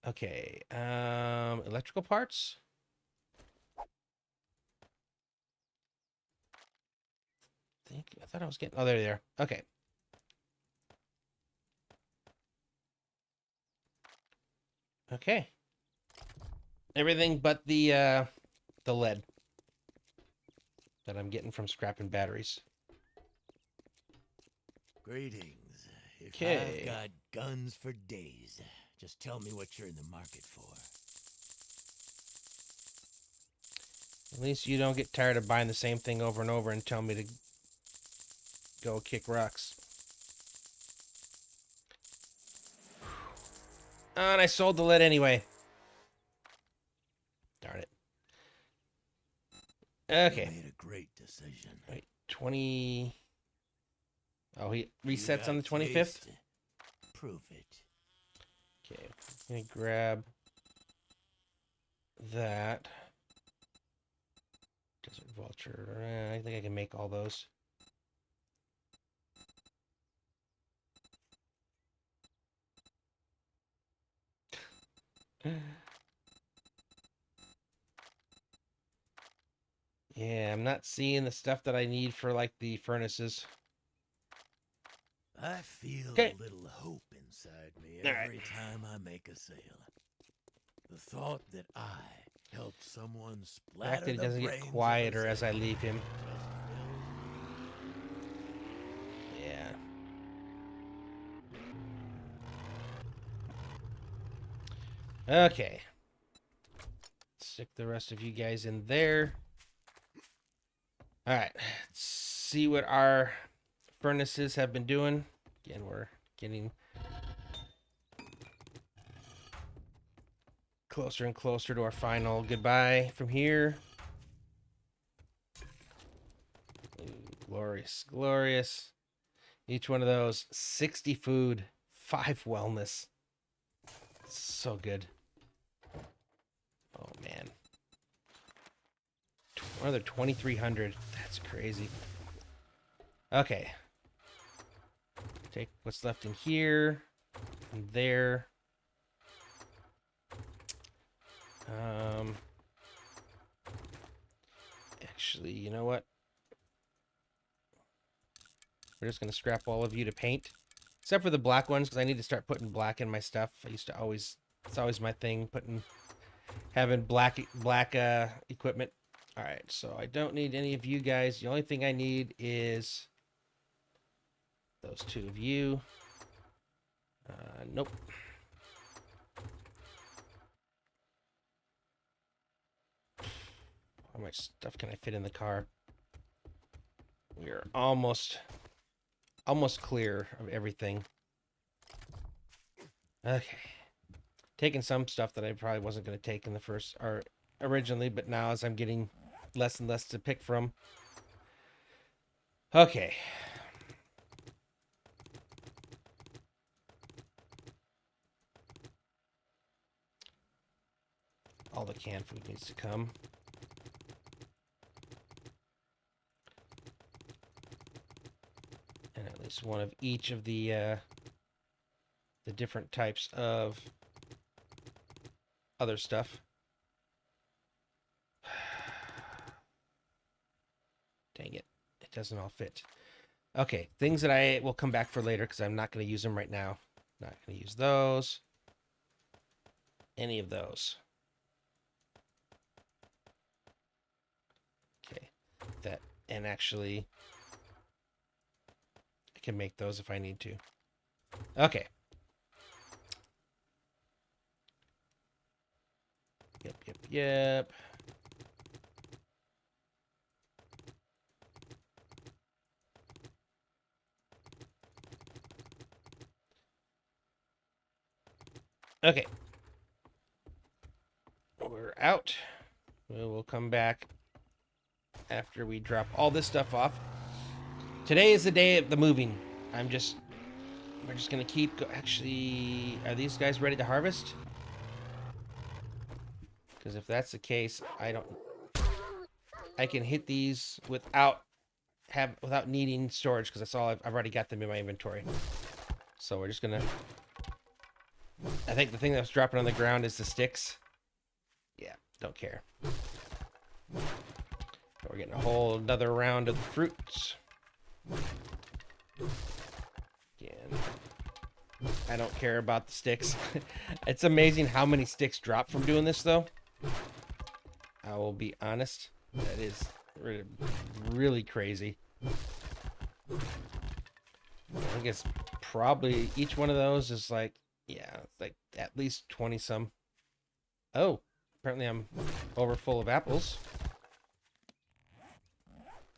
Okay. Electrical parts. I thought I was getting. Oh, there they are. Okay. Okay. Everything but the lead that I'm getting from scrapping batteries. Greetings. If Okay. I've got guns for days, just tell me what you're in the market for. At least you don't get tired of buying the same thing over and over and tell me to go kick rocks. Oh, and I sold the lead anyway. Darn it. Okay. You made a great decision. Wait, 20... Oh, he resets on the 25th? Taste. Prove it. Okay, let me grab that. Desert Vulture. I think I can make all those. Yeah, I'm not seeing the stuff that I need for, like, the furnaces. I feel Okay. a little hope inside me All every right. time I make a sale. The thought that I helped someone The splatter fact that it the doesn't get brains of a quieter as I sailor leave him. just Yeah. Okay. Stick the rest of you guys in there. All right. Let's see what our furnaces have been doing. Again, we're getting closer and closer to our final goodbye from here. Ooh, glorious, glorious. Each one of those 60 food, 5 wellness. So good. Oh man. Another 2,300. That's crazy. Okay. Take what's left in here. And there. Actually, you know what? We're just going to scrap all of you to paint. Except for the black ones, because I need to start putting black in my stuff. I used to always... It's always my thing, having black equipment. All right, so I don't need any of you guys. The only thing I need is those two of you. Nope. How much stuff can I fit in the car? We're almost clear of everything. Okay. Taking some stuff that I probably wasn't going to take in the first, or originally, but now as I'm getting less and less to pick from. Okay. All the canned food needs to come. And at least one of each of the different types of other stuff. Dang it. It doesn't all fit. Okay, things that I will come back for later because I'm not going to use them right now. Not going to use those. Any of those. Okay, that, and actually, I can make those if I need to. Okay. Yep. Okay. We're out. We'll come back after we drop all this stuff off. Today is the day of the moving. We're just gonna keep actually, are these guys ready to harvest? Because if that's the case, I can hit these without needing storage, because that's all I've already got them in my inventory. So we're just gonna, I think the thing that's dropping on the ground is the sticks. Yeah, don't care. We're getting a whole another round of the fruits. Again, I don't care about the sticks. It's amazing how many sticks drop from doing this, though. I will be honest. That is really crazy. I think it's probably each one of those is like, yeah, like at least 20 some. Oh, apparently I'm over full of apples.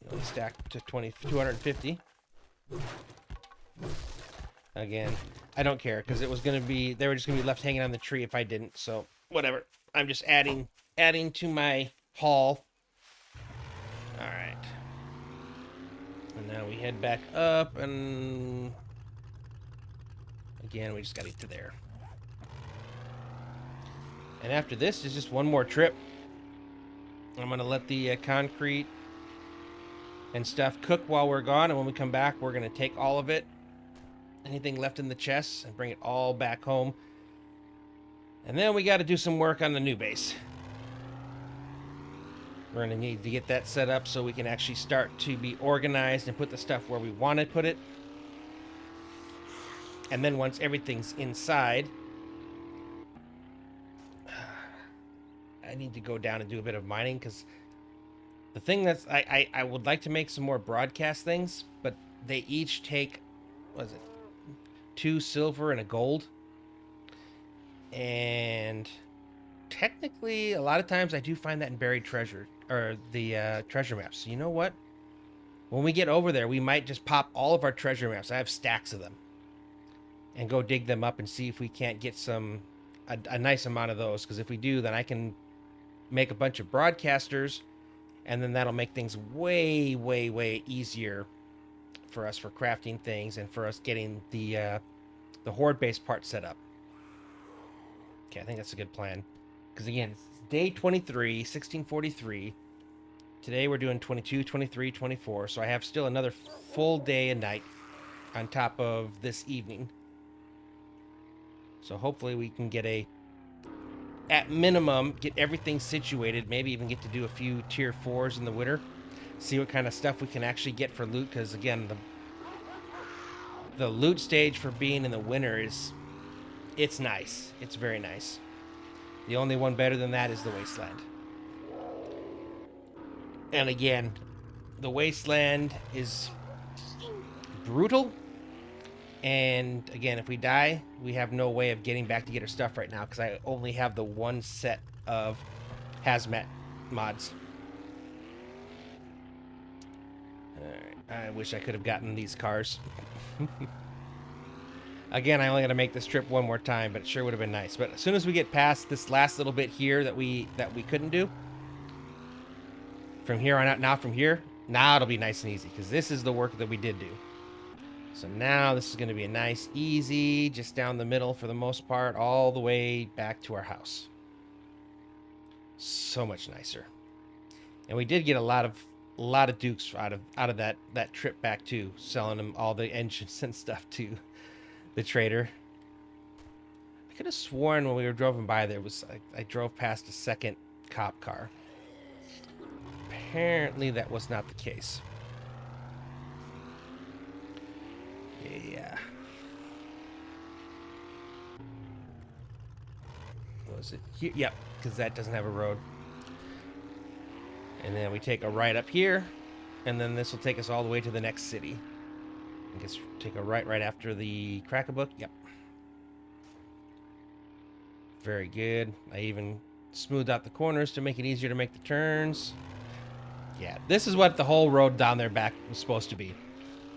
Only stacked to 250. Again, I don't care because it was going to be, they were just going to be left hanging on the tree if I didn't. So whatever. I'm just adding to my haul. All right. And now we head back up, and again, we just got to get to there. And after this is just one more trip. I'm going to let the concrete and stuff cook while we're gone, and when we come back, we're going to take all of it, anything left in the chests, and bring it all back home. And then we got to do some work on the new base. We're going to need to get that set up so we can actually start to be organized and put the stuff where we want to put it. And then once everything's inside, I need to go down and do a bit of mining, because the thing that's, I would like to make some more broadcast things, but they each take, what is it, 2 silver and a gold. And technically, a lot of times I do find that in buried treasure, or the treasure maps. So you know what? When we get over there, we might just pop all of our treasure maps. I have stacks of them. And go dig them up and see if we can't get a nice amount of those. Because if we do, then I can make a bunch of broadcasters, and then that'll make things way, way, way easier for us for crafting things and for us getting the horde-based part set up. Okay, I think that's a good plan. Because again, it's day 23, 1643. Today we're doing 22, 23, 24. So I have still another full day and night on top of this evening. So hopefully we can get at minimum, get everything situated. Maybe even get to do a few tier 4s in the winter. See what kind of stuff we can actually get for loot. Because again, the loot stage for being in the winter it's nice. It's very nice. The only one better than that is the Wasteland. And again, the Wasteland is brutal. And again, if we die, we have no way of getting back to get our stuff right now because I only have the one set of hazmat mods. Alright, I wish I could have gotten these cars. Again, I only got to make this trip one more time, but it sure would have been nice. But as soon as we get past this last little bit here that we couldn't do, from here on out, now it'll be nice and easy because this is the work that we did do. So now this is going to be a nice, easy, just down the middle for the most part, all the way back to our house. So much nicer. And we did get a lot of dukes out of that trip back too, selling them all the engines and stuff to the trader. I could have sworn when we were driving by there was I drove past a second cop car. Apparently that was not the case. Yeah. Was it here? Yep, because that doesn't have a road. And then we take a right up here, and then this will take us all the way to the next city. I guess take a right after the Crack-a-Book. Yep. Very good. I even smoothed out the corners to make it easier to make the turns. Yeah, this is what the whole road down there back was supposed to be.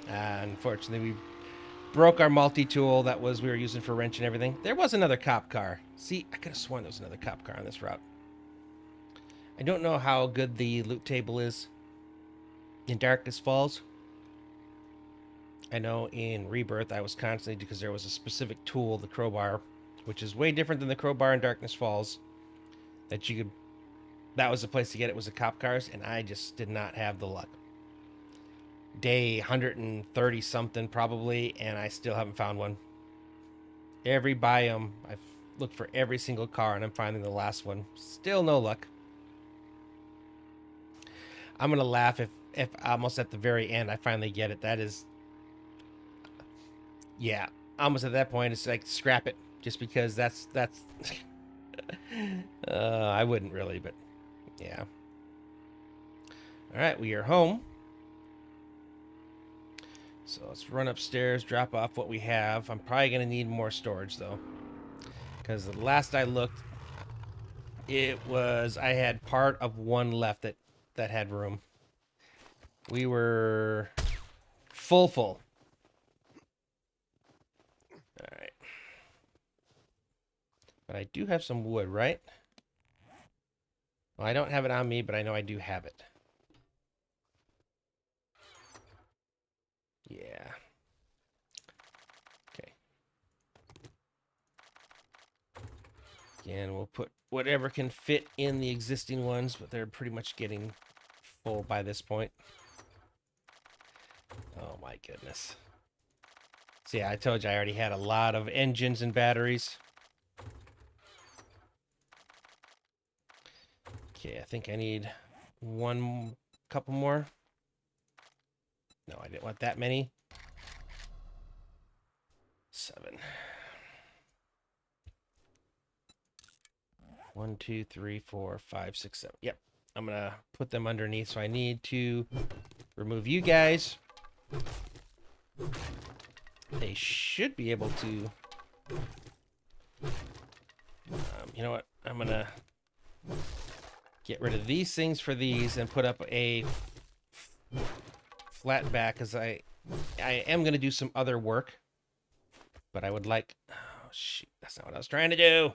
Unfortunately, we broke our multi-tool that we were using for wrench and everything. There was another cop car. See, I could have sworn there was another cop car on this route. I don't know how good the loot table is in Darkness Falls. I know in Rebirth I was constantly, because there was a specific tool, the crowbar, which is way different than the crowbar in Darkness Falls, that was the place to get it, was the cop cars, and I just did not have the luck. Day 130 something probably, and I still haven't found one. Every biome, I've looked for every single car, and I'm finding the last one. Still no luck. I'm gonna laugh if almost at the very end I finally get it. That is, yeah, almost at that point it's like scrap it, just because that's I wouldn't really, but yeah. All right, we are home. So let's run upstairs, drop off what we have. I'm probably going to need more storage, though. Because the last I looked, I had part of one left that had room. We were full. All right. But I do have some wood, right? Well, I don't have it on me, but I know I do have it. Yeah. Okay. Again, we'll put whatever can fit in the existing ones, but they're pretty much getting full by this point. Oh my goodness. See, I told you I already had a lot of engines and batteries. Okay, I think I need couple more. No, I didn't want that many. 7. 1, 2, 3, 4, 5, 6, 7. Yep. I'm gonna put them underneath, so I need to remove you guys. They should be able to. You know what? I'm gonna get rid of these things for these and put up a flat back, because I am going to do some other work, but I would like, oh shoot, that's not what I was trying to do.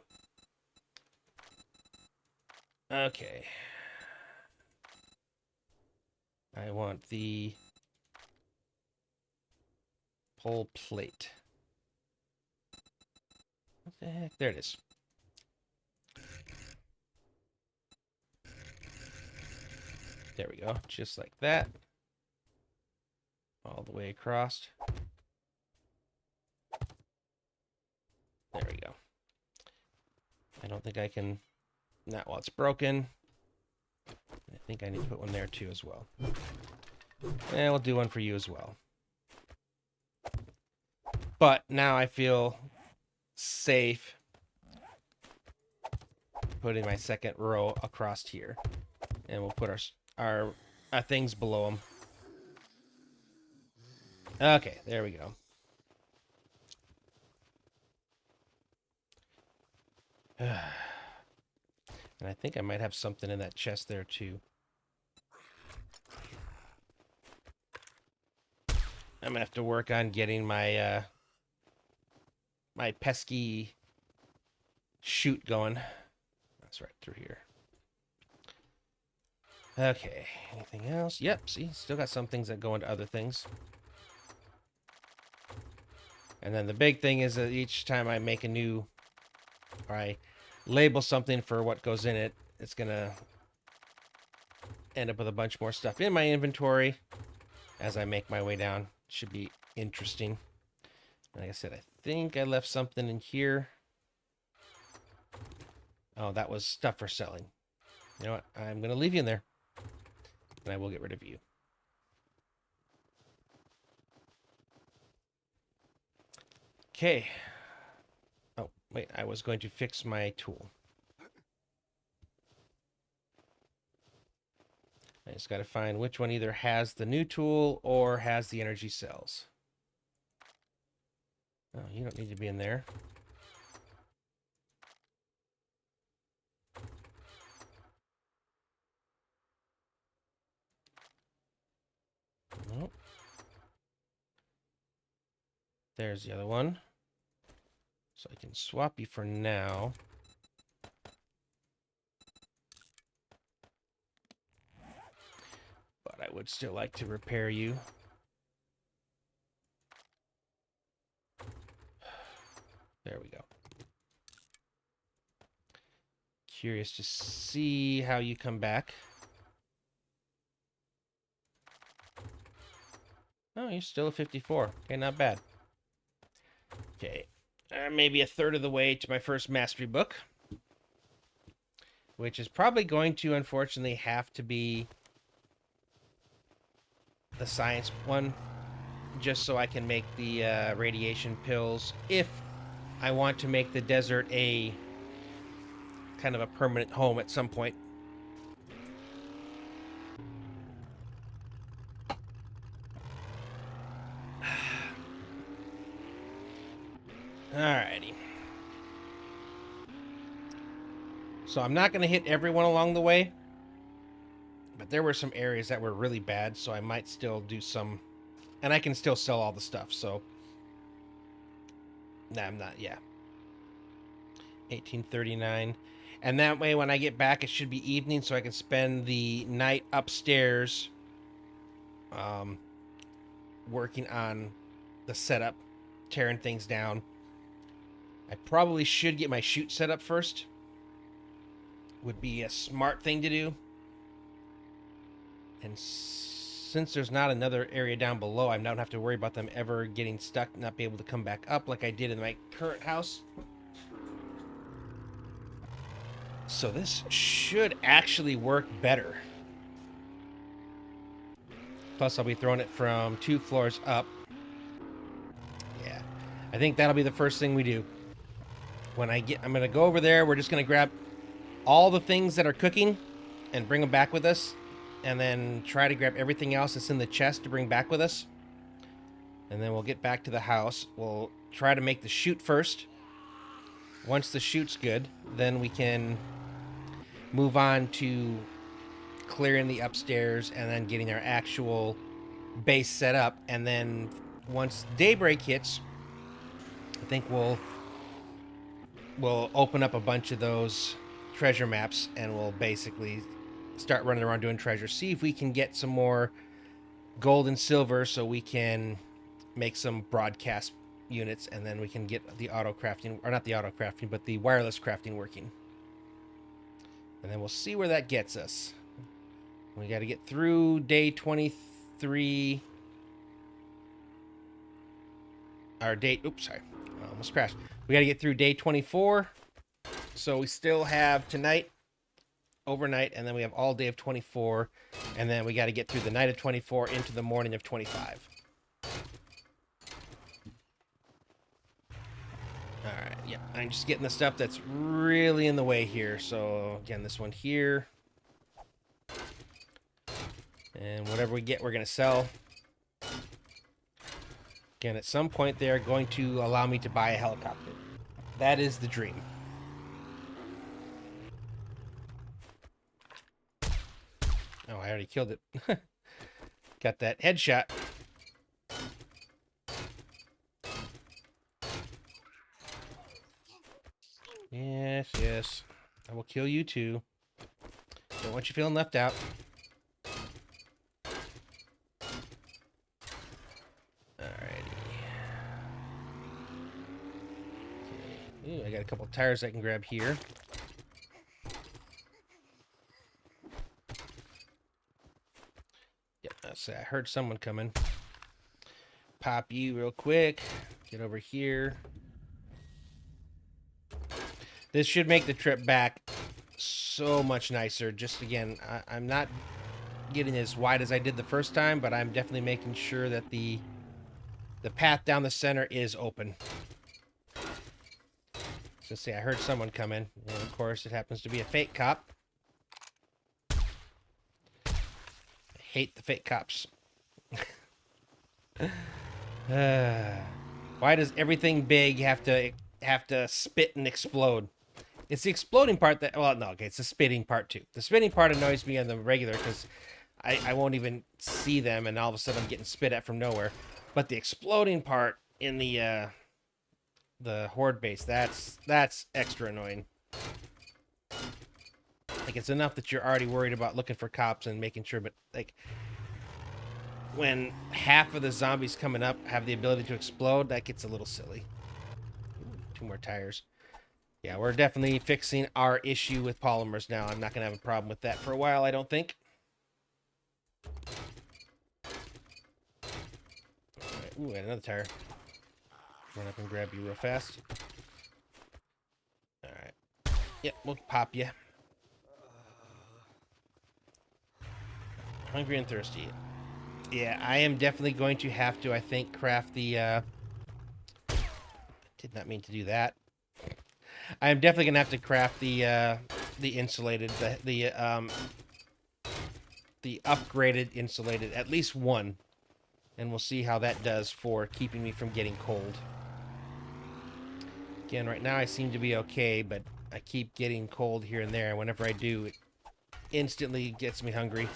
Okay, I want the pole plate. What the heck? There it is. There we go. Just like that. All the way across. There we go. I don't think I can... Not while it's broken. I think I need to put one there too as well. And we'll do one for you as well. But now I feel safe putting my second row across here. And we'll put our things below them. Okay, there we go. And I think I might have something in that chest there too. I'm gonna have to work on getting my my pesky chute going. That's right through here. Okay, anything else? Yep, see, still got some things that go into other things. And then the big thing is that each time I make a new, or I label something for what goes in it, it's gonna end up with a bunch more stuff in my inventory as I make my way down. Should be interesting. Like I said, I think I left something in here. Oh, that was stuff for selling. You know what? I'm gonna leave you in there. And I will get rid of you. Okay. Oh, wait, I was going to fix my tool. I just got to find which one either has the new tool or has the energy cells. Oh, you don't need to be in there. Nope. There's the other one. So I can swap you for now. But I would still like to repair you. There we go. Curious to see how you come back. Oh, you're still a 54. Okay, not bad. Okay, maybe a third of the way to my first mastery book. Which is probably going to, unfortunately, have to be the science one. Just so I can make the radiation pills. If I want to make the desert a kind of a permanent home at some point. Alrighty. So I'm not going to hit everyone along the way. But there were some areas that were really bad, so I might still do some... And I can still sell all the stuff, so... Nah, I'm not, yeah. 1839. And that way, when I get back, it should be evening, so I can spend the night upstairs... working on the setup, tearing things down. I probably should get my chute set up first. Would be a smart thing to do. And since there's not another area down below, I don't have to worry about them ever getting stuck, not be able to come back up like I did in my current house. So this should actually work better. Plus, I'll be throwing it from 2 floors up. Yeah, I think that'll be the first thing we do. I'm going to go over there. We're just going to grab all the things that are cooking and bring them back with us. And then try to grab everything else that's in the chest to bring back with us. And then we'll get back to the house. We'll try to make the chute first. Once the chute's good, then we can move on to clearing the upstairs and then getting our actual base set up. And then once daybreak hits, I think we'll open up a bunch of those treasure maps and we'll basically start running around doing treasure. See if we can get some more gold and silver so we can make some broadcast units, and then we can get the auto crafting, or not the auto crafting, but the wireless crafting working. And then we'll see where that gets us. We got to get through day 23. Our date. Oops, sorry. I almost crashed. We got to get through day 24. So we still have tonight, overnight, and then we have all day of 24. And then we got to get through the night of 24 into the morning of 25. Alright, yeah. I'm just getting the stuff that's really in the way here. So, again, this one here. And whatever we get, we're going to sell. Again, at some point, they are going to allow me to buy a helicopter. That is the dream. Oh, I already killed it. Got that headshot. Yes, yes. I will kill you too. Don't want you feeling left out. Alrighty. Okay. Ooh, I got a couple tires I can grab here. Yep, I heard someone coming. Pop you real quick. Get over here. This should make the trip back so much nicer. Just again, I'm not getting as wide as I did the first time, but I'm definitely making sure that the path down the center is open. So see, I heard someone come in, and of course it happens to be a fake cop. I hate the fake cops. Why does everything big have to spit and explode? It's the exploding part that, well, no, okay, it's the spitting part too. The spitting part annoys me on the regular because I won't even see them, and all of a sudden I'm getting spit at from nowhere. But the exploding part in the horde base, that's extra annoying. Like, it's enough that you're already worried about looking for cops and making sure, but like when half of the zombies coming up have the ability to explode, that gets a little silly. Ooh, 2 more tires. Yeah, we're definitely fixing our issue with polymers now. I'm not going to have a problem with that for a while, I don't think. Alright, ooh, and another tire. Run up and grab you real fast. Alright. Yep, we'll pop you. Hungry and thirsty. Yeah, I am definitely going to have to, I think, craft the, did not mean to do that. I am definitely gonna have to craft the insulated, the upgraded insulated, at least one, and we'll see how that does for keeping me from getting cold. Again, right now I seem to be okay, but I keep getting cold here and there, and whenever I do, it instantly gets me hungry.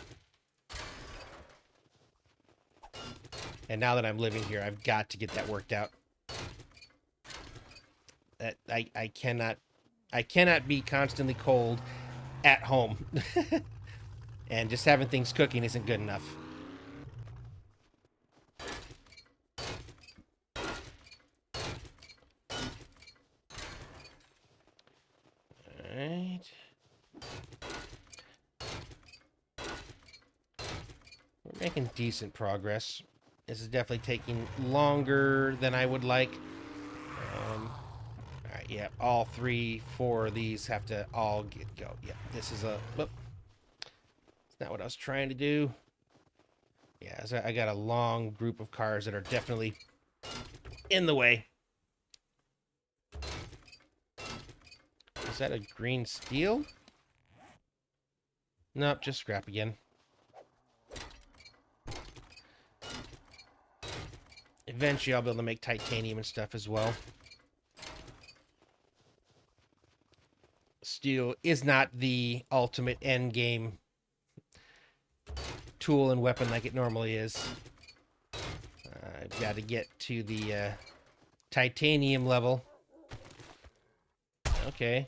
And now that I'm living here, I've got to get that worked out. That I cannot be constantly cold at home. And just having things cooking isn't good enough. Alright. We're making decent progress. This is definitely taking longer than I would like. Alright, yeah, all 3, 4 of these have to all go. Yeah, this is a... Whoop. It's not what I was trying to do. Yeah, so I got a long group of cars that are definitely in the way. Is that a green steel? Nope, just scrap again. Eventually I'll be able to make titanium and stuff as well. Steel is not the ultimate end game tool and weapon like it normally is. I've got to get to the titanium level. Okay.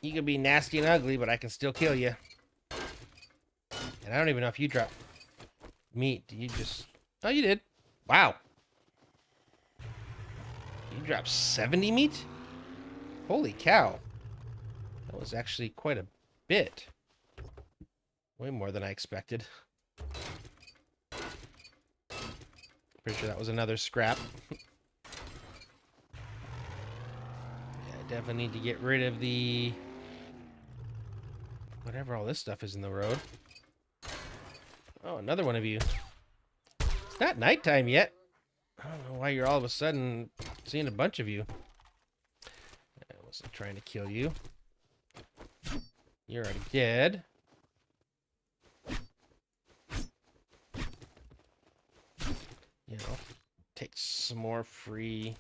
You can be nasty and ugly, but I can still kill you. And I don't even know if you drop meat. Do you just... Oh, you did. Wow. You dropped 70 meat? Holy cow. That was actually quite a bit. Way more than I expected. Pretty sure that was another scrap. Yeah, I definitely need to get rid of the... whatever all this stuff is in the road. Oh, another one of you. It's not nighttime yet. I don't know why you're all of a sudden seeing a bunch of you. I wasn't trying to kill you. You're already dead. You know, take some more free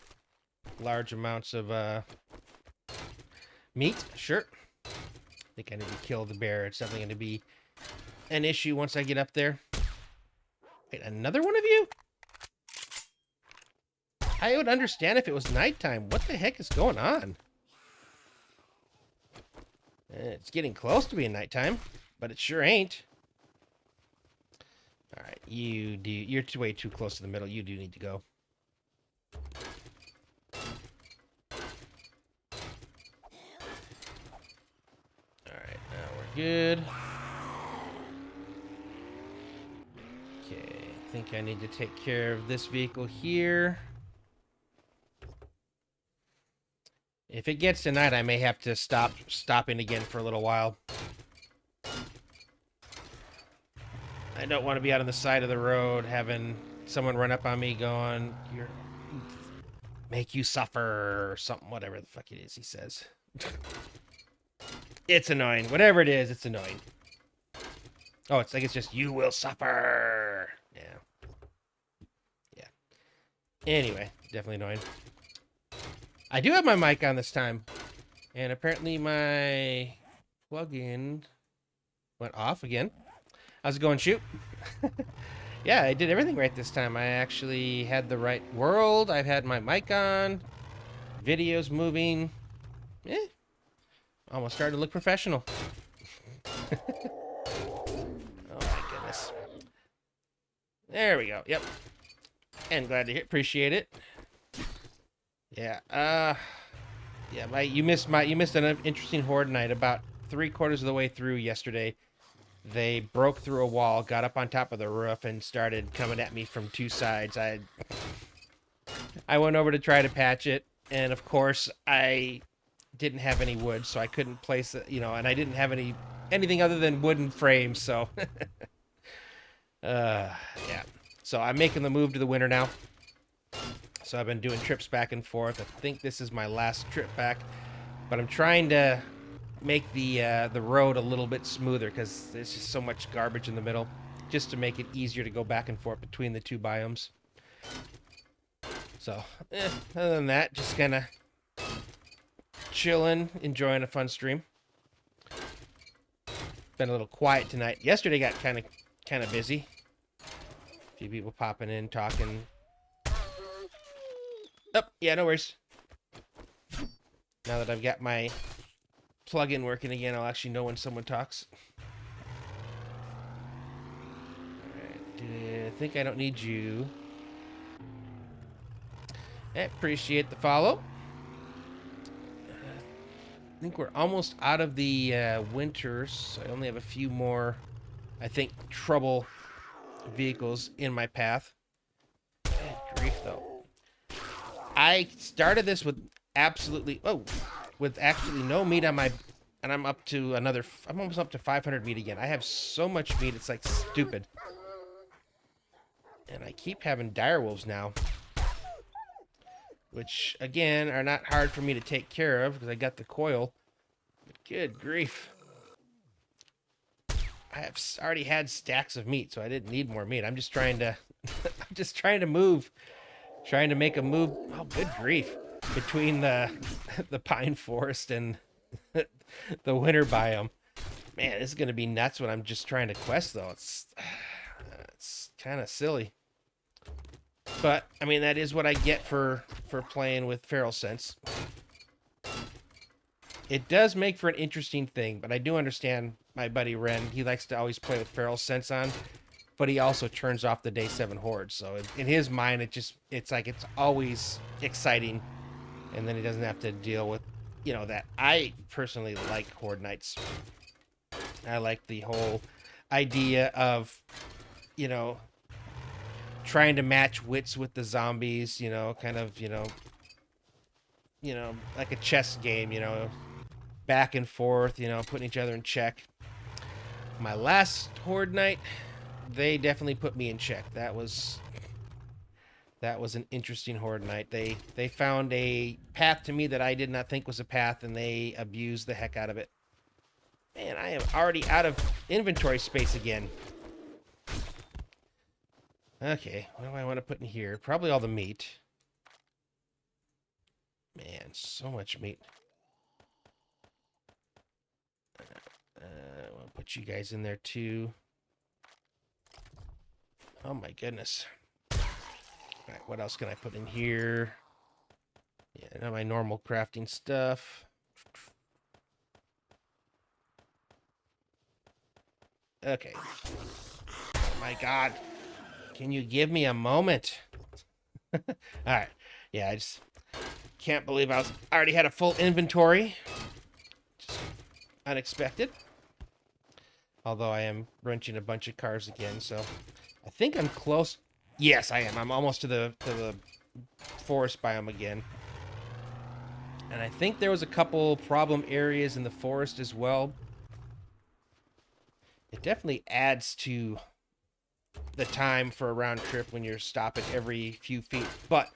large amounts of meat. Sure. I think I need to kill the bear. It's definitely going to be an issue once I get up there. Wait, another one of you? I would understand if it was nighttime. What the heck is going on? It's getting close to being nighttime, but it sure ain't. All right, you're way too close to the middle. You do need to go. All right, now we're good. Okay, I think I need to take care of this vehicle here. If it gets to night, I may have to stop in again for a little while. I don't want to be out on the side of the road having someone run up on me going, "You're make you suffer," or something, whatever the fuck it is he says. It's annoying. Whatever it is, it's annoying. Oh, it's like it's just, "You will suffer." Yeah. Yeah. Anyway, definitely annoying. I do have my mic on this time, and apparently my plug-in went off again. How's it going, Shoot? Yeah, I did everything right this time. I actually had the right world. I've had my mic on. Videos moving. Almost starting to look professional. Oh my goodness. There we go. Yep. And glad to hear. Appreciate it. Yeah. Yeah. You missed an interesting horde night. About 3/4 of the way through yesterday, they broke through a wall, got up on top of the roof, and started coming at me from two sides. I went over to try to patch it, and of course I didn't have any wood, so I couldn't place it. And I didn't have anything other than wooden frames. So, yeah. So I'm making the move to the winter now. So I've been doing trips back and forth. I think this is my last trip back, but I'm trying to make the road a little bit smoother because there's just so much garbage in the middle, just to make it easier to go back and forth between the two biomes. So, other than that, just kind of chilling, enjoying a fun stream. Been a little quiet tonight. Yesterday got kind of busy. A few people popping in, talking. Oh, yeah, no worries. Now that I've got my plug-in working again, I'll actually know when someone talks. Alright, I think I don't need you. I appreciate the follow. I think we're almost out of the winters. I only have a few more, I think, trouble vehicles in my path. Good grief, though. I started this with actually no meat on my, and I'm almost up to 500 meat again. I have so much meat, it's like stupid. And I keep having dire wolves now, which again are not hard for me to take care of because I got the coil. But good grief. I have already had stacks of meat, so I didn't need more meat. I'm just trying to move. Trying to make a move. Oh, good grief. Between the pine forest and the winter biome. Man, this is going to be nuts when I'm just trying to quest, though. It's kind of silly. But, I mean, that is what I get for playing with Feral Sense. It does make for an interesting thing, but I do understand my buddy Ren. He likes to always play with Feral Sense on. But he also turns off the day 7 horde. So in his mind, it's like it's always exciting. And then he doesn't have to deal with, that. I personally like horde nights. I like the whole idea of, you know, trying to match wits with the zombies, you know, kind of, like a chess game, back and forth, putting each other in check. My last horde night, they definitely put me in check. That was an interesting horde night. They found a path to me that I did not think was a path, and they abused the heck out of it. Man, I am already out of inventory space again. Okay, what do I want to put in here? Probably all the meat. Man, so much meat. I want to put you guys in there too. Oh my goodness. All right, what else can I put in here? Yeah, my normal crafting stuff. Okay. Oh my god. Can you give me a moment? All right. Yeah, I just can't believe I already had a full inventory. Just unexpected. Although I am wrenching a bunch of cars again, so I think I'm close. Yes, I am. I'm almost to the forest biome again. And I think there was a couple problem areas in the forest as well. It definitely adds to the time for a round trip when you're stopping every few feet. But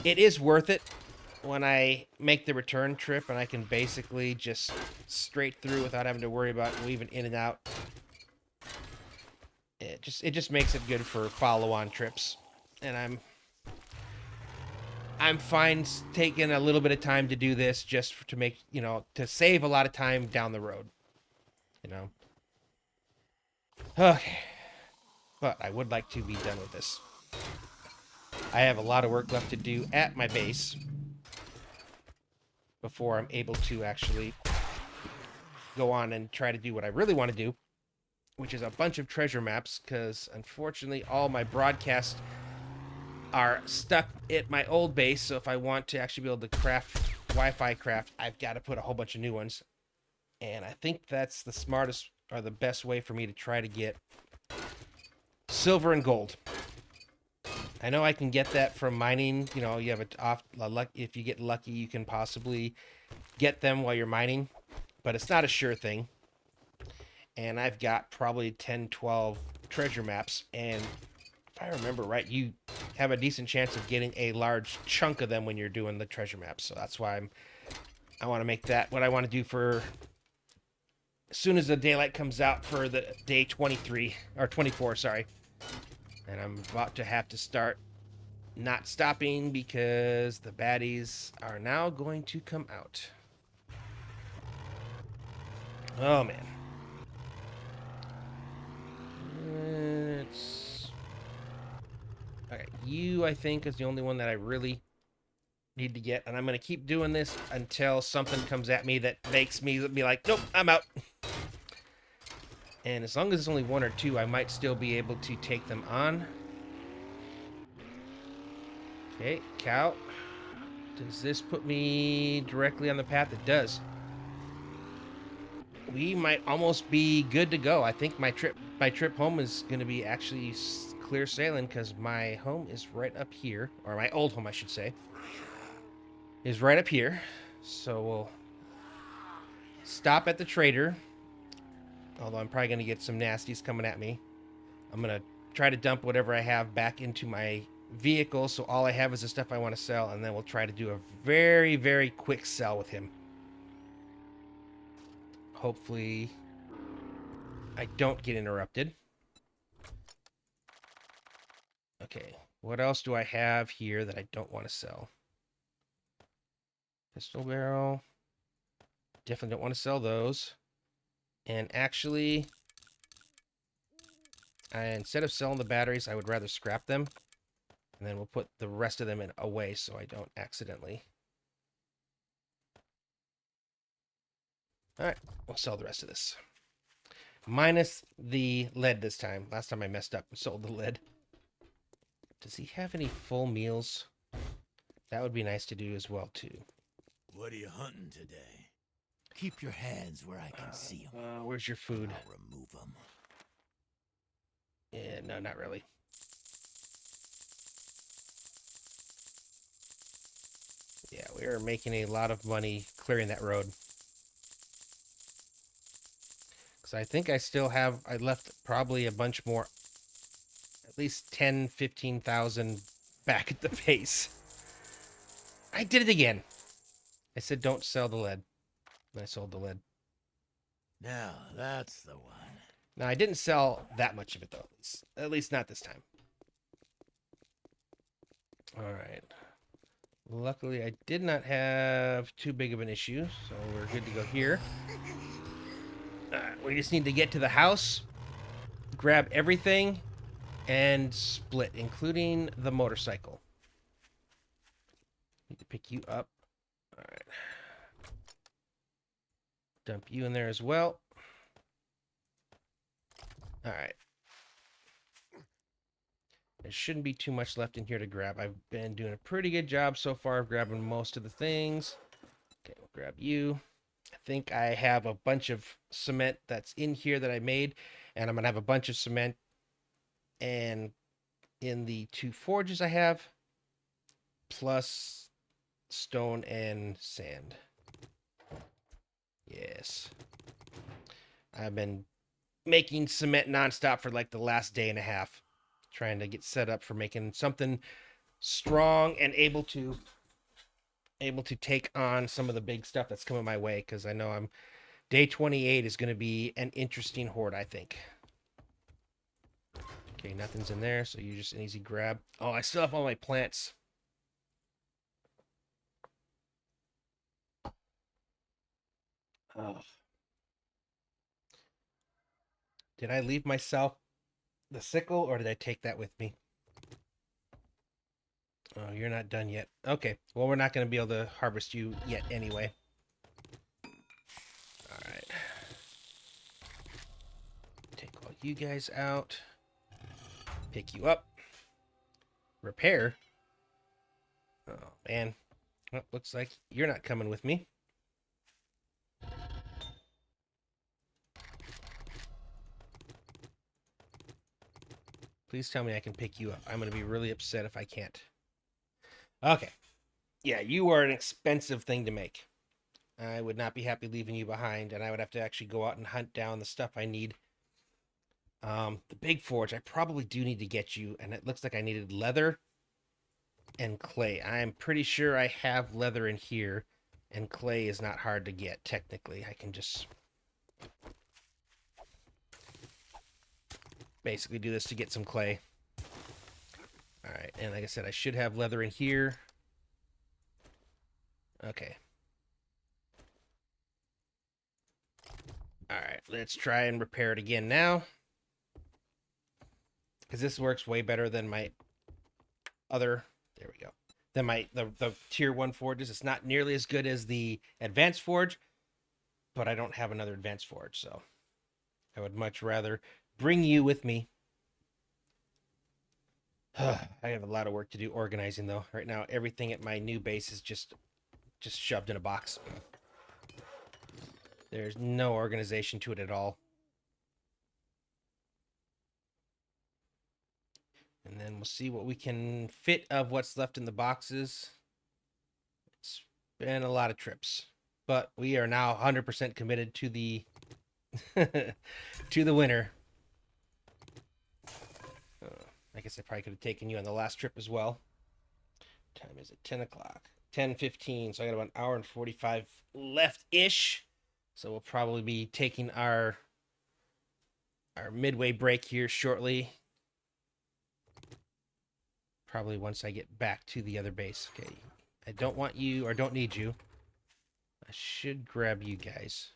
it is worth it when I make the return trip and I can basically just straight through without having to worry about weaving in and out. It just makes it good for follow-on trips. And I'm fine taking a little bit of time to do this just to make, to save a lot of time down the road. Okay. But I would like to be done with this. I have a lot of work left to do at my base before I'm able to actually go on and try to do what I really want to do, which is a bunch of treasure maps, because unfortunately all my broadcasts are stuck at my old base, so if I want to actually be able to craft Wi-Fi craft, I've got to put a whole bunch of new ones. And I think that's the smartest or the best way for me to try to get silver and gold. I know I can get that from mining. You have if you get lucky, you can possibly get them while you're mining, but it's not a sure thing. And I've got probably 10, 12 treasure maps, and if I remember right, you have a decent chance of getting a large chunk of them when you're doing the treasure maps. So that's why I want to make that what I want to do for as soon as the daylight comes out for the day 23 or 24, sorry. And I'm about to have to start not stopping because the baddies are now going to come out. Oh man. Okay, you I think is the only one that I really need to get, and I'm gonna keep doing this until something comes at me that makes me be like, nope, I'm out. And as long as it's only one or two, I might still be able to take them on. Okay, cow. Does this put me directly on the path? It does. We might almost be good to go. I think my trip home is going to be actually clear sailing, because my home is right up here, or my old home, I should say, is right up here. So we'll stop at the trader. Although I'm probably going to get some nasties coming at me. I'm going to try to dump whatever I have back into my vehicle, so all I have is the stuff I want to sell, and then we'll try to do a very, very quick sell with him. Hopefully I don't get interrupted. Okay, what else do I have here that I don't want to sell? Pistol barrel. Definitely don't want to sell those. And actually, instead of selling the batteries, I would rather scrap them. And then we'll put the rest of them away so I don't accidentally. All right, we'll sell the rest of this. Minus the lead this time. Last time I messed up and sold the lead. Does he have any full meals? That would be nice to do as well, too. What are you hunting today? Keep your hands where I can see them. Where's your food? I'll remove them. Yeah, no, not really. Yeah, we are making a lot of money clearing that road. Because I think I still have, I left probably a bunch more, at least 10, 15,000 back at the base. I did it again. I said don't sell the lead. And I sold the lead. Now, that's the one. Now, I didn't sell that much of it, though. At least not this time. All right. Luckily, I did not have too big of an issue, so we're good to go here. We just need to get to the house, grab everything, and split, including the motorcycle. Need to pick you up. All right. Dump you in there as well. All right. There shouldn't be too much left in here to grab. I've been doing a pretty good job so far of grabbing most of the things. Okay, we'll grab you. I think I have a bunch of cement that's in here that I made, and I'm going to have a bunch of cement and in the 2 forges I have, plus stone and sand. Yes. I've been making cement nonstop for like the last day and a half, trying to get set up for making something strong and able to take on some of the big stuff that's coming my way, because I know day 28 is going to be an interesting horde, I think. Okay, nothing's in there, so you're just an easy grab. Oh, I still have all my plants. Oh. Did I leave myself the sickle, or did I take that with me? Oh, you're not done yet. Okay, well, we're not going to be able to harvest you yet anyway. All right. Take all you guys out. Pick you up. Repair. Oh, man. Well, looks like you're not coming with me. Please tell me I can pick you up. I'm going to be really upset if I can't. Okay. Yeah, you are an expensive thing to make. I would not be happy leaving you behind, and I would have to actually go out and hunt down the stuff I need. The big forge, I probably do need to get you, and it looks like I needed leather and clay. I'm pretty sure I have leather in here, and clay is not hard to get, technically. I can just basically do this to get some clay. All right, and like I said, I should have leather in here. Okay. All right, let's try and repair it again now, because this works way better than my other. There we go. Than the tier 1 forges. It's not nearly as good as the advanced forge, but I don't have another advanced forge, so I would much rather bring you with me. I have a lot of work to do organizing, though. Right now, everything at my new base is just shoved in a box. There's no organization to it at all. And then we'll see what we can fit of what's left in the boxes. It's been a lot of trips, but we are now 100% committed to the to the winter. I guess I probably could have taken you on the last trip as well. What time is it? 10 o'clock. 10:15. So I got about an hour and 45 left-ish. So we'll probably be taking our midway break here shortly. Probably once I get back to the other base. Okay. I don't want you, or don't need you. I should grab you guys.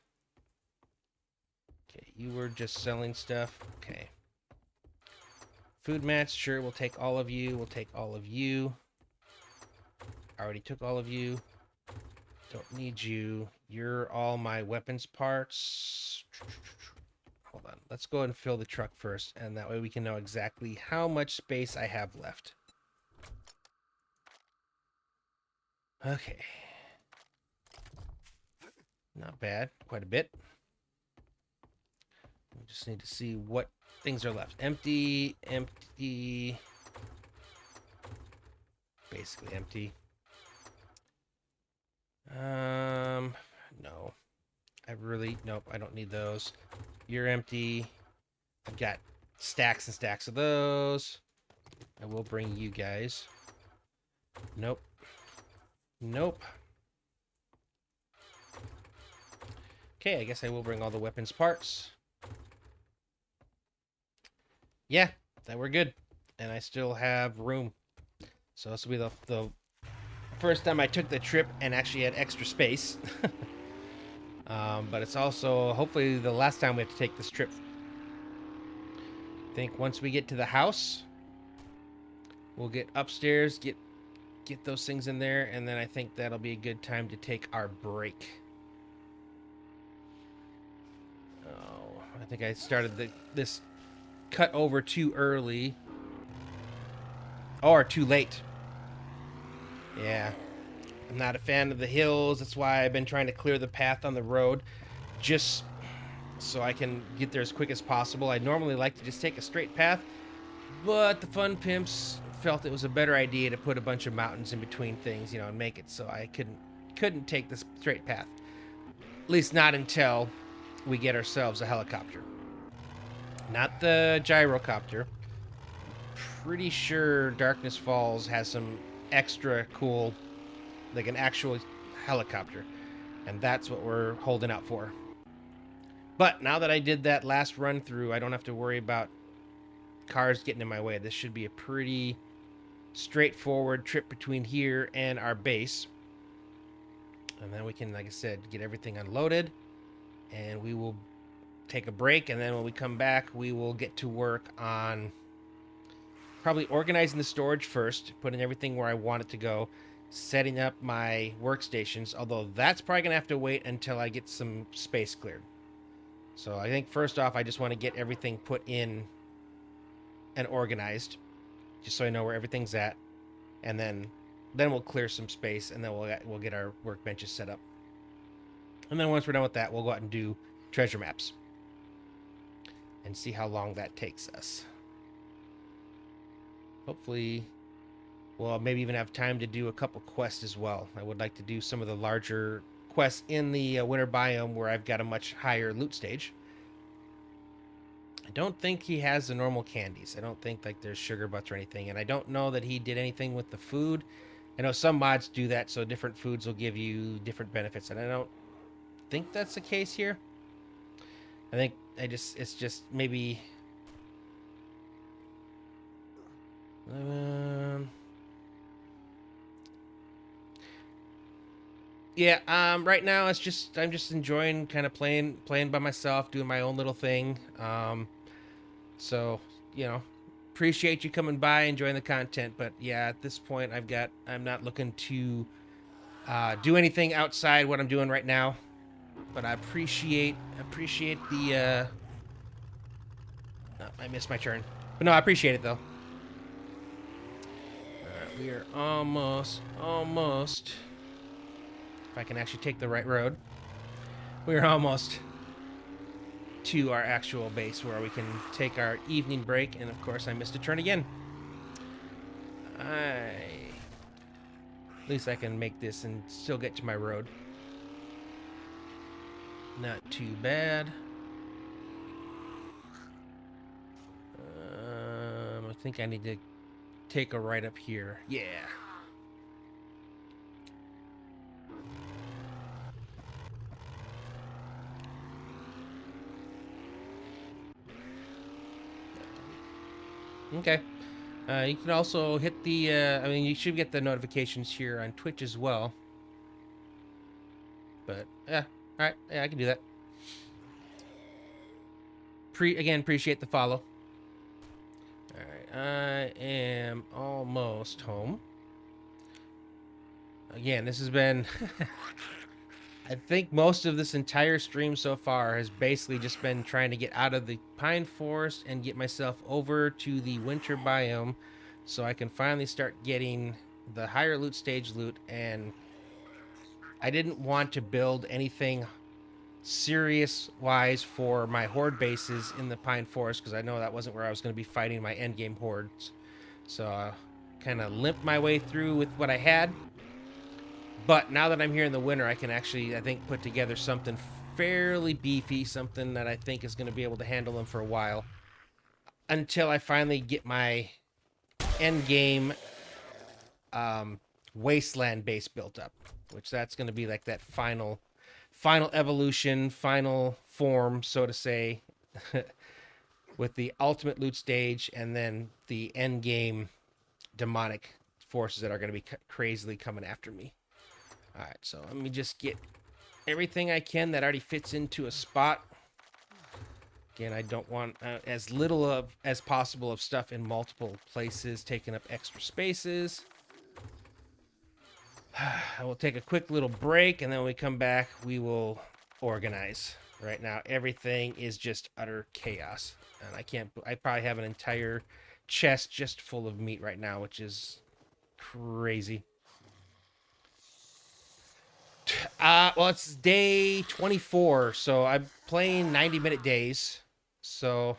Okay, you were just selling stuff. Okay. Food mats, sure, we'll take all of you. We'll take all of you. I already took all of you. Don't need you. You're all my weapons parts. Hold on. Let's go ahead and fill the truck first, and that way we can know exactly how much space I have left. Okay. Not bad. Quite a bit. Just need to see what things are left. Empty, empty. Basically empty. No. Nope, I don't need those. You're empty. I've got stacks and stacks of those. I will bring you guys. Nope. Nope. Okay, I guess I will bring all the weapons parts. Yeah, that we're good. And I still have room. So this will be the first time I took the trip and actually had extra space. But it's also hopefully the last time we have to take this trip. I think once we get to the house, we'll get upstairs, get those things in there, and then I think that'll be a good time to take our break. Oh, I think I started this cut over too early. Or too late. Yeah. I'm not a fan of the hills. That's why I've been trying to clear the path on the road, just so I can get there as quick as possible. I normally like to just take a straight path, but the fun pimps felt it was a better idea to put a bunch of mountains in between things, and make it so I couldn't take the straight path. At least not until we get ourselves a helicopter. Not the gyrocopter. Pretty sure Darkness Falls has some extra cool, like an actual helicopter, and that's what we're holding out for. But now that I did that last run through, I don't have to worry about cars getting in my way. This should be a pretty straightforward trip between here and our base, and then we can, like I said, get everything unloaded, and we will take a break, and then when we come back, we will get to work on probably organizing the storage first, putting everything where I want it to go, setting up my workstations, although that's probably going to have to wait until I get some space cleared. So I think first off, I just want to get everything put in and organized, just so I know where everything's at, and then we'll clear some space, and then we'll get our workbenches set up. And then once we're done with that, we'll go out and do treasure maps and see how long that takes us. Hopefully, we'll maybe even have time to do a couple quests as well. I would like to do some of the larger quests in the winter biome where I've got a much higher loot stage. I don't think he has the normal candies. I don't think like there's sugar butts or anything, and I don't know that he did anything with the food. I know some mods do that, so different foods will give you different benefits, and I don't think that's the case here. I think it's just maybe yeah, right now I'm just enjoying kind of playing by myself, doing my own little thing. So, appreciate you coming by, enjoying the content, but yeah, at this point I'm not looking to do anything outside what I'm doing right now. But I appreciate the I missed my turn. But no, I appreciate it though. Alright, we are almost if I can actually take the right road. We're almost to our actual base where we can take our evening break, and of course I missed a turn again. At least I can make this and still get to my road. Not too bad. I think I need to take a right up here. Yeah. Okay. You can also hit the, you should get the notifications here on Twitch as well. But, yeah. Alright, yeah, I can do that. Again, appreciate the follow. Alright, I am almost home. Again, this has been... I think most of this entire stream so far has basically just been trying to get out of the pine forest and get myself over to the winter biome so I can finally start getting the higher loot stage loot. And I didn't want to build anything serious wise for my horde bases in the pine forest, because I know that wasn't where I was going to be fighting my endgame hordes. So kind of limped my way through with what I had. But now that I'm here in the winter, I can actually, I think, put together something fairly beefy, something that I think is going to be able to handle them for a while, until I finally get my end game wasteland base built up, which that's going to be like that final evolution, final form, so to say, with the ultimate loot stage and then the end game demonic forces that are going to be crazily coming after me. All right, so let me just get everything I can that already fits into a spot. Again, I don't want as little of as possible of stuff in multiple places, taking up extra spaces. I will take a quick little break, and then when we come back, we will organize. Right now, everything is just utter chaos, and I probably have an entire chest just full of meat right now, which is crazy. Well, it's day 24, so I'm playing 90-minute days. So,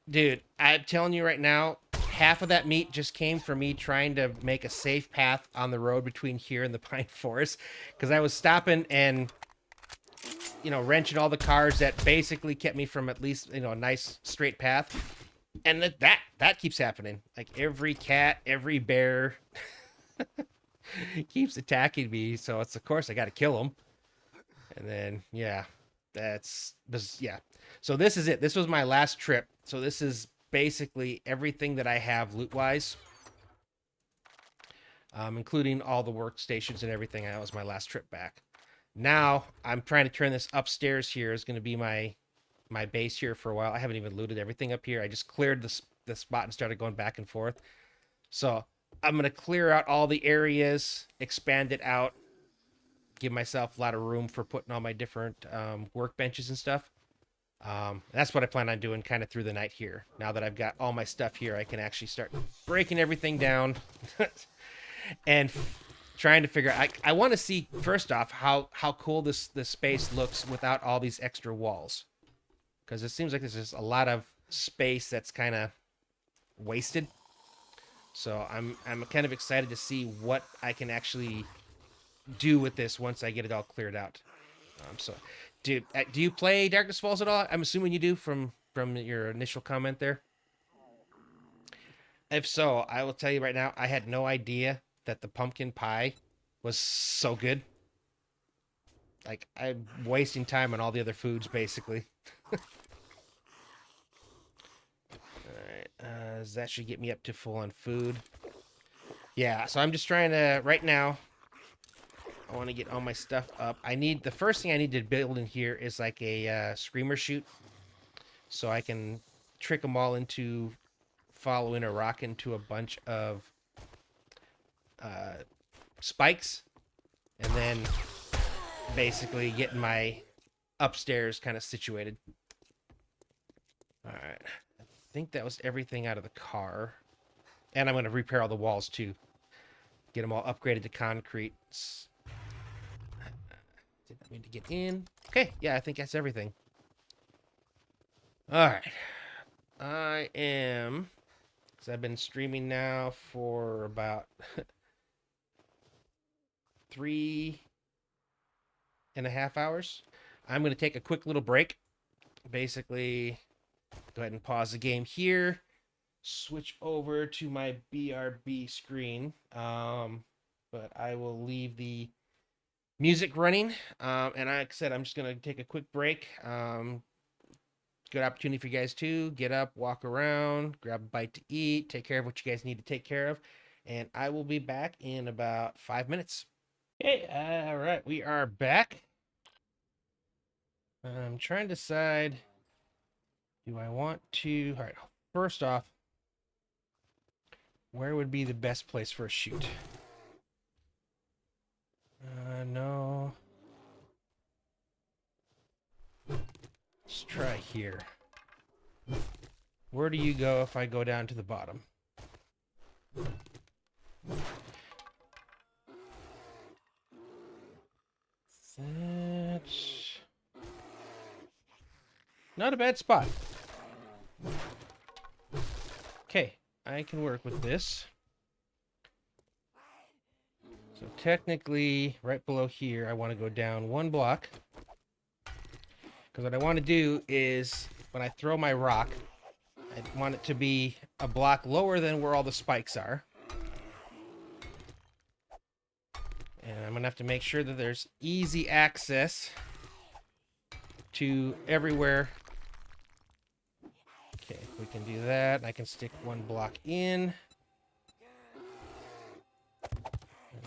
dude, I'm telling you right now, half of that meat just came from me trying to make a safe path on the road between here and the pine forest, because I was stopping and, you know, wrenching all the cars that basically kept me from at least, you know, a nice straight path. And that keeps happening. Like every cat, every bear keeps attacking me, so it's of course I got to kill them. And then yeah, yeah. So this is it. This was my last trip. So this is basically everything that I have loot wise, including all the workstations and everything. That was my last trip back. Now I'm trying to turn this upstairs here. Is going to be my base here for a while. I haven't even looted everything up here. I just cleared the spot and started going back and forth. So I'm going to clear out all the areas, expand it out, give myself a lot of room for putting all my different workbenches and stuff. That's what I plan on doing kind of through the night here. Now that I've got all my stuff here, I can actually start breaking everything down and trying to figure out. I want to see, first off, how cool this space looks without all these extra walls. Because it seems like there's just a lot of space that's kind of wasted. So I'm kind of excited to see what I can actually do with this once I get it all cleared out. So, do you play Darkness Falls at all? I'm assuming you do from your initial comment there. If so, I will tell you right now, I had no idea that the pumpkin pie was so good. Like, I'm wasting time on all the other foods, basically. Alright, that should get me up to full on food. Yeah, so I'm just trying to, right now, I want to get all my stuff up. The first thing I need to build in here is like a screamer chute, so I can trick them all into following a rock into a bunch of spikes, and then basically getting my upstairs kind of situated. All right, I think that was everything out of the car, and I'm going to repair all the walls too, get them all upgraded to concrete. Did not mean to get in. Okay, yeah, I think that's everything. All right, I am, because I've been streaming now for about 3.5 hours. I'm going to take a quick little break. Basically, go ahead and pause the game here. Switch over to my BRB screen. But I will leave the music running. And like I said, I'm just going to take a quick break. Good opportunity for you guys to get up, walk around, grab a bite to eat, take care of what you guys need to take care of. And I will be back in about 5 minutes. Okay, all right, we are back. I'm trying to decide, do I want to, all right, first off, where would be the best place for a shoot? No. Let's try here. Where do you go if I go down to the bottom? That... Not a bad spot. Okay, I can work with this. So technically, right below here, I want to go down 1 block. Because what I want to do is, when I throw my rock, I want it to be a block lower than where all the spikes are. And I'm going to have to make sure that there's easy access to everywhere. Okay, we can do that. I can stick 1 block in.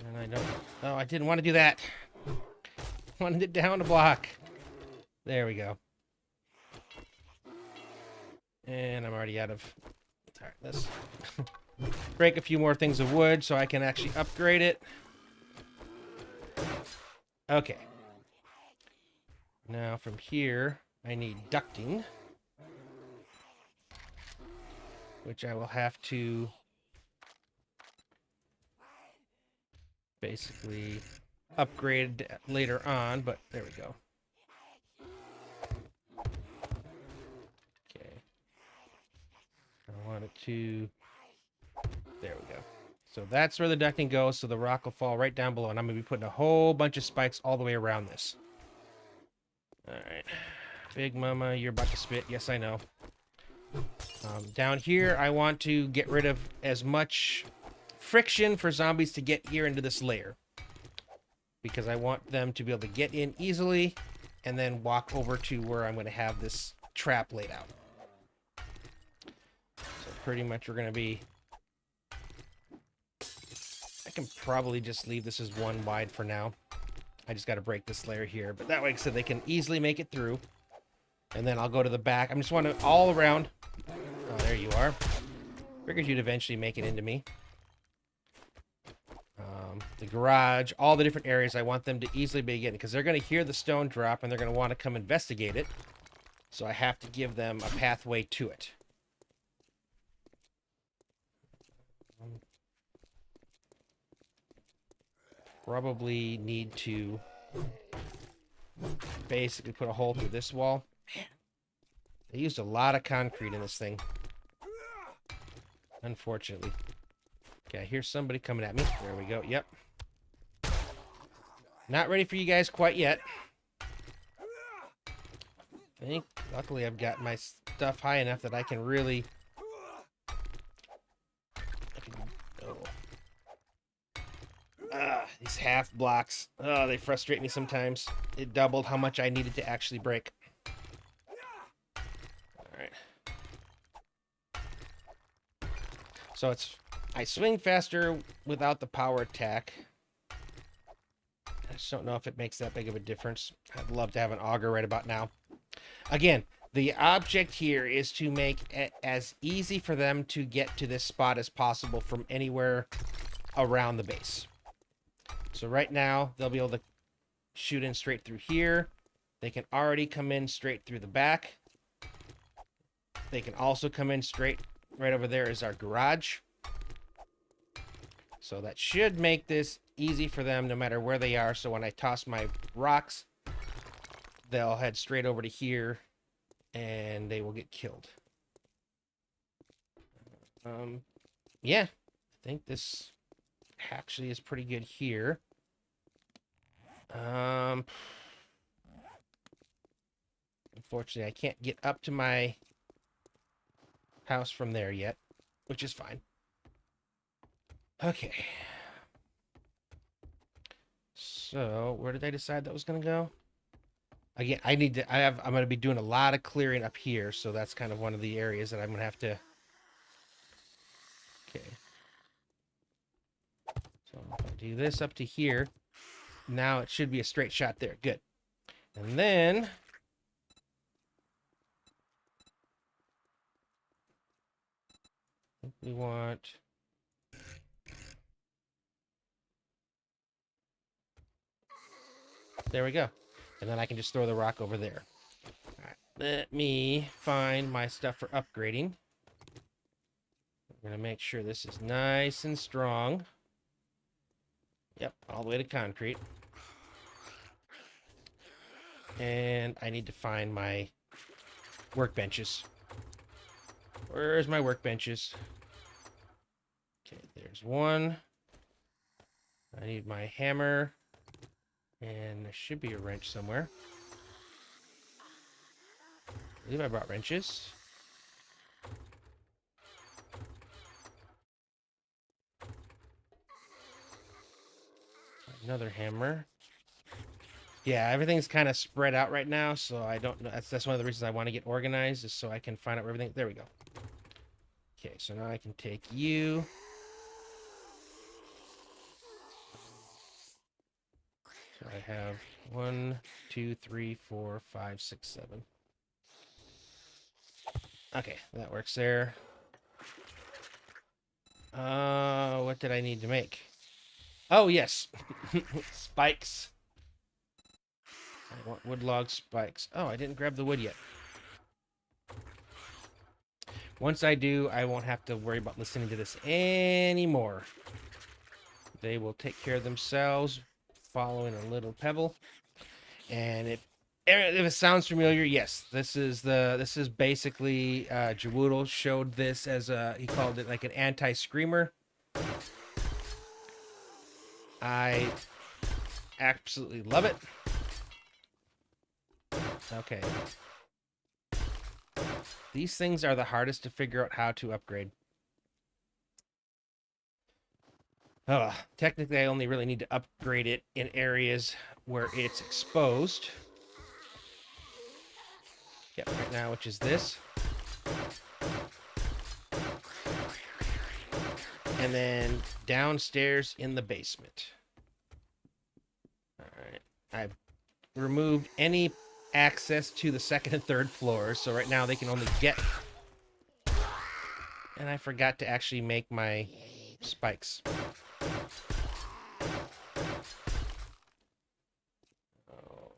And I don't... Oh, I didn't want to do that. I wanted it down a block. There we go. And I'm already out of... All right, let's break a few more things of wood so I can actually upgrade it. Okay. Now from here, I need ducting, which I will have to basically upgrade later on, but there we go. Okay. I want it to... There we go. So that's where the ducting goes, so the rock will fall right down below, and I'm going to be putting a whole bunch of spikes all the way around this. Alright. Big Mama, you're about to spit. Yes, I know. Down here, I want to get rid of as much friction for zombies to get here into this layer. Because I want them to be able to get in easily and then walk over to where I'm going to have this trap laid out. So pretty much we're going to be... I can probably just leave this as 1 wide for now. I just got to break this layer here. But that way, like I said, they can easily make it through. And then I'll go to the back. I just want to all around. Oh, there you are. Figured you'd eventually make it into me. The garage, all the different areas, I want them to easily be getting, because they're going to hear the stone drop and they're going to want to come investigate it. So I have to give them a pathway to it. Probably need to basically put a hole through this wall. Man, they used a lot of concrete in this thing. Unfortunately. Okay, I hear somebody coming at me. There we go. Yep. Not ready for you guys quite yet. I think, luckily, I've got my stuff high enough that I can really... These half blocks. Oh, they frustrate me sometimes. It doubled how much I needed to actually break. Alright. So it's... I swing faster without the power attack. I just don't know if it makes that big of a difference. I'd love to have an auger right about now. Again, the object here is to make it as easy for them to get to this spot as possible from anywhere around the base. So right now, they'll be able to shoot in straight through here. They can already come in straight through the back. They can also come in straight. Right over there is our garage. So that should make this easy for them no matter where they are. So when I toss my rocks, they'll head straight over to here and they will get killed. Yeah, I think this actually is pretty good here. Unfortunately, I can't get up to my house from there yet, which is fine. Okay. So, where did I decide that was going to go? Again, I'm going to be doing a lot of clearing up here, so that's kind of one of the areas that I'm going to have to... Okay. So, if I do this up to here, now it should be a straight shot there. Good. And then... we want... There we go. And then I can just throw the rock over there. All right, let me find my stuff for upgrading. I'm going to make sure this is nice and strong. Yep, all the way to concrete. And I need to find my workbenches. Where's my workbenches? Okay, there's one. I need my hammer. And there should be a wrench somewhere. I believe I brought wrenches. Another hammer. Yeah, everything's kind of spread out right now, so I don't know. That's one of the reasons I want to get organized, is so I can find out where everything. There we go. Okay, so now I can take you. So I have 1, 2, 3, 4, 5, 6, 7. Okay, that works there. What did I need to make? Oh, yes. Spikes. I want wood log spikes. Oh, I didn't grab the wood yet. Once I do, I won't have to worry about listening to this anymore. They will take care of themselves, following a little pebble. And if it sounds familiar, yes, this is basically Jawoodle showed this as he called it like an anti-screamer. I absolutely love it. Okay. These things are the hardest to figure out how to upgrade. Oh, technically, I only really need to upgrade it in areas where it's exposed. Yep, right now, which is this. And then downstairs in the basement. All right. I've removed any access to the second and third floors, so right now they can only get. And I forgot to actually make my spikes. Oh.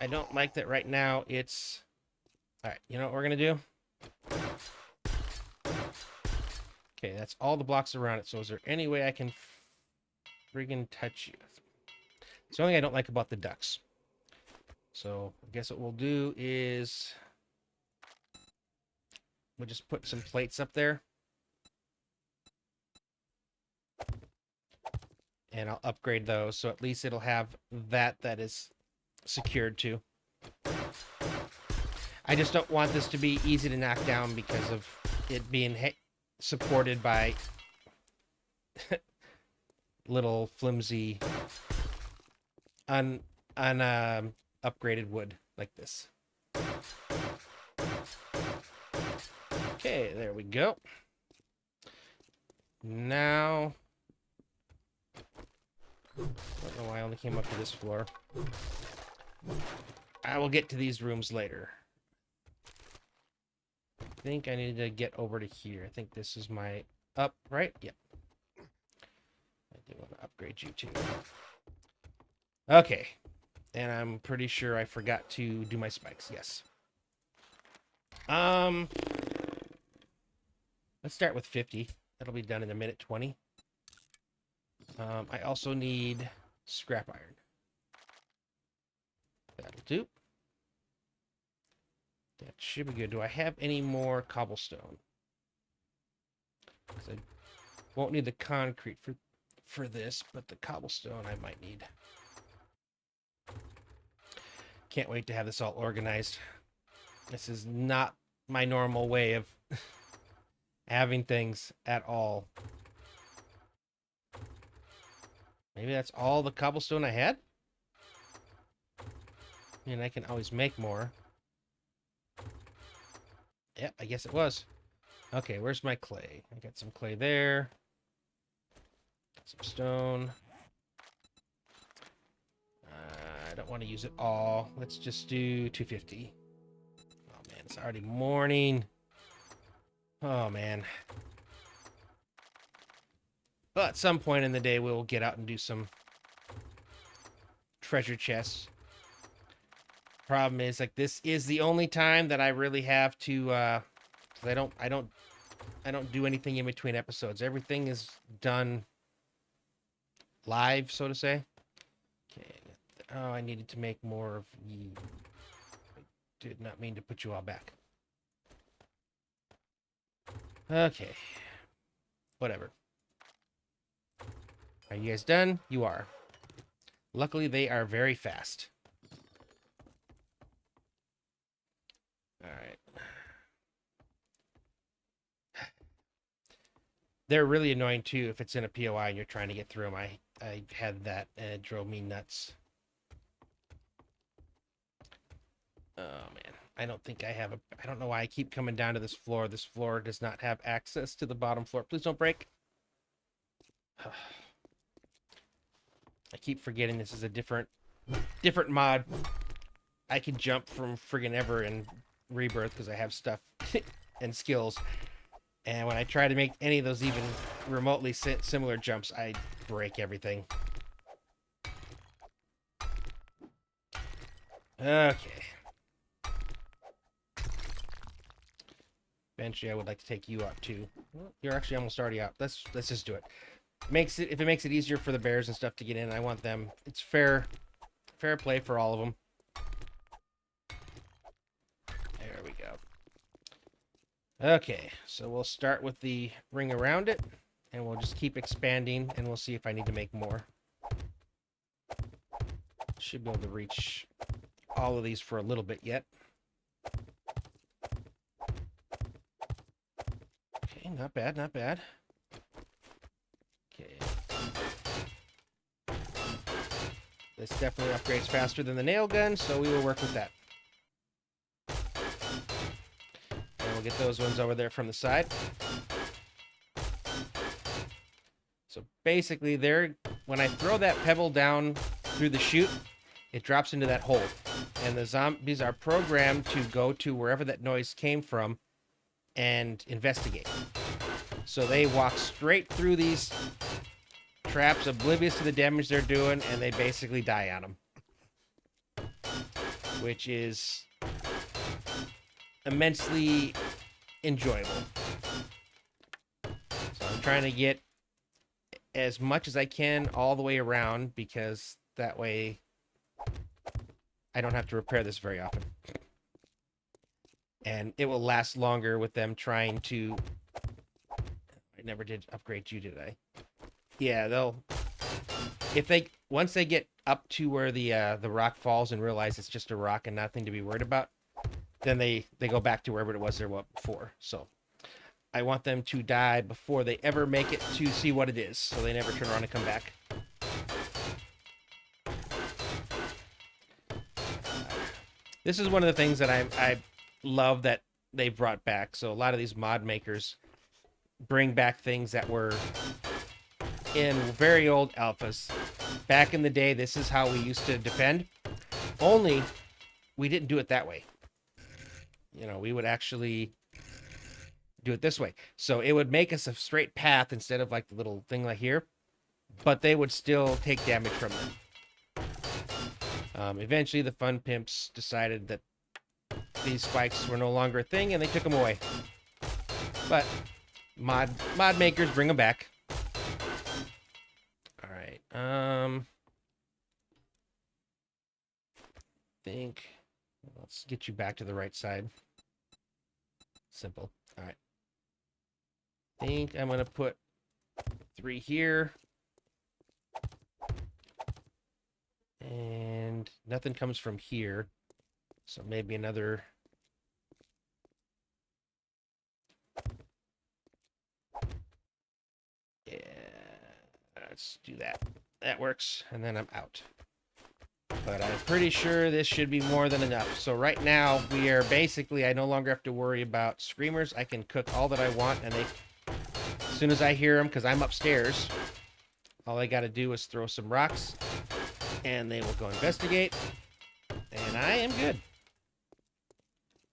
I don't like that right now. It's all right. You know what we're gonna do? Okay, that's all the blocks around it. So is there any way I can friggin' touch you? It's the only thing I don't like about the ducks. So I guess what we'll do is we'll just put some plates up there. And I'll upgrade those, so at least it'll have that is secured to. I just don't want this to be easy to knock down because of it being supported by little flimsy upgraded wood like this. Okay, there we go. Now, I don't know why I only came up to this floor. I will get to these rooms later. I think I need to get over to here. I think this is my up, right? Yep. I do want to upgrade you too. Okay. And I'm pretty sure I forgot to do my spikes. Yes. Let's start with 50. That'll be done in a minute 20. I also need scrap iron. That'll do. That should be good. Do I have any more cobblestone? Because I won't need the concrete for this, but the cobblestone I might need. Can't wait to have this all organized. This is not my normal way of having things at all. Maybe that's all the cobblestone I had? And I can always make more. Yeah, I guess it was. Okay, where's my clay? I got some clay there. Some stone. I don't want to use it all. Let's just do 250. Oh, man, it's already morning. Oh, man. But at some point in the day, we'll get out and do some treasure chests. Problem is, like, this is the only time that I really have to, 'cause I don't I don't do anything in between episodes. Everything is done live, so to say. Okay. Oh, I needed to make more of you. I did not mean to put you all back. Okay. Whatever. Are you guys done? You are. Luckily, they are very fast. All right. They're really annoying too if it's in a POI and you're trying to get through them. I had that and it drove me nuts. Oh man, I don't think I have a. I don't know why I keep coming down to this floor. This floor does not have access to the bottom floor. Please don't break. I keep forgetting this is a different mod. I can jump from friggin' ever in Rebirth because I have stuff and skills. And when I try to make any of those even remotely similar jumps, I break everything. Okay. Eventually, I would like to take you out too. Well, you're actually almost already out. Let's just do it. If it makes it easier for the bears and stuff to get in, I want them. It's fair play for all of them. There we go. Okay, so we'll start with the ring around it, and we'll just keep expanding, and we'll see if I need to make more. Should be able to reach all of these for a little bit yet. Okay, not bad, not bad. Okay. This definitely upgrades faster than the nail gun, so we will work with that. And we'll get those ones over there from the side. So basically, when I throw that pebble down through the chute, it drops into that hole. And the zombies are programmed to go to wherever that noise came from and investigate. So they walk straight through these traps, oblivious to the damage they're doing, and they basically die on them. Which is immensely enjoyable. So I'm trying to get as much as I can all the way around, because that way I don't have to repair this very often. And it will last longer with them trying to... I never did upgrade you, did I? Yeah, once they get up to where the rock falls and realize it's just a rock and nothing to be worried about, then they go back to wherever it was they were before. So I want them to die before they ever make it to see what it is, so they never turn around and come back. This is one of the things that I love that they've brought back. So a lot of these mod makers bring back things that were in very old alphas. Back in the day, this is how we used to defend. Only we didn't do it that way. You know, we would actually do it this way. So it would make us a straight path instead of like the little thing like here. But they would still take damage from them. Eventually, the fun pimps decided that these spikes were no longer a thing, and they took them away. But mod makers bring them back. All right. Think. Let's get you back to the right side. Simple. All right. Think I'm gonna put 3 here. And nothing comes from here. So maybe another... Yeah, let's do that. That works, and then I'm out. But I'm pretty sure this should be more than enough. So right now, we are basically... I no longer have to worry about screamers. I can cook all that I want, and as soon as I hear them, because I'm upstairs, all I got to do is throw some rocks, and they will go investigate, and I am good.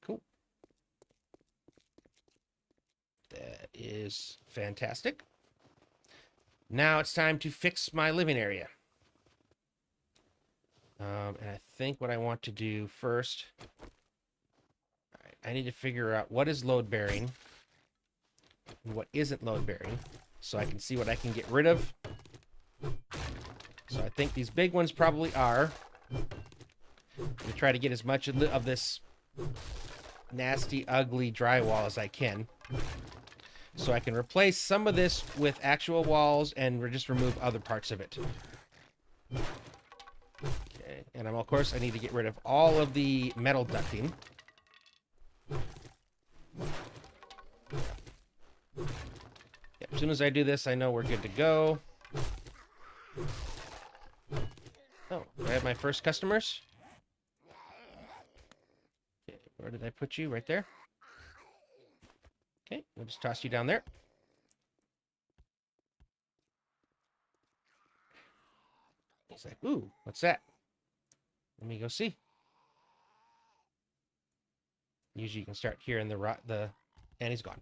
Cool. That is fantastic. Now it's time to fix my living area. And I think what I want to do first, I need to figure out what is load bearing, and what isn't load bearing, so I can see what I can get rid of. So I think these big ones probably are. I'm gonna try to get as much of this nasty, ugly drywall as I can, so I can replace some of this with actual walls and just remove other parts of it. Okay, and of course I need to get rid of all of the metal ducting. Yep, as soon as I do this, I know we're good to go. Oh, do I have my first customers? Okay, where did I put you? Right there? Okay, we'll just toss you down there. He's like, ooh, what's that? Let me go see. Usually you can start hearing the and he's gone.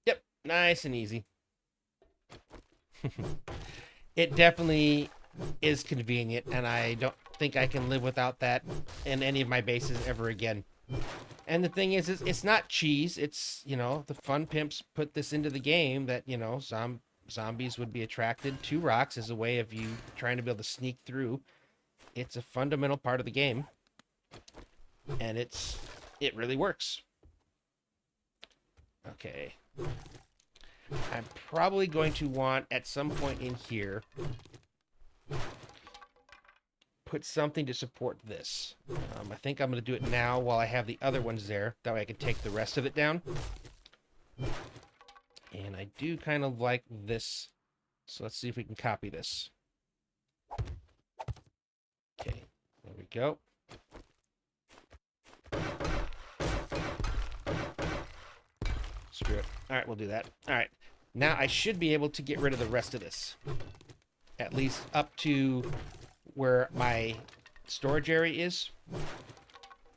Yep, nice and easy. It definitely is convenient, and I don't think I can live without that in any of my bases ever again. And the thing is, it's not cheese. It's, you know, the fun pimps put this into the game that, you know, zombies would be attracted to rocks as a way of you trying to be able to sneak through. It's a fundamental part of the game, and it really works. Okay. I'm probably going to want, at some point in here, put something to support this. I think I'm going to do it now while I have the other ones there. That way I can take the rest of it down. And I do kind of like this. So let's see if we can copy this. Okay, there we go. Screw it. All right, we'll do that. All right. Now I should be able to get rid of the rest of this. At least up to where my storage area is.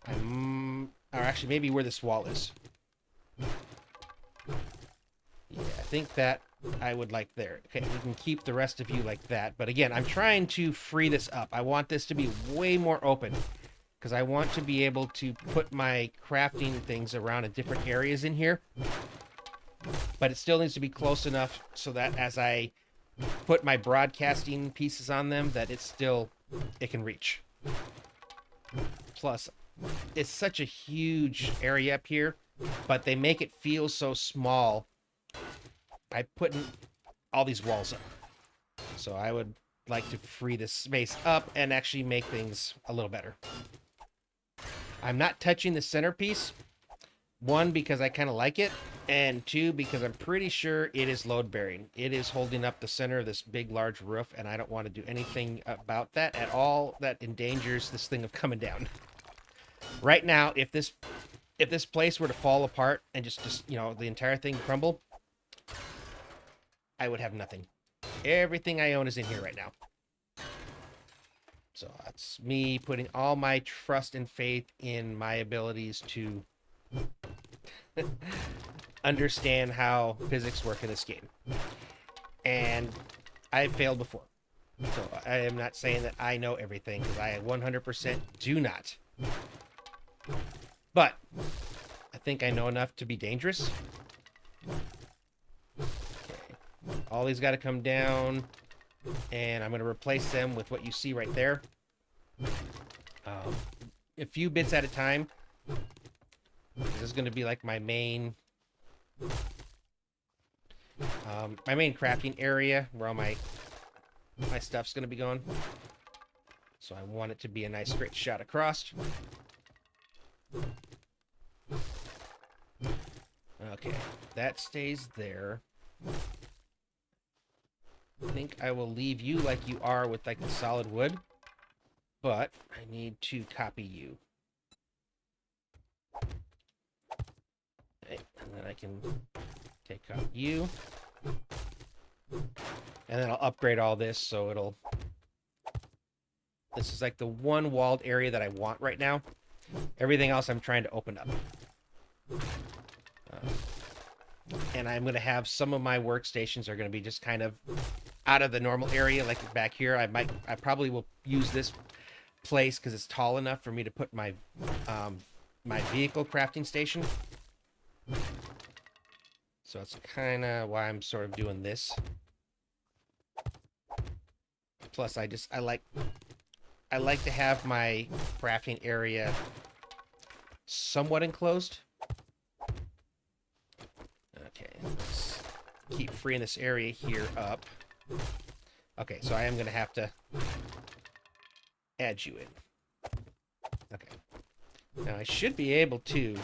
Or actually, maybe where this wall is. Yeah, I think that I would like there. Okay, we can keep the rest of you like that. But again, I'm trying to free this up. I want this to be way more open, because I want to be able to put my crafting things around in different areas in here. But it still needs to be close enough so that as I put my broadcasting pieces on them, that it can reach. Plus, it's such a huge area up here, but they make it feel so small by putting all these walls up. So I would like to free this space up and actually make things a little better. I'm not touching the centerpiece. One, because I kind of like it, and two, because I'm pretty sure it is load bearing. It is holding up the center of this big, large roof, and I don't want to do anything about that at all that endangers this thing of coming down. Right now, if this place were to fall apart and just you know, the entire thing crumble, I would have nothing. Everything I own is in here right now. So that's me putting all my trust and faith in my abilities to understand how physics work in this game. And I've failed before. So I am not saying that I know everything, because I 100% do not. But I think I know enough to be dangerous. Okay. All these got to come down, and I'm going to replace them with what you see right there. A few bits at a time. This is going to be like my main crafting area where all my stuff's going to be going. So I want it to be a nice straight shot across. Okay, that stays there. I think I will leave you like you are with like the solid wood, but I need to copy you. Okay, and then I can take out you. And then I'll upgrade all this so it'll... This is like the one walled area that I want right now. Everything else I'm trying to open up. And I'm going to have some of my workstations are going to be just kind of out of the normal area, like back here. I probably will use this place because it's tall enough for me to put my my vehicle crafting station. So it's kind of why I'm sort of doing this. Plus, I like to have my crafting area somewhat enclosed. Okay, let's keep freeing this area here up. Okay, so I am going to have to add you in. Okay. Now I should be able to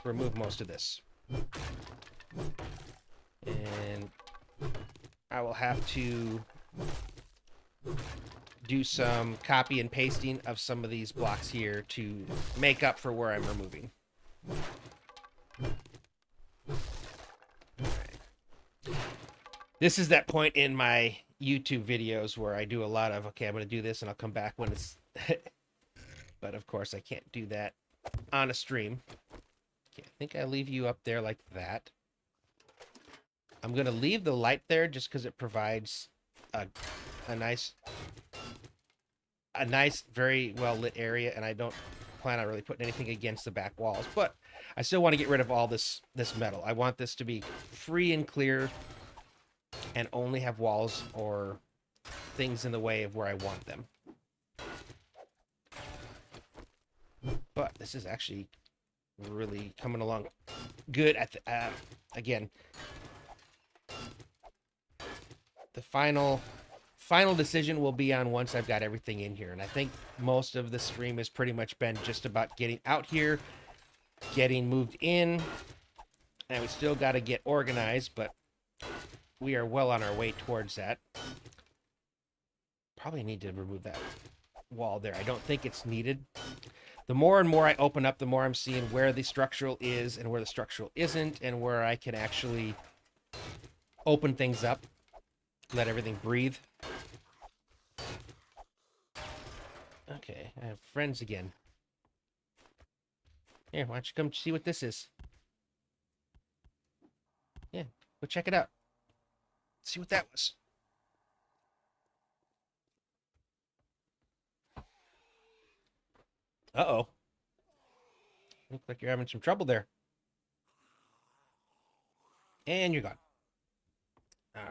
remove most of this. And I will have to do some copy and pasting of some of these blocks here to make up for where I'm removing. Right. This is that point in my YouTube videos where I do a lot of, okay, I'm going to do this and I'll come back when it's... But of course I can't do that on a stream. Okay, I think I leave you up there like that. I'm going to leave the light there just because it provides a nice, very well lit area, and I don't plan on really putting anything against the back walls. But I still want to get rid of all this metal. I want this to be free and clear, and only have walls or things in the way of where I want them. But this is actually really coming along good. Again, the final decision will be on once I've got everything in here. And I think most of the stream has pretty much been just about getting out here, getting moved in, and we still got to get organized, but we are well on our way towards that. Probably need to remove that wall there. I don't think it's needed. The more and more I open up, the more I'm seeing where the structural is and where the structural isn't, and where I can actually open things up, let everything breathe. Okay, I have friends again. Here, why don't you come see what this is? Yeah, go check it out. See what that was. Uh-oh. Looks like you're having some trouble there. And you're gone. All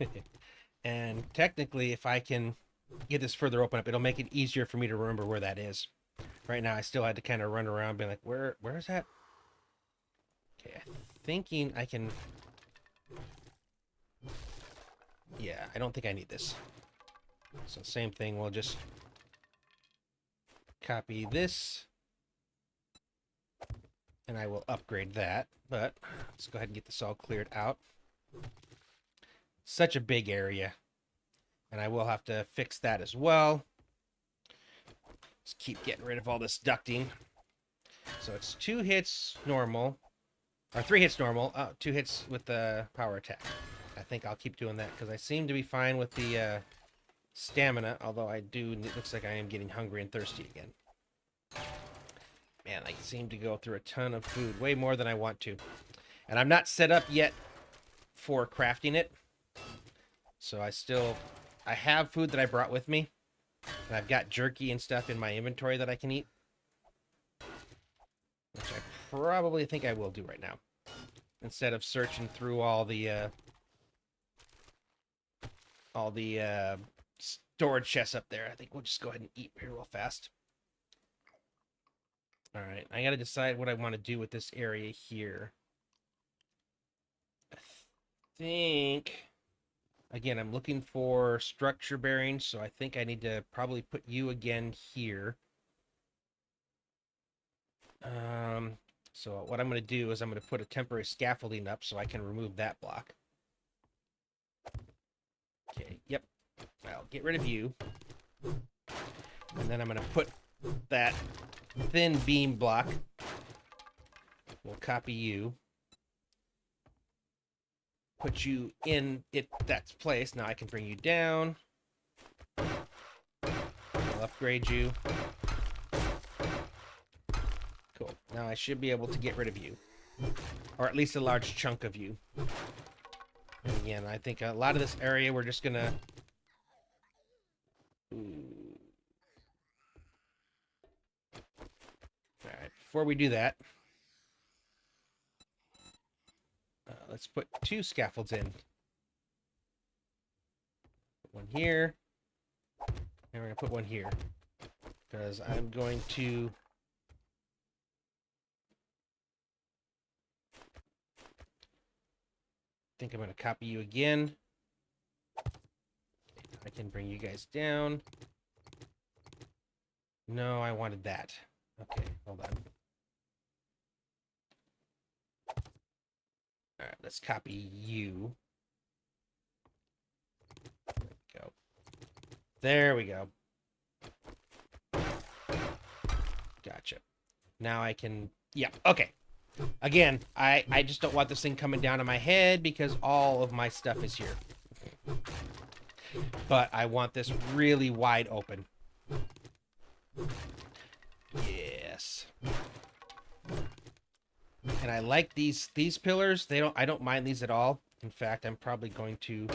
right. And technically, if I can get this further open up, it'll make it easier for me to remember where that is. Right now, I still had to kind of run around being like, where is that? Okay, I'm thinking I can... Yeah, I don't think I need this. So same thing, we'll just copy this. And I will upgrade that. But let's go ahead and get this all cleared out. Such a big area. And I will have to fix that as well. Just keep getting rid of all this ducting. So it's 2 hits normal. Or 3 hits normal. 2 hits with the power attack. I think I'll keep doing that because I seem to be fine with the stamina. Although it looks like I am getting hungry and thirsty again. Man, I seem to go through a ton of food. Way more than I want to. And I'm not set up yet for crafting it. So I have food that I brought with me. And I've got jerky and stuff in my inventory that I can eat. Which I probably think I will do right now. Instead of searching through all the storage chests up there. I think we'll just go ahead and eat here real fast. Alright, I gotta decide what I want to do with this area here. I think... Again, I'm looking for structure bearings, so I think I need to probably put you again here. So what I'm going to do is I'm going to put a temporary scaffolding up so I can remove that block. Okay, yep. I'll get rid of you. And then I'm going to put that thin beam block. We'll copy you. Put you in that place. Now I can bring you down. I'll upgrade you. Cool. Now I should be able to get rid of you. Or at least a large chunk of you. And again, I think a lot of this area we're just gonna... Alright, before we do that... let's put 2 scaffolds in. Put one here. And we're going to put one here. Because I'm going to... I think I'm going to copy you again. I can bring you guys down. No, I wanted that. Okay, hold on. All right, let's copy you. There we go. Gotcha. Now I can... Yeah, okay. Again, I just don't want this thing coming down on my head because all of my stuff is here. But I want this really wide open. Yes. And I like these pillars. I don't mind these at all. In fact, I'm probably going to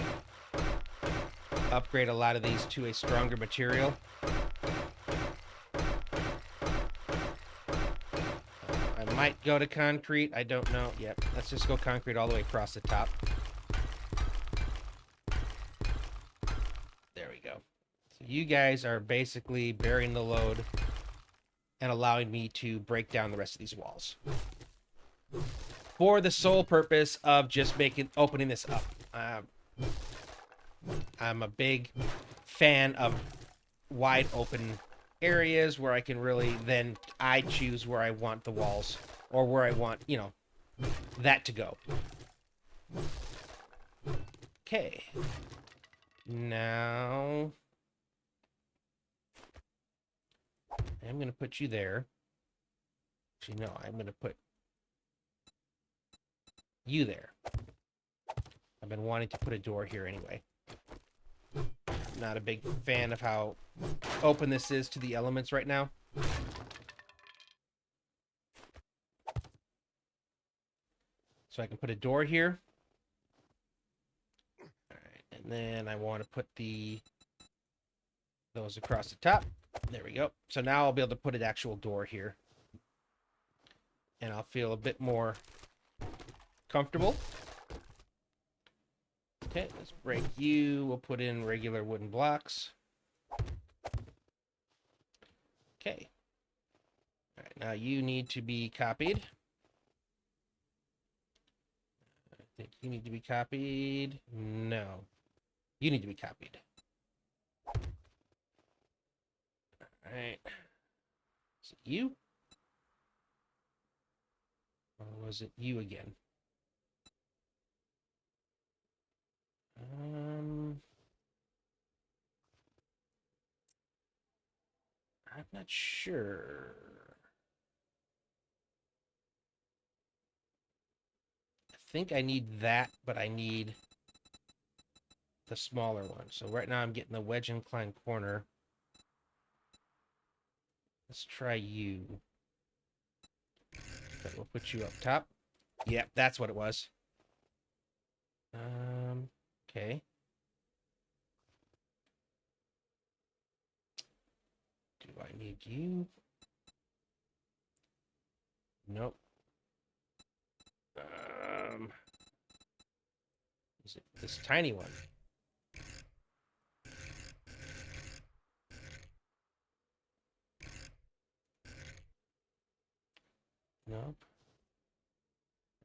upgrade a lot of these to a stronger material. I might go to concrete. I don't know. Yep. Let's just go concrete all the way across the top. There we go. So you guys are basically bearing the load and allowing me to break down the rest of these walls. For the sole purpose of just opening this up. I'm a big fan of wide open areas where I can really then I choose where I want the walls or where I want, you know, that to go. Okay. Now I'm going to put you there. Actually, no, I'm going to put you there. I've been wanting to put a door here anyway. Not a big fan of how open this is to the elements right now. So I can put a door here. All right, and then I want to put those across the top. There we go. So now I'll be able to put an actual door here. And I'll feel a bit more comfortable. Okay, let's break you. We'll put in regular wooden blocks. Okay. All right, now you need to be copied. I think you need to be copied. No. You need to be copied. All right. Is it you? Or was it you again? I'm not sure. I think I need that, but I need the smaller one. So right now I'm getting the wedge inclined corner. Let's try you. Okay, we'll put you up top. Yep, that's what it was. Okay. Do I need you? Nope. Is it this tiny one? Nope.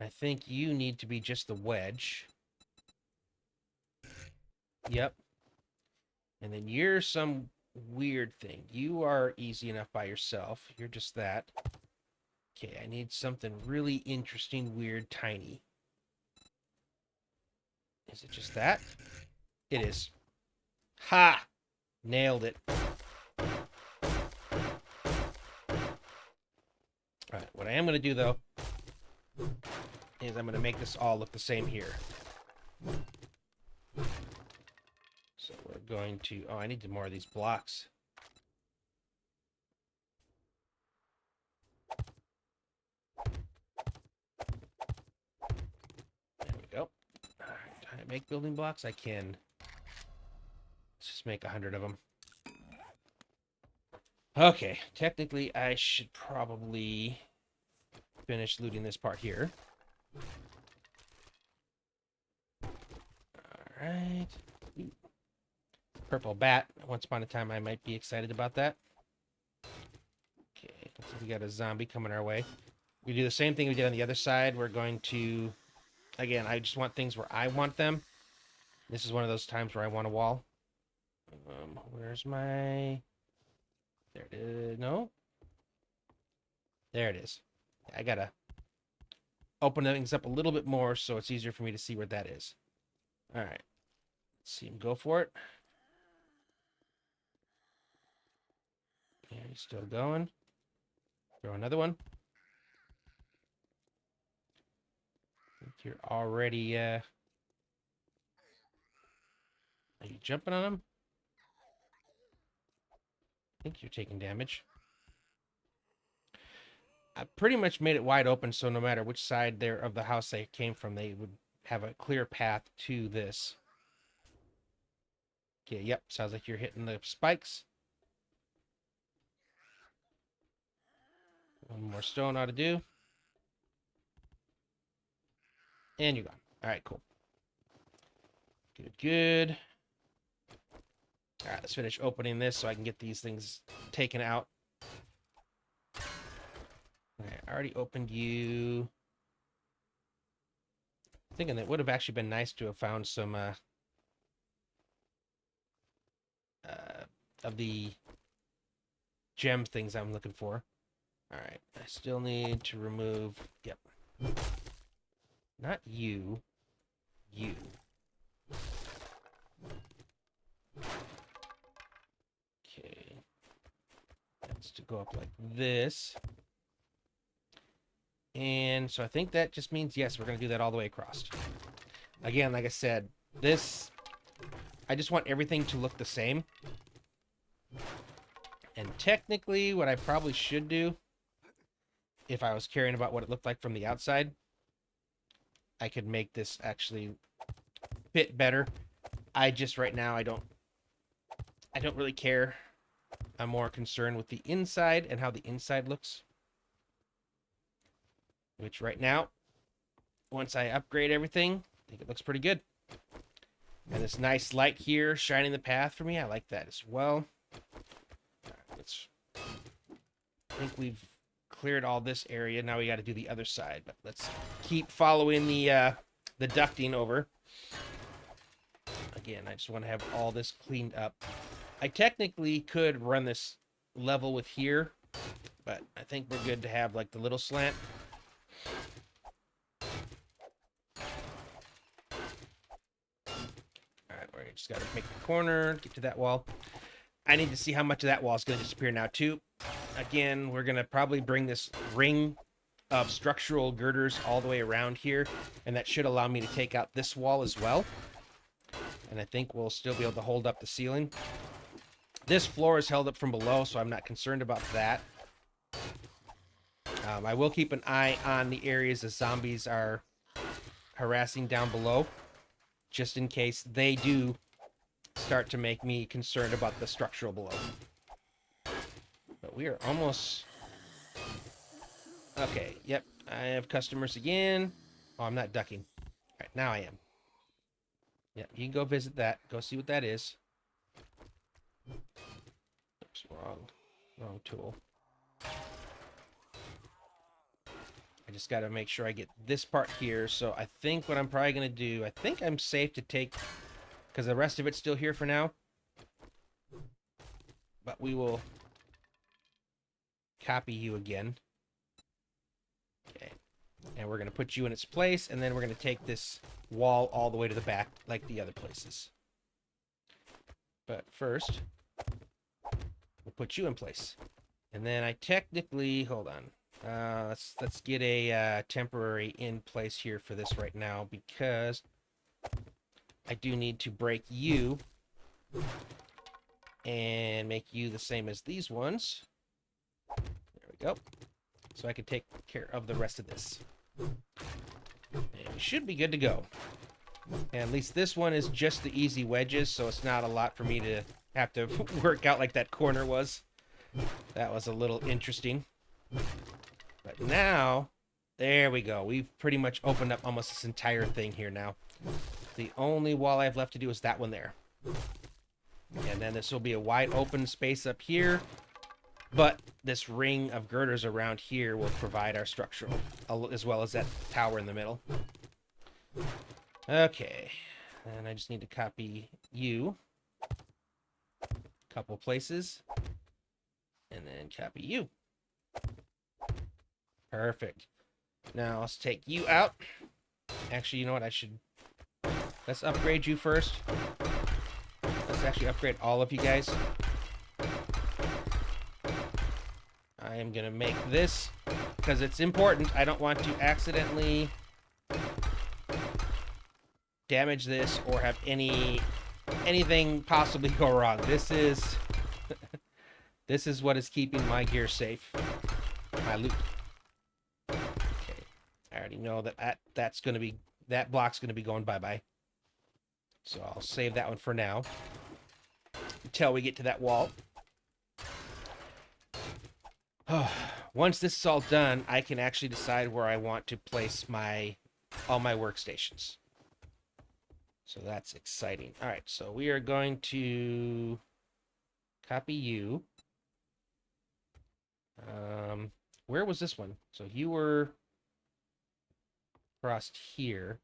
I think you need to be just the wedge. Yep. And then you're some weird thing. You are easy enough by yourself. You're just that. Okay, I need something really interesting, weird, tiny. Is it just that? It is. Ha! Nailed it. Alright, what I am going to do, though, is I'm going to make this all look the same here. So we're going to... Oh, I need more of these blocks. There we go. Alright, can I make building blocks? I can. Let's just make 100 of them. Okay, technically I should probably finish looting this part here. Alright. Purple bat. Once upon a time, I might be excited about that. Okay, looks like we got a zombie coming our way. We do the same thing we did on the other side. We're going to... Again, I just want things where I want them. This is one of those times where I want a wall. Where's my... There it is. No? There it is. I gotta open things up a little bit more so it's easier for me to see where that is. Alright. Let's see him go for it. Yeah, he's still going. Throw another one. I think you're already, Are you jumping on him? I think you're taking damage. I pretty much made it wide open, so no matter which side there of the house they came from, they would have a clear path to this. Okay, yep, sounds like you're hitting the spikes. One more stone ought to do. And you're gone. All right, cool. Good, good. All right, let's finish opening this so I can get these things taken out. Okay, I already opened you. Thinking that would have actually been nice to have found some of the gem things I'm looking for. All right, I still need to remove. Yep. Not you. You. Okay. That's to go up like this. And so I think that just means, yes, we're going to do that all the way across. Again, like I said, this... I just want everything to look the same. And technically, what I probably should do, if I was caring about what it looked like from the outside, I could make this actually fit better. I just, right now, I don't really care. I'm more concerned with the inside and how the inside looks. Which right now, once I upgrade everything, I think it looks pretty good. And this nice light here shining the path for me, I like that as well. I think we've cleared all this area. Now we got to do the other side, but let's keep following the ducting over. Again, I just want to have all this cleaned up. I technically could run this level with here, but I think we're good to have like the little slant. Alright, we just got to make the corner, get to that wall. I need to see how much of that wall is going to disappear now, too. Again, we're going to probably bring this ring of structural girders all the way around here, and that should allow me to take out this wall as well. And I think we'll still be able to hold up the ceiling. This floor is held up from below, so I'm not concerned about that. I will keep an eye on the areas the zombies are harassing down below, just in case they do start to make me concerned about the structural below. But we are almost... Okay, yep, I have customers again. Oh, I'm not ducking. All right, now I am. Yep, you can go visit that. Go see what that is. Oops, wrong tool. I just got to make sure I get this part here. So I think what I'm probably going to do, I think I'm safe to take, because the rest of it's still here for now. But we will copy you again. Okay. And we're going to put you in its place, and then we're going to take this wall all the way to the back like the other places. But first, we'll put you in place. And then I technically, hold on. Let's get a temporary in place here for this right now, because I do need to break you and make you the same as these ones. There we go. So I can take care of the rest of this. And we should be good to go. And at least this one is just the easy wedges, so it's not a lot for me to have to work out like that corner was. That was a little interesting. But now, there we go. We've pretty much opened up almost this entire thing here now. The only wall I have left to do is that one there. And then this will be a wide open space up here. But this ring of girders around here will provide our structural, as well as that tower in the middle. Okay. And I just need to copy you. Couple places. And then copy you. Perfect. Now let's take you out. Actually, you know what? Let's upgrade you first. Let's actually upgrade all of you guys. I am going to make this, because it's important. I don't want to accidentally damage this or have anything possibly go wrong. This is this is what is keeping my gear safe. My loot. Okay. I already know that block's going to be going bye-bye. So I'll save that one for now until we get to that wall. Once this is all done, I can actually decide where I want to place all my workstations. So that's exciting. All right, so we are going to copy you. Where was this one? So you were crossed here.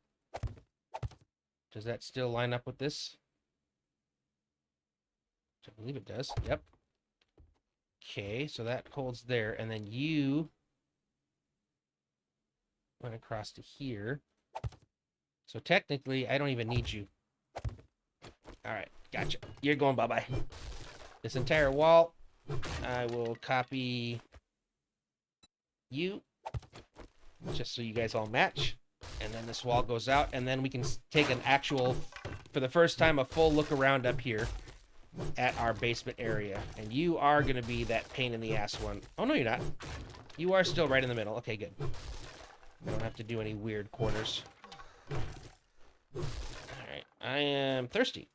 Does that still line up with this? I believe it does. Yep. Okay, so that holds there, and then you went across to here. So technically, I don't even need you. All right, gotcha. You're going bye-bye. This entire wall, I will copy you, just so you guys all match. And then this wall goes out, and then we can take an actual, for the first time, a full look around up here at our basement area. And you are going to be that pain in the ass one. Oh, no, you're not. You are still right in the middle. Okay, good. I don't have to do any weird corners. Alright, I am thirsty.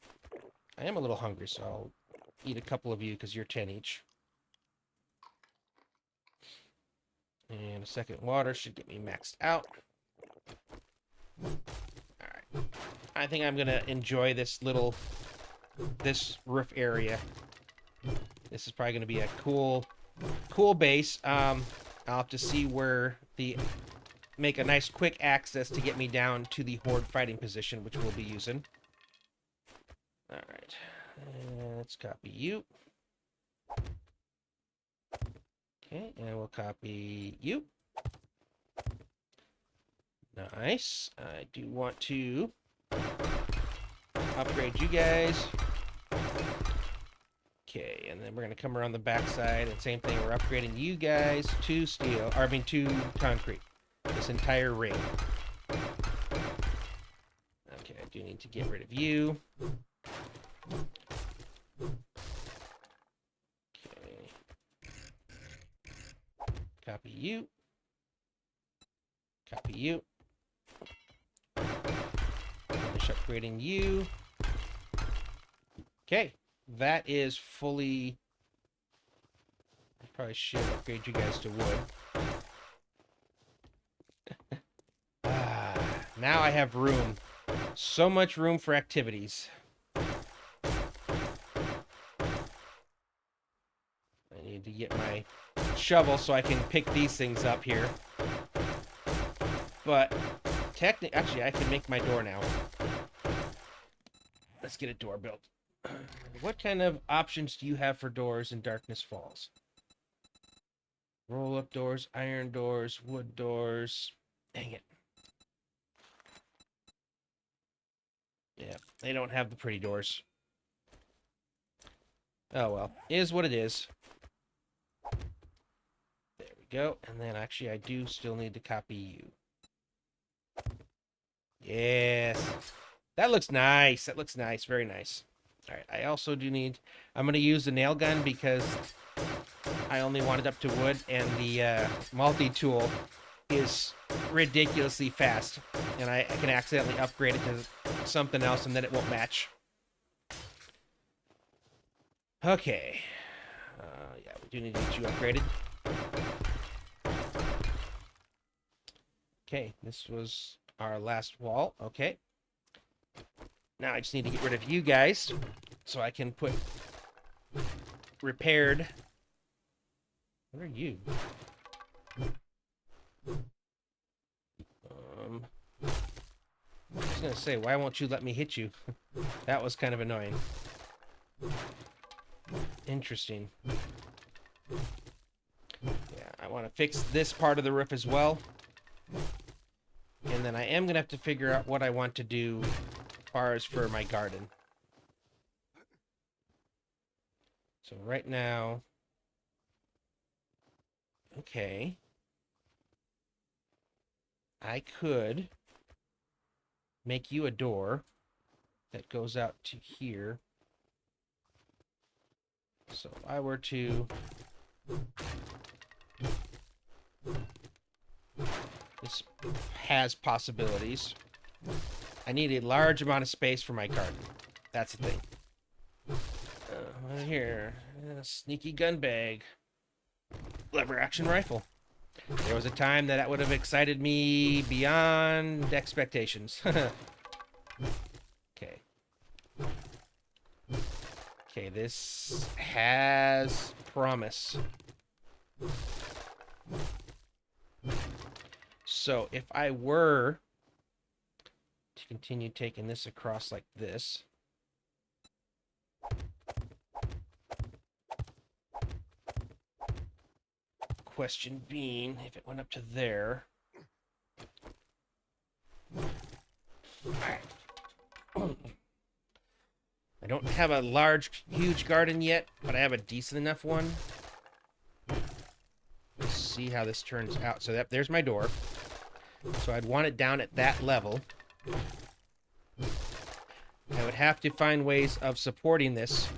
I am a little hungry, so I'll eat a couple of you because you're 10 each. And a second water should get me maxed out. Alright. I think I'm going to enjoy this roof area. This is probably going to be a cool base. I'll have to see where make a nice quick access to get me down to the horde fighting position, which we'll be using. Alright. Let's copy you. Okay, and we'll copy you. Nice. I do want to upgrade you guys. Okay, and then we're going to come around the backside, and same thing, we're upgrading you guys to steel, or I mean to concrete. This entire ring. Okay, I do need to get rid of you. Okay. Copy you. Copy you. Finish upgrading you. Okay, that is fully... I probably should upgrade you guys to wood. Now I have room. So much room for activities. I need to get my shovel so I can pick these things up here. But technically, actually, I can make my door now. Let's get a door built. What kind of options do you have for doors in Darkness Falls? Roll-up doors, iron doors, wood doors. Dang it. Yeah, they don't have the pretty doors. Oh well, is what it is. There we go. And then actually I do still need to copy you. Yes. That looks nice. That looks nice. Very nice. Alright, I also do need... I'm going to use the nail gun because I only want it up to wood, and the multi-tool is ridiculously fast. And I can accidentally upgrade it to something else, and then it won't match. Okay. Yeah, we do need to get you upgraded. Okay, this was our last wall. Okay. Now I just need to get rid of you guys so I can put repaired. What are you? I was gonna say, why won't you let me hit you? That was kind of annoying. Interesting. Yeah, I want to fix this part of the roof as well. And then I am gonna have to figure out what I want to do as far as for my garden. So right now, okay, I could make you a door that goes out to here. So if I were to, this has possibilities. I need a large amount of space for my garden. That's the thing. Here, sneaky gun bag, lever action rifle. There was a time that would have excited me beyond expectations. Okay. Okay, this has promise. So if I were to continue taking this across like this, question being, if it went up to there. I don't have a large, huge garden yet, but I have a decent enough one. Let's see how this turns out. So there's my door. So I'd want it down at that level. I would have to find ways of supporting this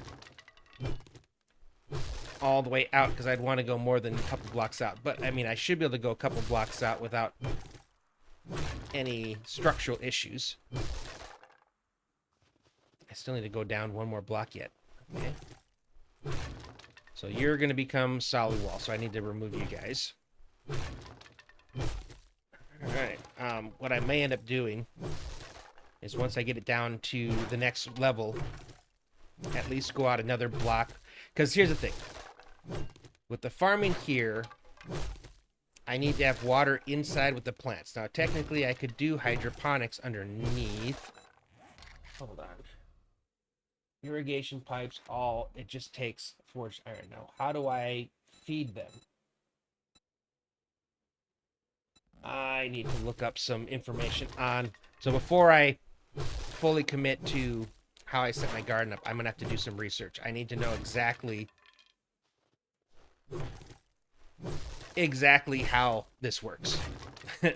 all the way out, because I'd want to go more than a couple blocks out. But, I mean, I should be able to go a couple blocks out without any structural issues. I still need to go down one more block yet. Okay. So you're going to become solid wall, so I need to remove you guys. Alright. What I may end up doing is once I get it down to the next level, at least go out another block. Because here's the thing. With the farming here, I need to have water inside with the plants. Now, technically, I could do hydroponics underneath. Hold on. Irrigation pipes, it just takes forged iron. Now, how do I feed them? I need to look up some information on... So before I fully commit to how I set my garden up, I'm going to have to do some research. I need to know exactly how this works. Okay,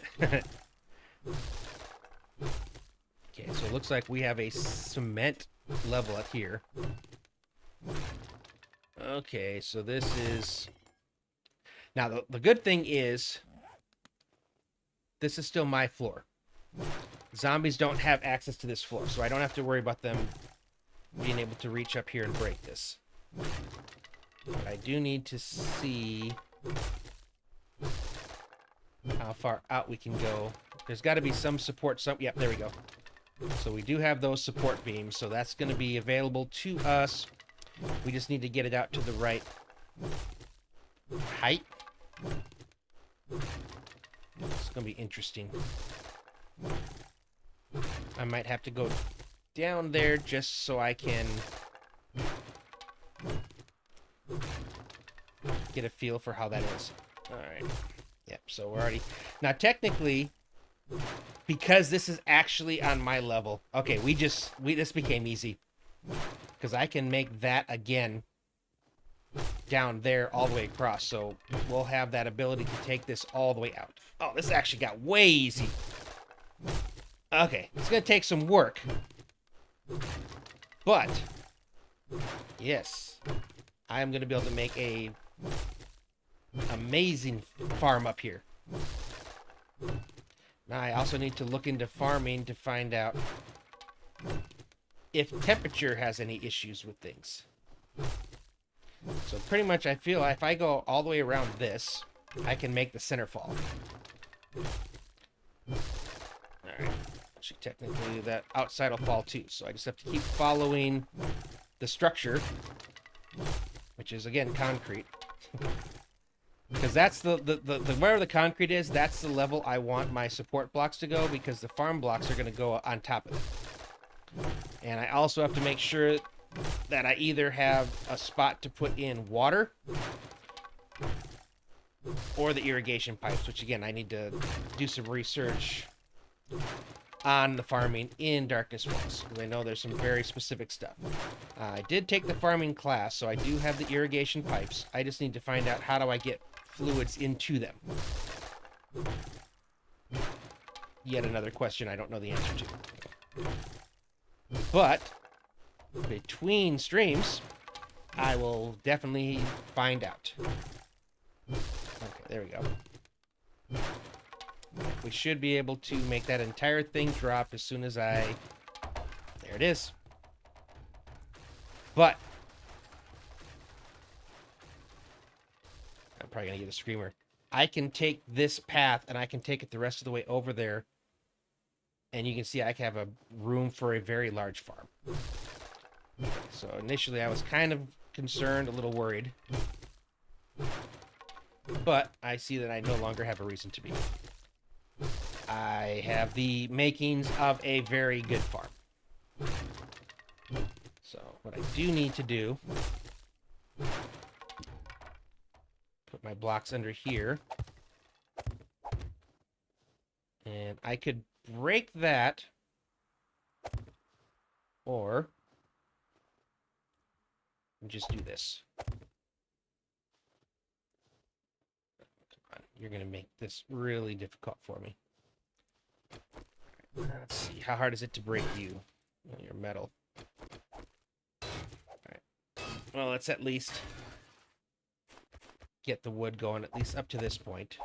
so it looks like we have a cement level up here. Okay, so this is... Now, the good thing is, this is still my floor. Zombies don't have access to this floor, so I don't have to worry about them being able to reach up here and break this. But I do need to see how far out we can go. There's got to be some support. Yep, there we go. So we do have those support beams, so that's going to be available to us. We just need to get it out to the right height. It's going to be interesting. I might have to go down there just so I can get a feel for how that is. Alright. Yep, so we're already... Now, technically, because this is actually on my level... Okay, this became easy. Because I can make that again down there all the way across. So we'll have that ability to take this all the way out. Oh, this actually got way easy. Okay, it's going to take some work. But, yes, I am going to be able to make a amazing farm up here. Now, I also need to look into farming to find out if temperature has any issues with things. So pretty much I feel if I go all the way around this, I can make the center fall. Alright. actually, technically, that outside will fall too. So I just have to keep following the structure, which is, again, concrete. Because that's the wherever the concrete is, that's the level I want my support blocks to go, because the farm blocks are going to go on top of it. And I also have to make sure that I either have a spot to put in water or the irrigation pipes, which, again, I need to do some research on the farming in Darkness Falls, because I know there's some very specific stuff. I did take the farming class, so I do have the irrigation pipes. I just need to find out how do I get fluids into them. Yet another question I don't know the answer to. But between streams, I will definitely find out. Okay, there we go. We should be able to make that entire thing drop as soon as I... There it is. But I'm probably going to get a screamer. I can take this path and I can take it the rest of the way over there. And you can see I have a room for a very large farm. So initially I was kind of concerned, a little worried. But I see that I no longer have a reason to be. I have the makings of a very good farm. So what I do need to do, put my blocks under here. And I could break that, or just do this. You're going to make this really difficult for me. Let's see. How hard is it to break you? Oh, you're metal. Alright. Well, let's at least get the wood going, at least up to this point.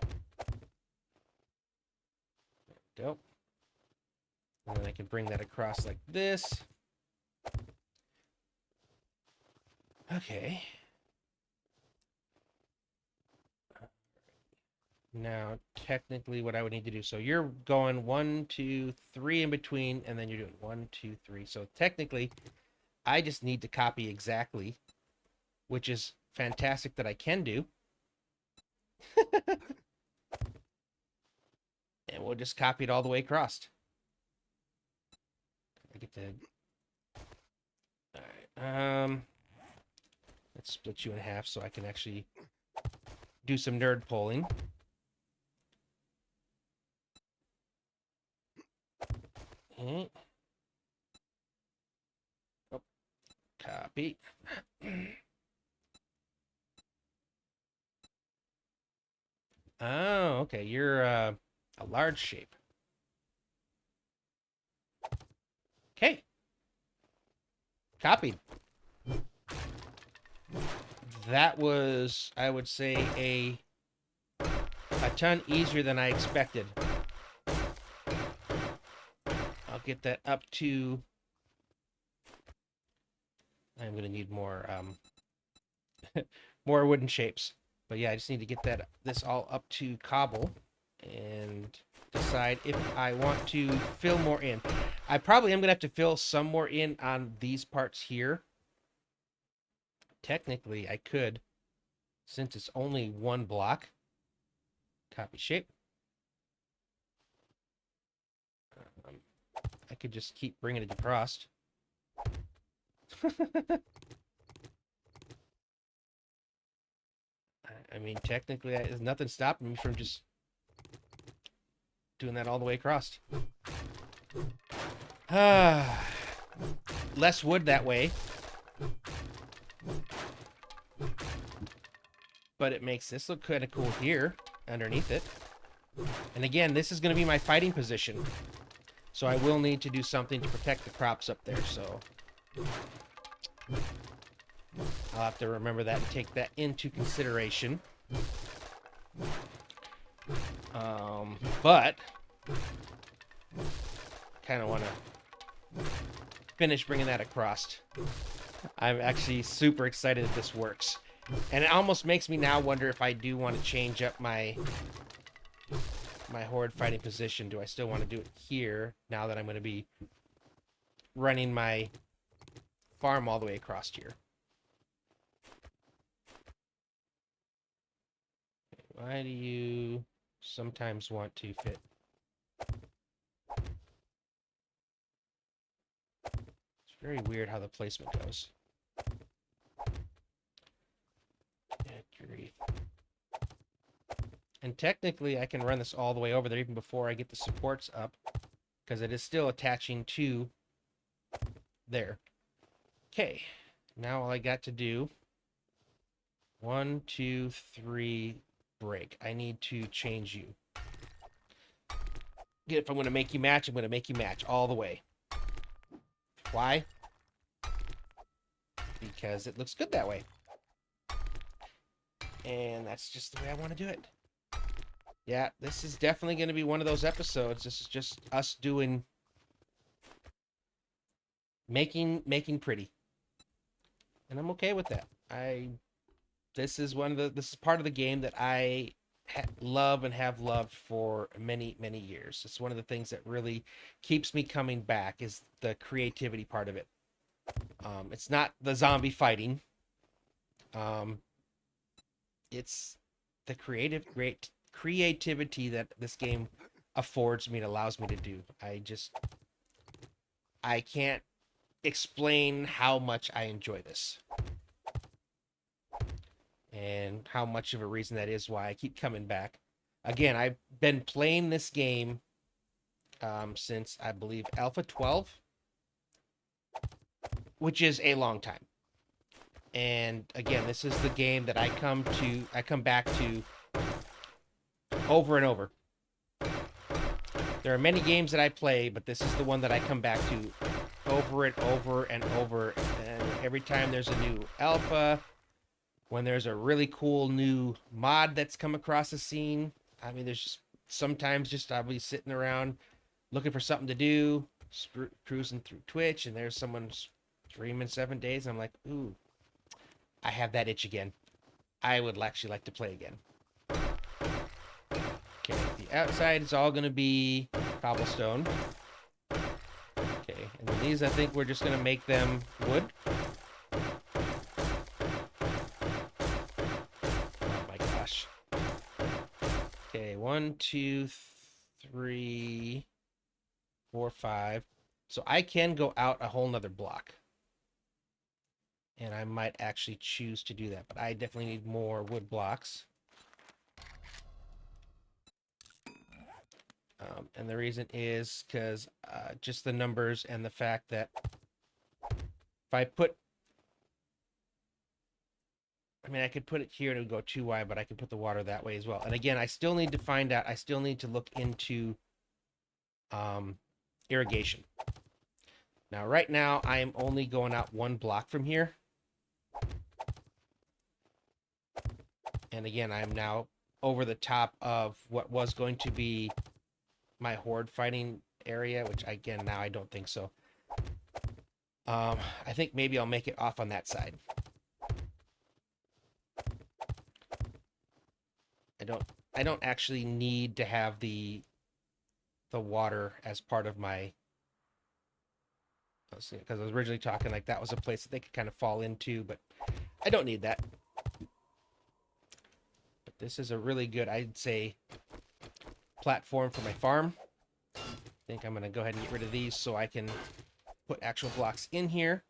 There we go. And then I can bring that across like this. Okay. Now, technically, what I would need to do, so you're going 1, 2, 3 in between, and then you're doing 1, 2, 3. So technically, I just need to copy exactly, which is fantastic that I can do. And we'll just copy it all the way across. I get to... Alright, let's split you in half so I can actually do some nerd polling. Okay. Oh, copy. Oh, okay. You're a large shape. Okay. Copied. That was, I would say, a ton easier than I expected. I'll get that up to... I'm going to need more more wooden shapes. But yeah, I just need to get this all up to cobble and decide if I want to fill more in. I probably am going to have to fill some more in on these parts here. Technically, I could, since it's only one block. Copy shape. I could just keep bringing it across. I mean, technically, there's nothing stopping me from just doing that all the way across. Less wood that way. But it makes this look kind of cool here, underneath it. And again, this is going to be my fighting position. So I will need to do something to protect the crops up there, so... I'll have to remember that and take that into consideration. But... kind of want to finish bringing that across. I'm actually super excited that this works. And it almost makes me now wonder if I do want to change up my my horde fighting position. Do I still want to do it here now that I'm going to be running my farm all the way across here? Why do you sometimes want to fit? It's very weird how the placement goes. Good grief. And technically, I can run this all the way over there even before I get the supports up, because it is still attaching to there. Okay, now all I got to do, 1, 2, 3, break. I need to change you. If I'm going to make you match, I'm going to make you match all the way. Why? Because it looks good that way. And that's just the way I want to do it. Yeah, this is definitely going to be one of those episodes. This is just us doing... Making pretty. And I'm okay with that. This is part of the game that I love and have loved for many, many years. It's one of the things that really keeps me coming back, is the creativity part of it. It's not the zombie fighting. It's the creativity that this game affords me and allows me to do. I can't explain how much I enjoy this. And how much of a reason that is why I keep coming back. Again, I've been playing this game since, I believe, Alpha 12, which is a long time. And again, this is the game that I come back to over and over. There are many games that I play, but this is the one that I come back to over and over and over. And every time there's a new alpha, when there's a really cool new mod that's come across the scene, I mean, there's just sometimes just I'll be sitting around looking for something to do, cruising through Twitch, and there's someone streaming 7 days. And I'm like, ooh, I have that itch again. I would actually like to play again. Okay, the outside is all going to be cobblestone. Okay, and then these, I think we're just going to make them wood. Oh my gosh. Okay, 1, 2, 3, 4, 5. So I can go out a whole nother block. And I might actually choose to do that, but I definitely need more wood blocks. And the reason is because just the numbers and the fact that if I put... I mean, I could put it here and it would go too wide, but I could put the water that way as well. And again, I still need to find out, I still need to look into irrigation. Now, right now, I am only going out 1 block from here. And again, I am now over the top of what was going to be my horde fighting area, which again, now I don't think so. I think maybe I'll make it off on that side. I don't actually need to have the water as part of my... Because I was originally talking like that was a place that they could kind of fall into, but I don't need that. But this is a really good, I'd say, platform for my farm. I think I'm going to go ahead and get rid of these so I can put actual blocks in here.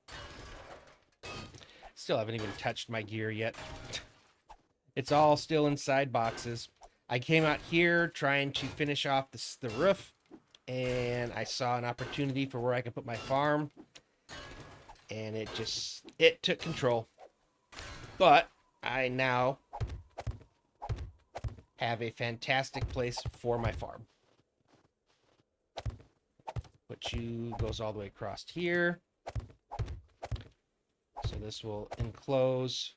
Still haven't even touched my gear yet. It's all still inside boxes. I came out here trying to finish off the roof, and I saw an opportunity for where I could put my farm, and it took control. But I now have a fantastic place for my farm. Which goes all the way across here. So this will enclose.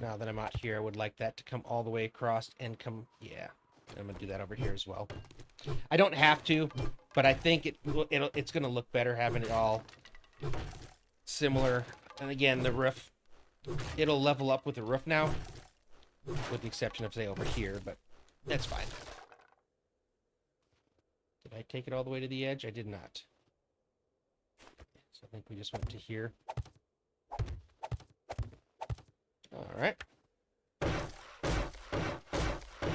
Now that I'm out here, I would like that to come all the way across and come... Yeah, I'm going to do that over here as well. I don't have to, but I think it's going to look better having it all similar. And again, the roof, it'll level up with the roof now, with the exception of, say, over here, but that's fine. Did I take it all the way to the edge? I did not. So I think we just went to here. All right.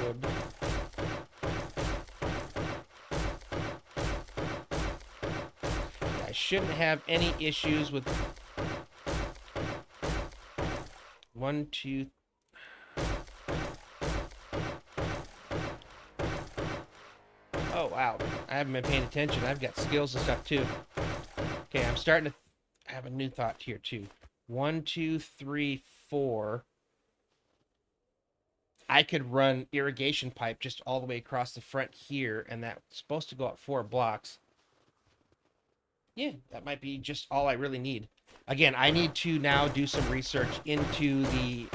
Wood. I shouldn't have any issues with 1, 2. Oh, wow. I haven't been paying attention. I've got skills and stuff, too. Okay, I'm starting to have a new thought here, too. 1, 2, 3, 4. I could run irrigation pipe just all the way across the front here, and that's supposed to go up 4 blocks. Yeah, that might be just all I really need. Again, I need to now do some research into the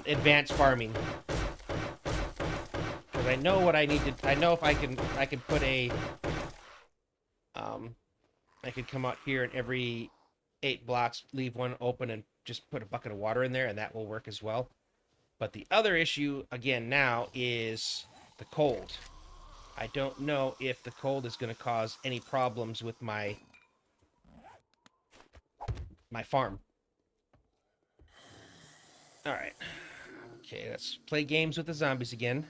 advanced farming. Because I know what I need to... I know if I could put a... I could come out here and every 8 blocks, leave one open and just put a bucket of water in there, and that will work as well. But the other issue, again, now is the cold. I don't know if the cold is going to cause any problems with my farm. All right. Okay, let's play games with the zombies again.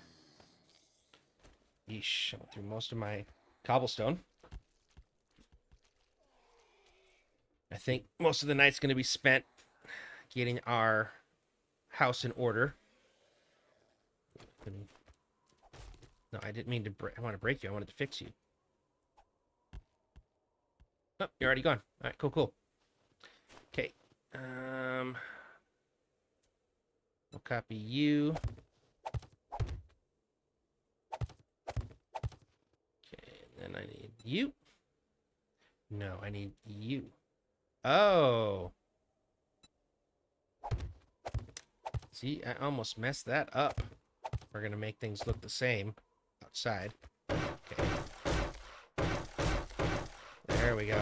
Yeesh, I went through most of my cobblestone. I think most of the night's going to be spent getting our house in order. No, I didn't mean to I want to break you. I wanted to fix you. Oh, you're already gone. All right, cool. Okay. We'll copy you. Okay, and then I need you. No, I need you. Oh. See, I almost messed that up. We're going to make things look the same outside. Okay. There we go.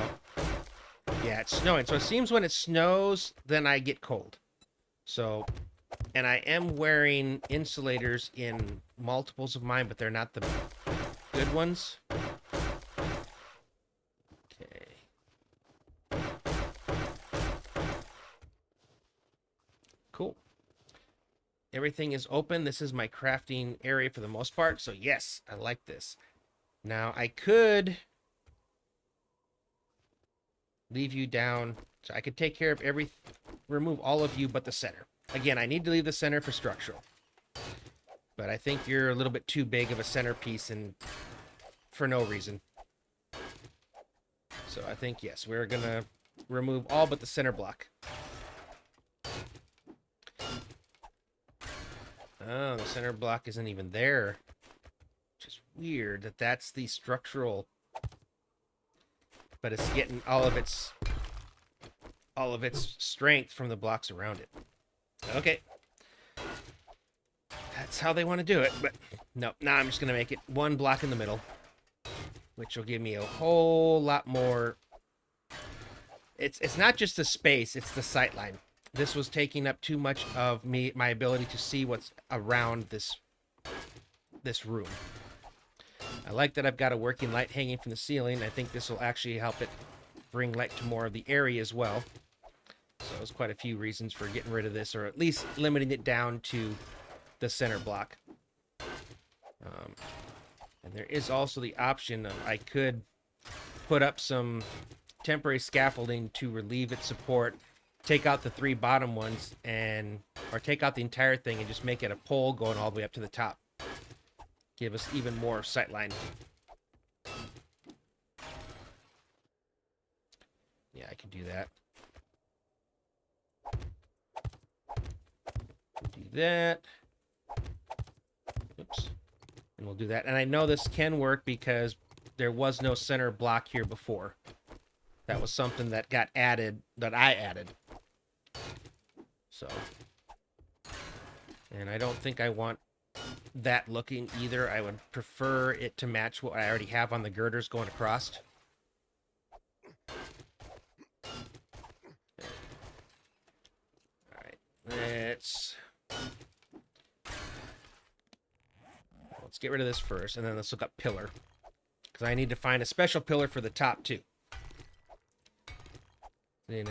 Yeah, it's snowing. So it seems when it snows, then I get cold. So, and I am wearing insulators in multiples of mine, but they're not the good ones. Cool. Everything is open. This is my crafting area for the most part. So yes, I like this. Now I could leave you down. So I could take care of remove all of you but the center. Again, I need to leave the center for structural. But I think you're a little bit too big of a centerpiece and for no reason. So I think, yes, we're going to remove all but the center block. Oh, the center block isn't even there. Which is weird that that's the structural. But it's getting all of its strength from the blocks around it. Okay. That's how they want to do it, but no. Now I'm just going to make it 1 block in the middle, which will give me a whole lot more. It's not just the space, it's the sight line. This was taking up too much of my ability to see what's around this room. I like that I've got a working light hanging from the ceiling. I think this will actually help it bring light to more of the area as well. So there's quite a few reasons for getting rid of this, or at least limiting it down to the center block. And there is also the option of I could put up some temporary scaffolding to relieve its support, take out the 3 bottom ones, or take out the entire thing and just make it a pole going all the way up to the top. Give us even more sightline. Yeah, I can do that. Do that. Oops. And we'll do that. And I know this can work because there was no center block here before. That was something that got added, that I added. So. And I don't think I want that looking either. I would prefer it to match what I already have on the girders going across. let's get rid of this first, and then let's look up pillar, because I need to find a special pillar for the top two. And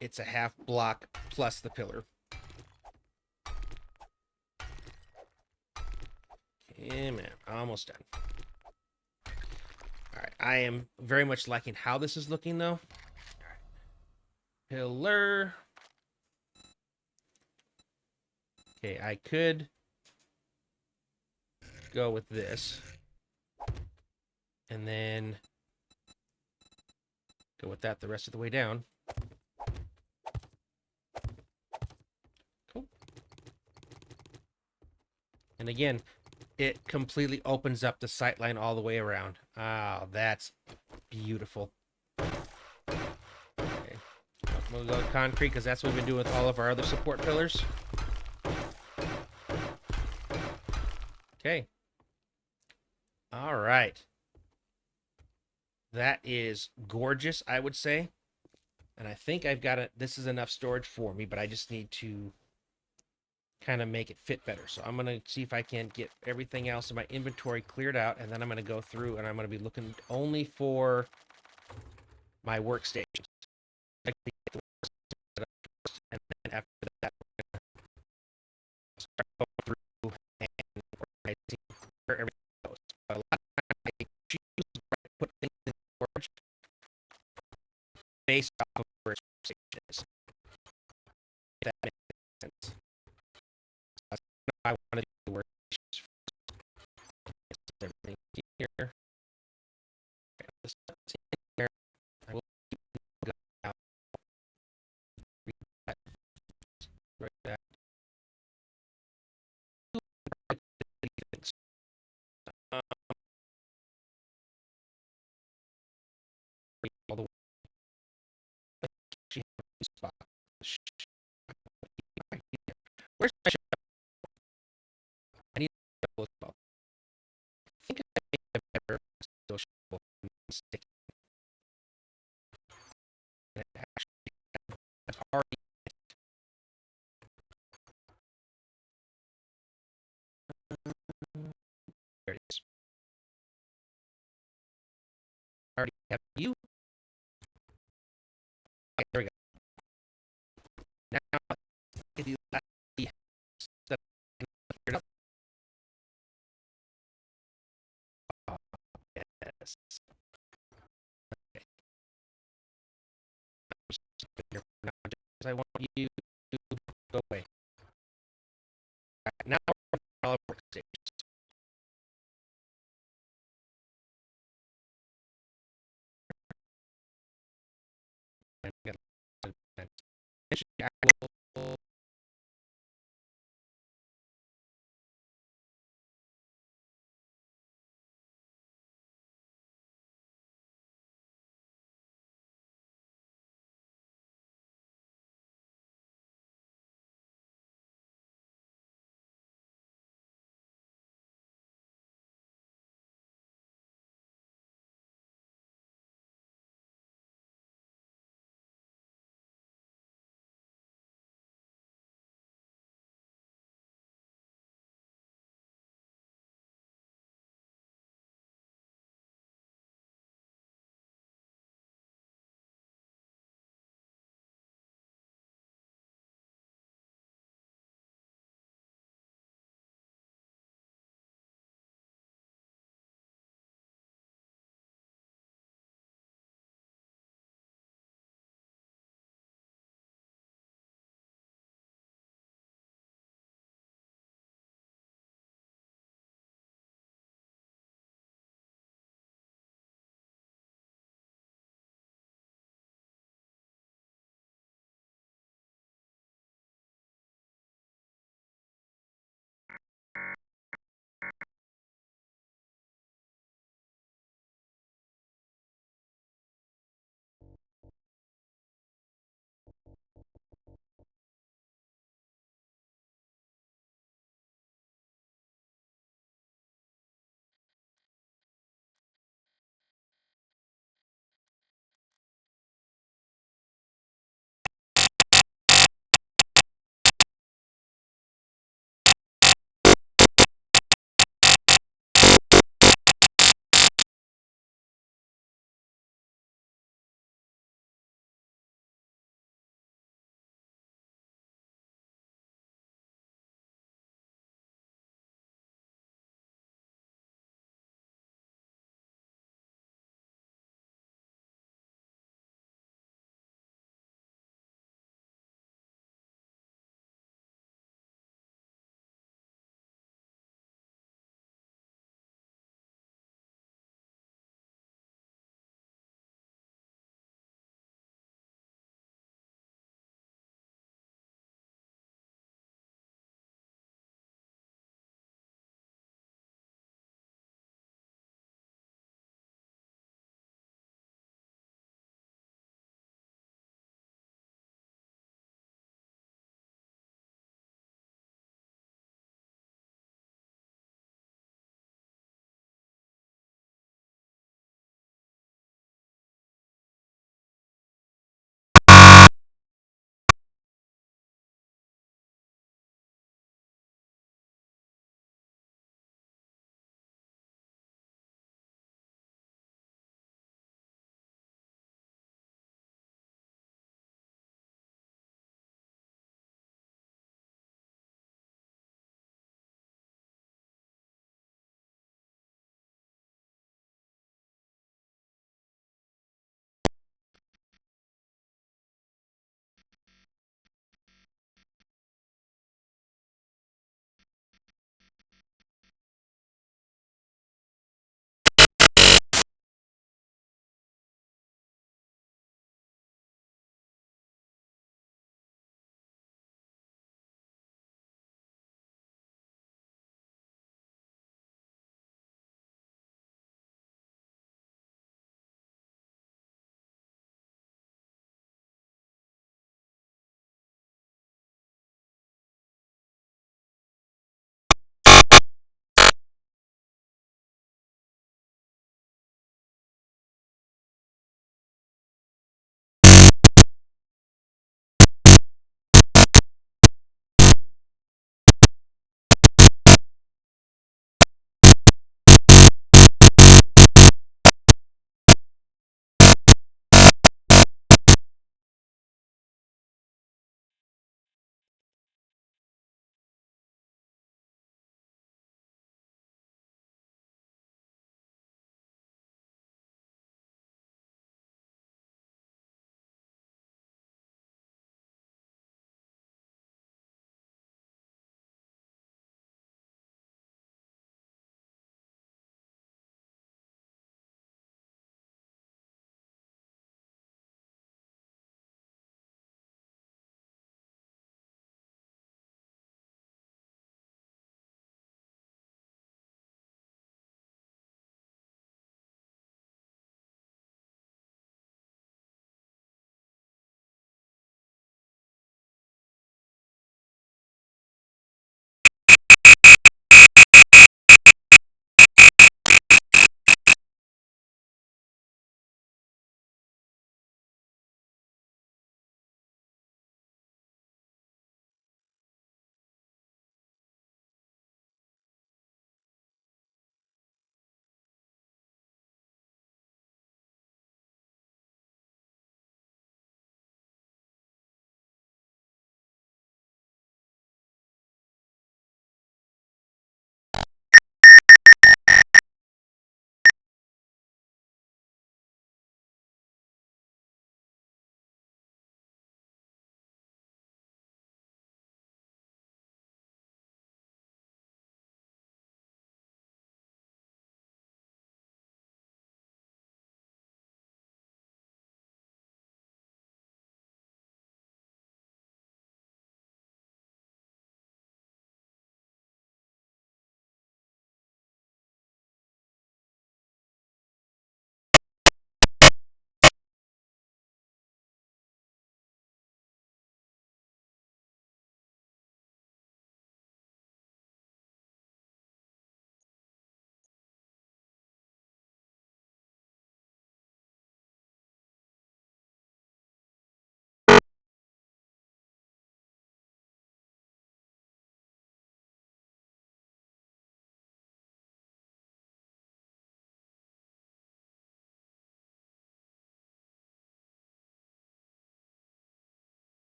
it's a half block plus the pillar. Yeah, man, almost done. All right, I am very much liking how this is looking, though. All right. Pillar. Okay, I could go with this, and then go with that the rest of the way down. Cool. And again, it completely opens up the sightline all the way around. Oh, that's beautiful. Okay. We'll go with concrete, because that's what we've been doing with all of our other support pillars. Okay. All right. That is gorgeous, I would say. And I think I've got it. This is enough storage for me, but I just need to kind of make it fit better. So I'm going to see if I can get everything else in my inventory cleared out, and then I'm going to go through and I'm going to be looking only for my workstations. And then after that, we're going to start going through and organizing where everything goes. A lot of times I choose to put things in storage based off of where its workstation is. If that makes sense. I want to do the workstation first. Everything here. Okay, this stuff's in here. I will keep it out. Read that. Write that. All the way. Where's my shovel? I need a shovel as well. I think I made a better steel shovel than stick. And it actually has already. There it is. Already have you. Okay, there we go. Now, if you let the step up. Oh, yes. Okay. Now, I want you to go away. Right, now we're all workstations. I will